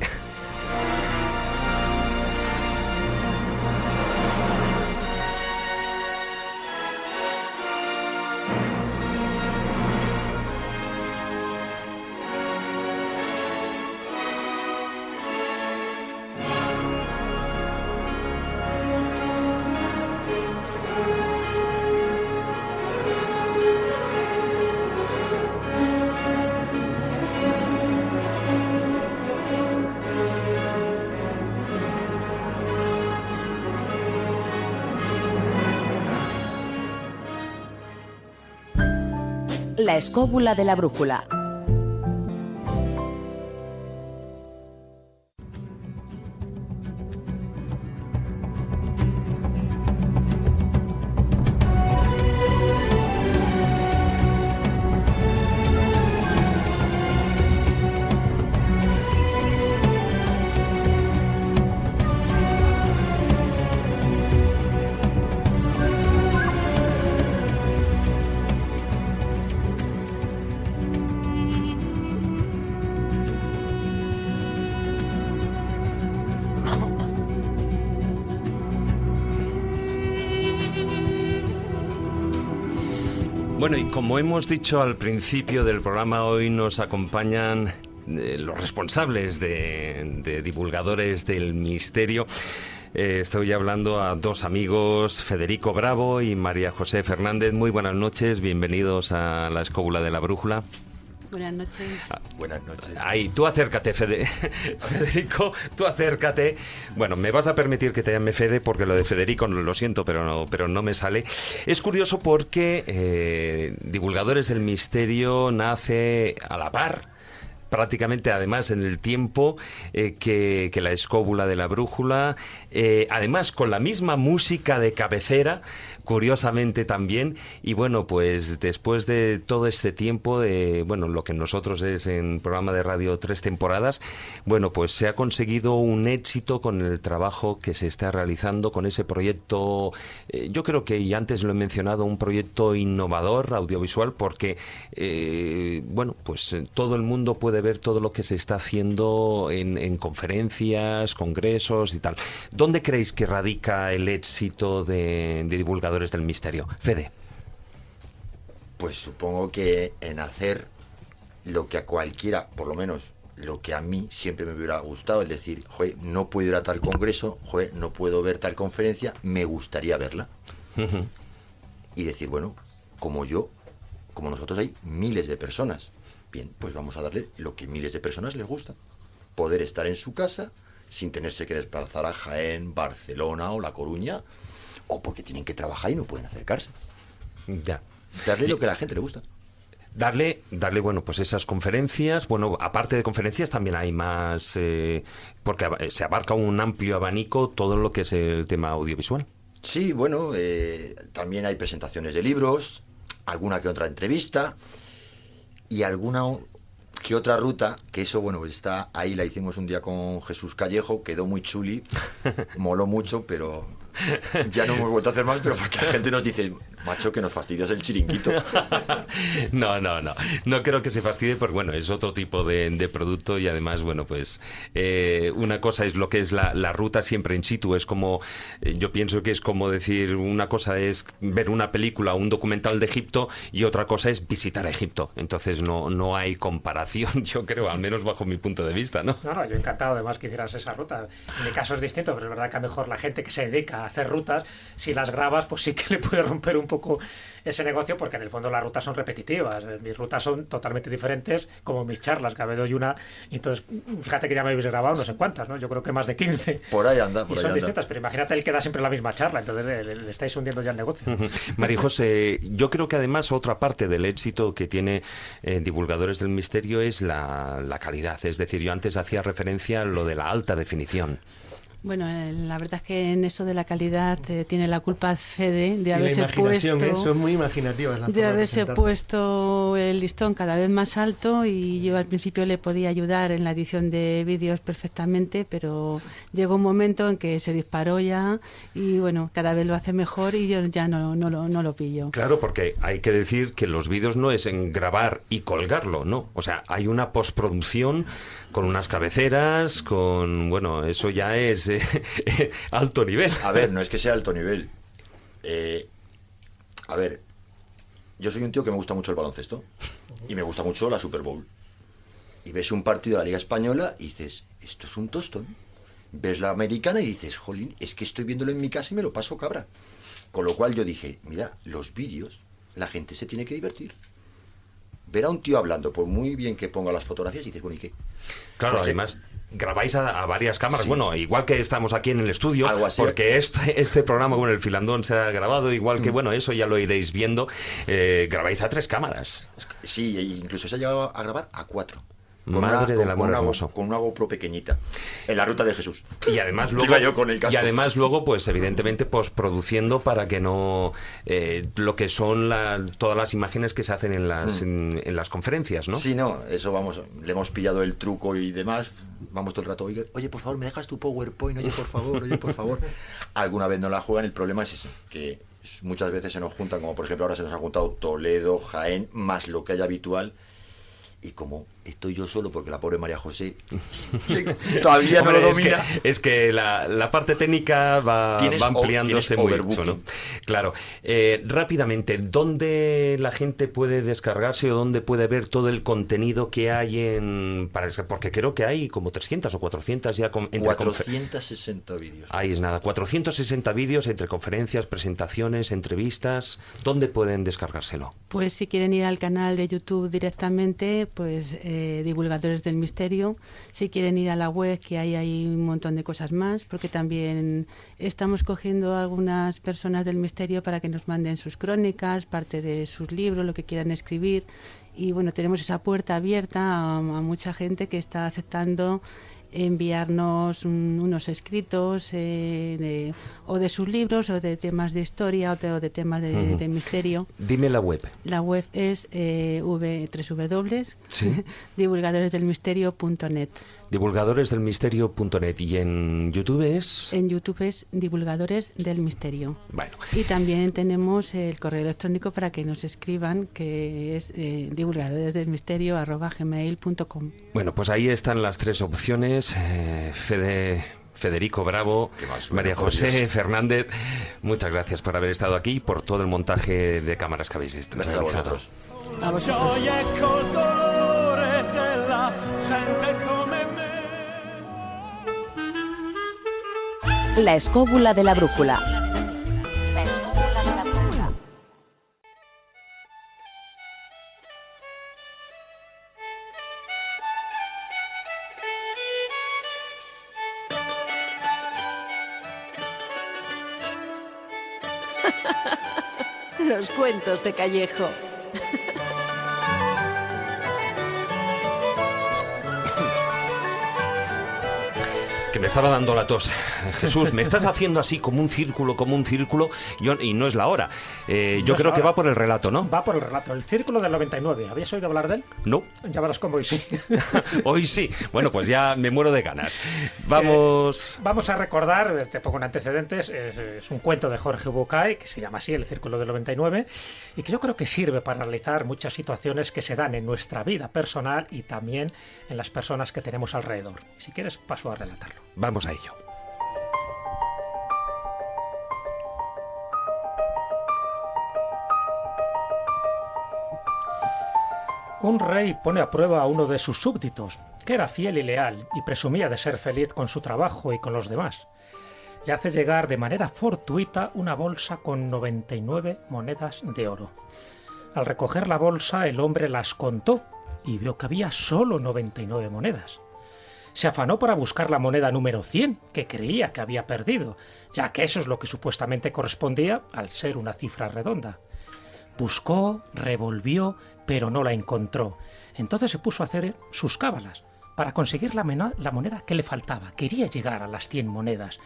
La escóbula de la brújula. Bueno, y como hemos dicho al principio del programa, hoy nos acompañan los responsables de Divulgadores del Misterio. Estoy hablando a dos amigos, Federico Bravo y María José Fernández. Muy buenas noches, bienvenidos a la Escóbula de la Brújula. Buenas noches. Buenas noches. Ahí, tú acércate, Federico, tú acércate. Bueno, me vas a permitir que te llame Fede, porque lo de Federico, lo siento, pero no me sale. Es curioso porque Divulgadores del Misterio nace a la par, prácticamente además en el tiempo que la Escóbula de la Brújula, además con la misma música de cabecera, curiosamente también. Y bueno, pues después de todo este tiempo, de bueno, lo que nosotros es en programa de radio 3 temporadas, bueno, pues se ha conseguido un éxito con el trabajo que se está realizando con ese proyecto. Yo creo que, y antes lo he mencionado, un proyecto innovador audiovisual, porque bueno, pues todo el mundo puede ver todo lo que se está haciendo en conferencias, congresos y tal. ¿Dónde creéis que radica el éxito de Divulgadores del Misterio? Fede. Pues supongo que en hacer lo que a cualquiera, por lo menos lo que a mí siempre me hubiera gustado, es decir, joder, no puedo ir a tal congreso, joder, no puedo ver tal conferencia, me gustaría verla. Uh-huh. Y decir, bueno, como nosotros hay miles de personas. Bien, pues vamos a darle lo que miles de personas les gusta. Poder estar en su casa sin tenerse que desplazar a Jaén, Barcelona o La Coruña, o porque tienen que trabajar y no pueden acercarse. Ya. Darle lo que a la gente le gusta. Darle, bueno, pues esas conferencias. Bueno, aparte de conferencias también hay más, porque se abarca un amplio abanico todo lo que es el tema audiovisual. Sí, bueno, también hay presentaciones de libros, alguna que otra entrevista y alguna que otra ruta, que eso, bueno, pues está ahí, la hicimos un día con Jesús Callejo, quedó muy chuli, moló mucho, pero ya no hemos vuelto a hacer más, pero porque la gente nos dice, macho, que nos fastidias el chiringuito. No creo que se fastidie, porque bueno, es otro tipo de producto, y además, bueno, pues una cosa es lo que es la ruta siempre in situ. Es como, yo pienso que es como decir, una cosa es ver una película o un documental de Egipto y otra cosa es visitar Egipto. Entonces no hay comparación, yo creo, al menos bajo mi punto de vista, ¿no? No, yo encantado además que hicieras esa ruta. En mi caso es distinto, pero es verdad que a lo mejor la gente que se dedica a hacer rutas, si las grabas, pues sí que le puede romper un poco ese negocio, porque en el fondo las rutas son repetitivas. Mis rutas son totalmente diferentes, como mis charlas, que a veces doy una, y entonces fíjate que ya me habéis grabado no sé cuántas, ¿no? Yo creo que más de 15. Por ahí anda, y son distintas, pero imagínate, él queda siempre la misma charla, entonces le estáis hundiendo ya el negocio. María José, yo creo que además otra parte del éxito que tiene Divulgadores del Misterio es la calidad. Es decir, yo antes hacía referencia a lo de la alta definición. Bueno, la verdad es que en eso de la calidad tiene la culpa Fede de haberse puesto, son muy imaginativas de haberse puesto el listón cada vez más alto, y yo al principio le podía ayudar en la edición de vídeos perfectamente, pero llegó un momento en que se disparó ya, y bueno, cada vez lo hace mejor y yo ya no lo pillo. Claro, porque hay que decir que los vídeos no es en grabar y colgarlo, no, o sea, hay una postproducción con unas cabeceras, bueno, eso ya es alto nivel. A ver, no es que sea alto nivel. A ver, yo soy un tío que me gusta mucho el baloncesto y me gusta mucho la Super Bowl. Y ves un partido de la Liga Española y dices, esto es un tostón. Ves la americana y dices, jolín, es que estoy viéndolo en mi casa y me lo paso cabra. Con lo cual yo dije, mira, los vídeos, la gente se tiene que divertir. Ver a un tío hablando, por muy bien que ponga las fotografías, y dices, bueno, ¿y qué? Claro, porque además grabáis a varias cámaras, sí. Bueno, igual que estamos aquí en el estudio, porque este programa con el Filandón se ha grabado, igual que, bueno, eso ya lo iréis viendo, grabáis a 3 cámaras. Sí, incluso se ha llegado a grabar a 4. Madre del amor hermoso. Con una GoPro pequeñita, en la ruta de Jesús. Y además luego, pues evidentemente, produciendo para que no lo que son todas las imágenes que se hacen en las conferencias, ¿no? Sí, no, eso vamos, le hemos pillado el truco y demás. Vamos todo el rato, oye, por favor, ¿me dejas tu PowerPoint? Oye, por favor. Alguna vez no la juegan, el problema es ese, que muchas veces se nos juntan, como por ejemplo ahora se nos ha juntado Toledo, Jaén, más lo que hay habitual, y como estoy yo solo porque la pobre María José todavía no lo domina. Es que la parte técnica va ampliándose mucho, ¿no? Claro. Rápidamente, ¿dónde la gente puede descargarse o dónde puede ver todo el contenido que hay porque creo que hay como 300 o 400 ya. 460 vídeos. Ahí es nada, 460 vídeos entre conferencias, presentaciones, entrevistas. ¿Dónde pueden descargárselo? Pues si quieren ir al canal de YouTube directamente, pues Divulgadores del Misterio. Si quieren ir a la web, que hay un montón de cosas más, porque también estamos cogiendo a algunas personas del misterio para que nos manden sus crónicas, parte de sus libros, lo que quieran escribir. Y bueno, tenemos esa puerta abierta a mucha gente que está aceptando enviarnos unos escritos o de sus libros o de temas de historia o de temas de misterio. Dime la web. La web es divulgadoresdelmisterio.net. Divulgadoresdelmisterio.net. ¿Y en YouTube es? En YouTube es Divulgadores del Misterio. Bueno. Y también tenemos el correo electrónico para que nos escriban, que es divulgadoresdelmisterio@gmail.com. Bueno, pues ahí están las tres opciones. Federico Bravo, María José Fernández, muchas gracias por haber estado aquí y por todo el montaje de cámaras que habéis realizado. A vosotros. La escóbula de la brújula. Los cuentos de Callejo. Que me estaba dando la tos. Jesús, me estás haciendo así como un círculo, y no es la hora. Yo creo que va por el relato, ¿no? Va por el relato. El Círculo del 99. ¿Habías oído hablar de él? No. Ya verás cómo hoy sí. Hoy sí. Bueno, pues ya me muero de ganas. Vamos a recordar, te pongo en antecedentes, es un cuento de Jorge Bucay, que se llama así, El Círculo del 99, y que yo creo que sirve para analizar muchas situaciones que se dan en nuestra vida personal y también en las personas que tenemos alrededor. Si quieres, paso a relatarlo. Vamos a ello. Un rey pone a prueba a uno de sus súbditos, que era fiel y leal y presumía de ser feliz con su trabajo y con los demás. Le hace llegar de manera fortuita una bolsa con 99 monedas de oro. Al recoger la bolsa, el hombre las contó y vio que había solo 99 monedas. Se afanó para buscar la moneda número 100, que creía que había perdido, ya que eso es lo que supuestamente correspondía al ser una cifra redonda. Buscó, revolvió, pero no la encontró. Entonces se puso a hacer sus cábalas para conseguir la moneda que le faltaba. Quería llegar a las 100 monedas,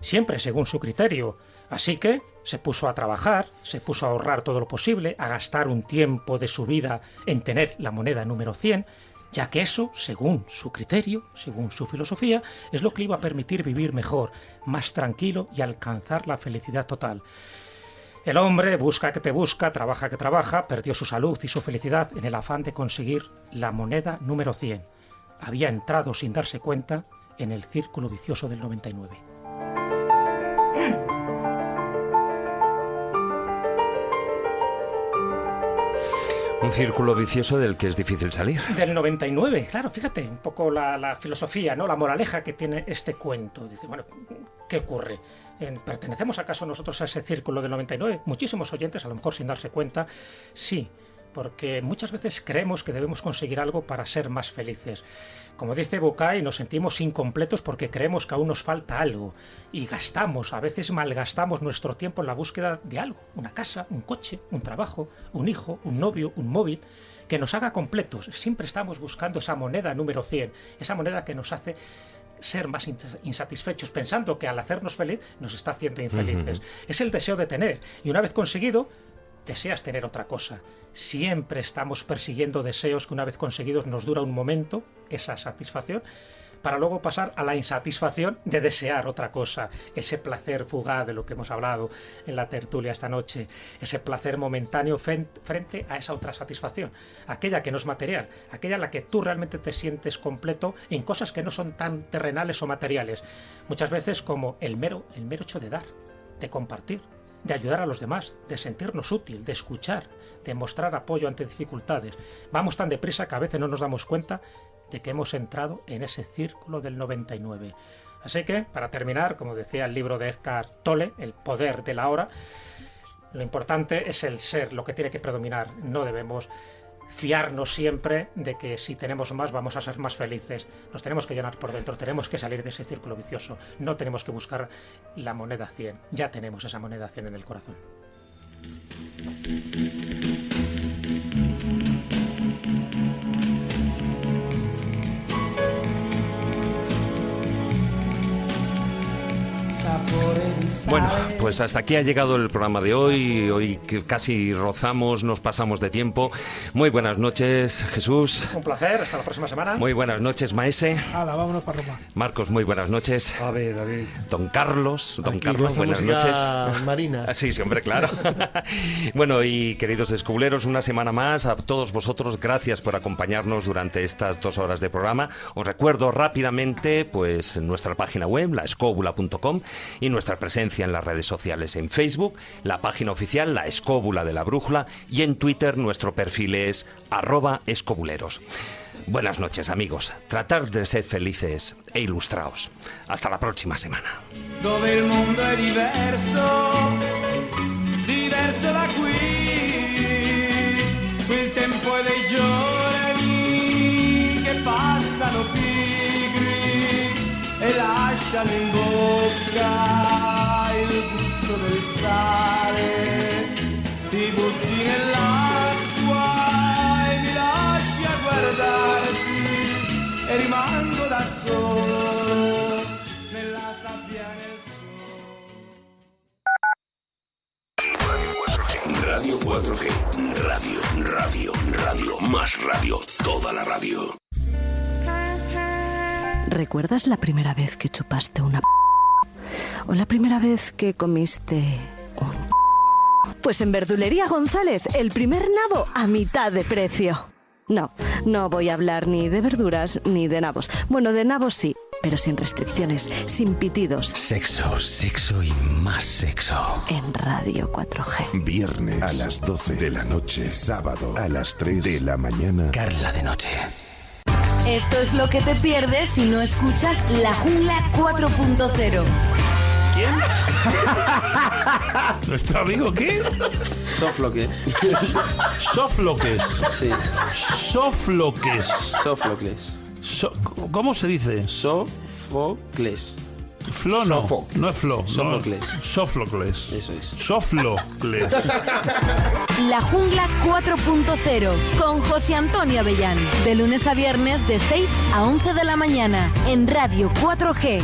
siempre según su criterio. Así que se puso a trabajar, se puso a ahorrar todo lo posible, a gastar un tiempo de su vida en tener la moneda número 100, ya que eso, según su criterio, según su filosofía, es lo que le iba a permitir vivir mejor, más tranquilo y alcanzar la felicidad total. El hombre busca que te busca, trabaja que trabaja, perdió su salud y su felicidad en el afán de conseguir la moneda número 100. Había entrado sin darse cuenta en el círculo vicioso del 99. Un círculo vicioso del que es difícil salir. Del 99, claro, fíjate, un poco la filosofía, ¿no? La moraleja que tiene este cuento. Dice, bueno, ¿qué ocurre? ¿Pertenecemos acaso nosotros a ese círculo del 99? Muchísimos oyentes, a lo mejor sin darse cuenta, sí, porque muchas veces creemos que debemos conseguir algo para ser más felices. Como dice Bucay, nos sentimos incompletos porque creemos que aún nos falta algo y gastamos, a veces malgastamos nuestro tiempo en la búsqueda de algo, una casa, un coche, un trabajo, un hijo, un novio, un móvil, que nos haga completos. Siempre estamos buscando esa moneda número 100, esa moneda que nos hace ser más insatisfechos, pensando que al hacernos feliz nos está haciendo infelices. Es el deseo de tener, y una vez conseguido, deseas tener otra cosa. Siempre estamos persiguiendo deseos que una vez conseguidos nos dura un momento, esa satisfacción, para luego pasar a la insatisfacción de desear otra cosa, ese placer fugaz de lo que hemos hablado en la tertulia esta noche, ese placer momentáneo frente a esa otra satisfacción, aquella que no es material, aquella en la que tú realmente te sientes completo en cosas que no son tan terrenales o materiales, muchas veces como el mero hecho de dar, de compartir, de ayudar a los demás, de sentirnos útil, de escuchar, de mostrar apoyo ante dificultades. Vamos tan deprisa que a veces no nos damos cuenta de que hemos entrado en ese círculo del 99. Así que, para terminar, como decía el libro de Eckhart Tolle, El poder de la hora, lo importante es el ser, lo que tiene que predominar. No debemos fiarnos siempre de que si tenemos más vamos a ser más felices. Nos tenemos que llenar por dentro, tenemos que salir de ese círculo vicioso. No tenemos que buscar la moneda 100, ya tenemos esa moneda 100 en el corazón. Bueno, pues hasta aquí ha llegado el programa de hoy. Hoy que casi rozamos, nos pasamos de tiempo. Muy buenas noches, Jesús. Un placer, hasta la próxima semana. Muy buenas noches, Maese. Hala, vámonos para Roma. Marcos, muy buenas noches. A ver, David. Don Carlos, buenas música noches. marina. Sí, hombre, claro. Bueno, y queridos escobuleros, una semana más a todos vosotros, gracias por acompañarnos durante estas 2 horas de programa. Os recuerdo rápidamente pues nuestra página web, laescobula.com, y nuestra presencia en las redes sociales, en Facebook, la página oficial La Escóbula de la Brújula, y en Twitter nuestro perfil es @escobuleros. Buenas noches, amigos. Tratar de ser felices e ilustraos. Hasta la próxima semana. Dove il mondo è diverso, diverso da qui. Il tempo è dei giorni che passano pigri e lasciano in bocca il gusto del sale. Ti butti nell'acqua e mi lasci a guardarti e rimango da solo nella sabbia nel Radio 4G. Radio. Más radio. Toda la radio. ¿Recuerdas la primera vez que chupaste una o la primera vez que comiste un? Pues en Verdulería González, el primer nabo a mitad de precio. No voy a hablar ni de verduras ni de nabos. Bueno, de nabos sí, pero sin restricciones, sin pitidos. Sexo y más sexo. En Radio 4G. Viernes a las 12 de la noche, sábado a las 3 de la mañana. Carla de noche. Esto es lo que te pierdes si no escuchas La Jungla 4.0. ¿Quién? ¿Nuestro amigo qué? Sófocles. Sófocles. Sí. Sófocles. ¿Cómo se dice? Sófocles. Flo no. No es Flo. Sófocles. Sófocles. Eso es. Sófocles. La Jungla 4.0 con José Antonio Avellán. De lunes a viernes de 6 a 11 de la mañana en Radio 4G.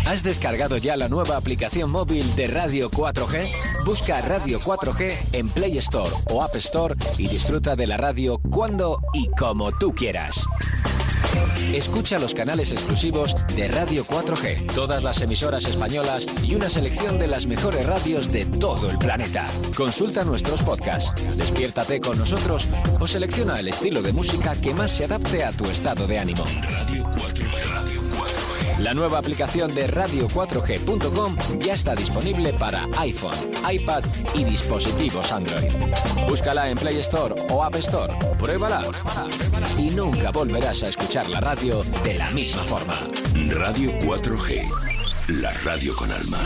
¿Has descargado ya la nueva aplicación móvil de Radio 4G? Busca Radio 4G en Play Store o App Store y disfruta de la radio cuando y como tú quieras. Escucha los canales exclusivos de Radio 4G, todas las emisoras españolas y una selección de las mejores radios de todo el planeta. Consulta nuestros podcasts, despiértate con nosotros o selecciona el estilo de música que más se adapte a tu estado de ánimo. Radio 4G. La nueva aplicación de radio4g.com ya está disponible para iPhone, iPad y dispositivos Android. Búscala en Play Store o App Store, pruébala y nunca volverás a escuchar la radio de la misma forma. Radio 4G, la radio con alma.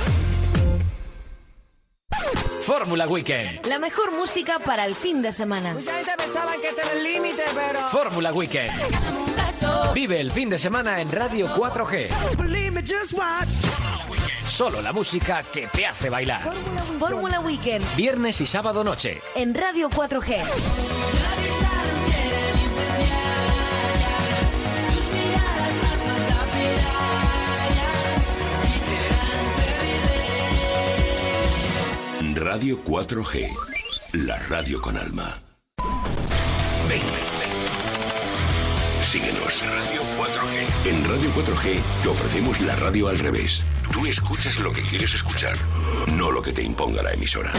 Fórmula Weekend. La mejor música para el fin de semana. Mucha gente pensaba que este era el límite, pero... Fórmula Weekend. Vive el fin de semana en Radio 4G. Solo la música que te hace bailar. Fórmula Weekend. Viernes y sábado noche. En Radio 4G. Radio 4G, la radio con alma. Ven. Síguenos. Radio 4G. En Radio 4G te ofrecemos la radio al revés. Tú escuchas lo que quieres escuchar, no lo que te imponga la emisora.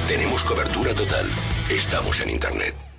Tenemos cobertura total. Estamos en Internet.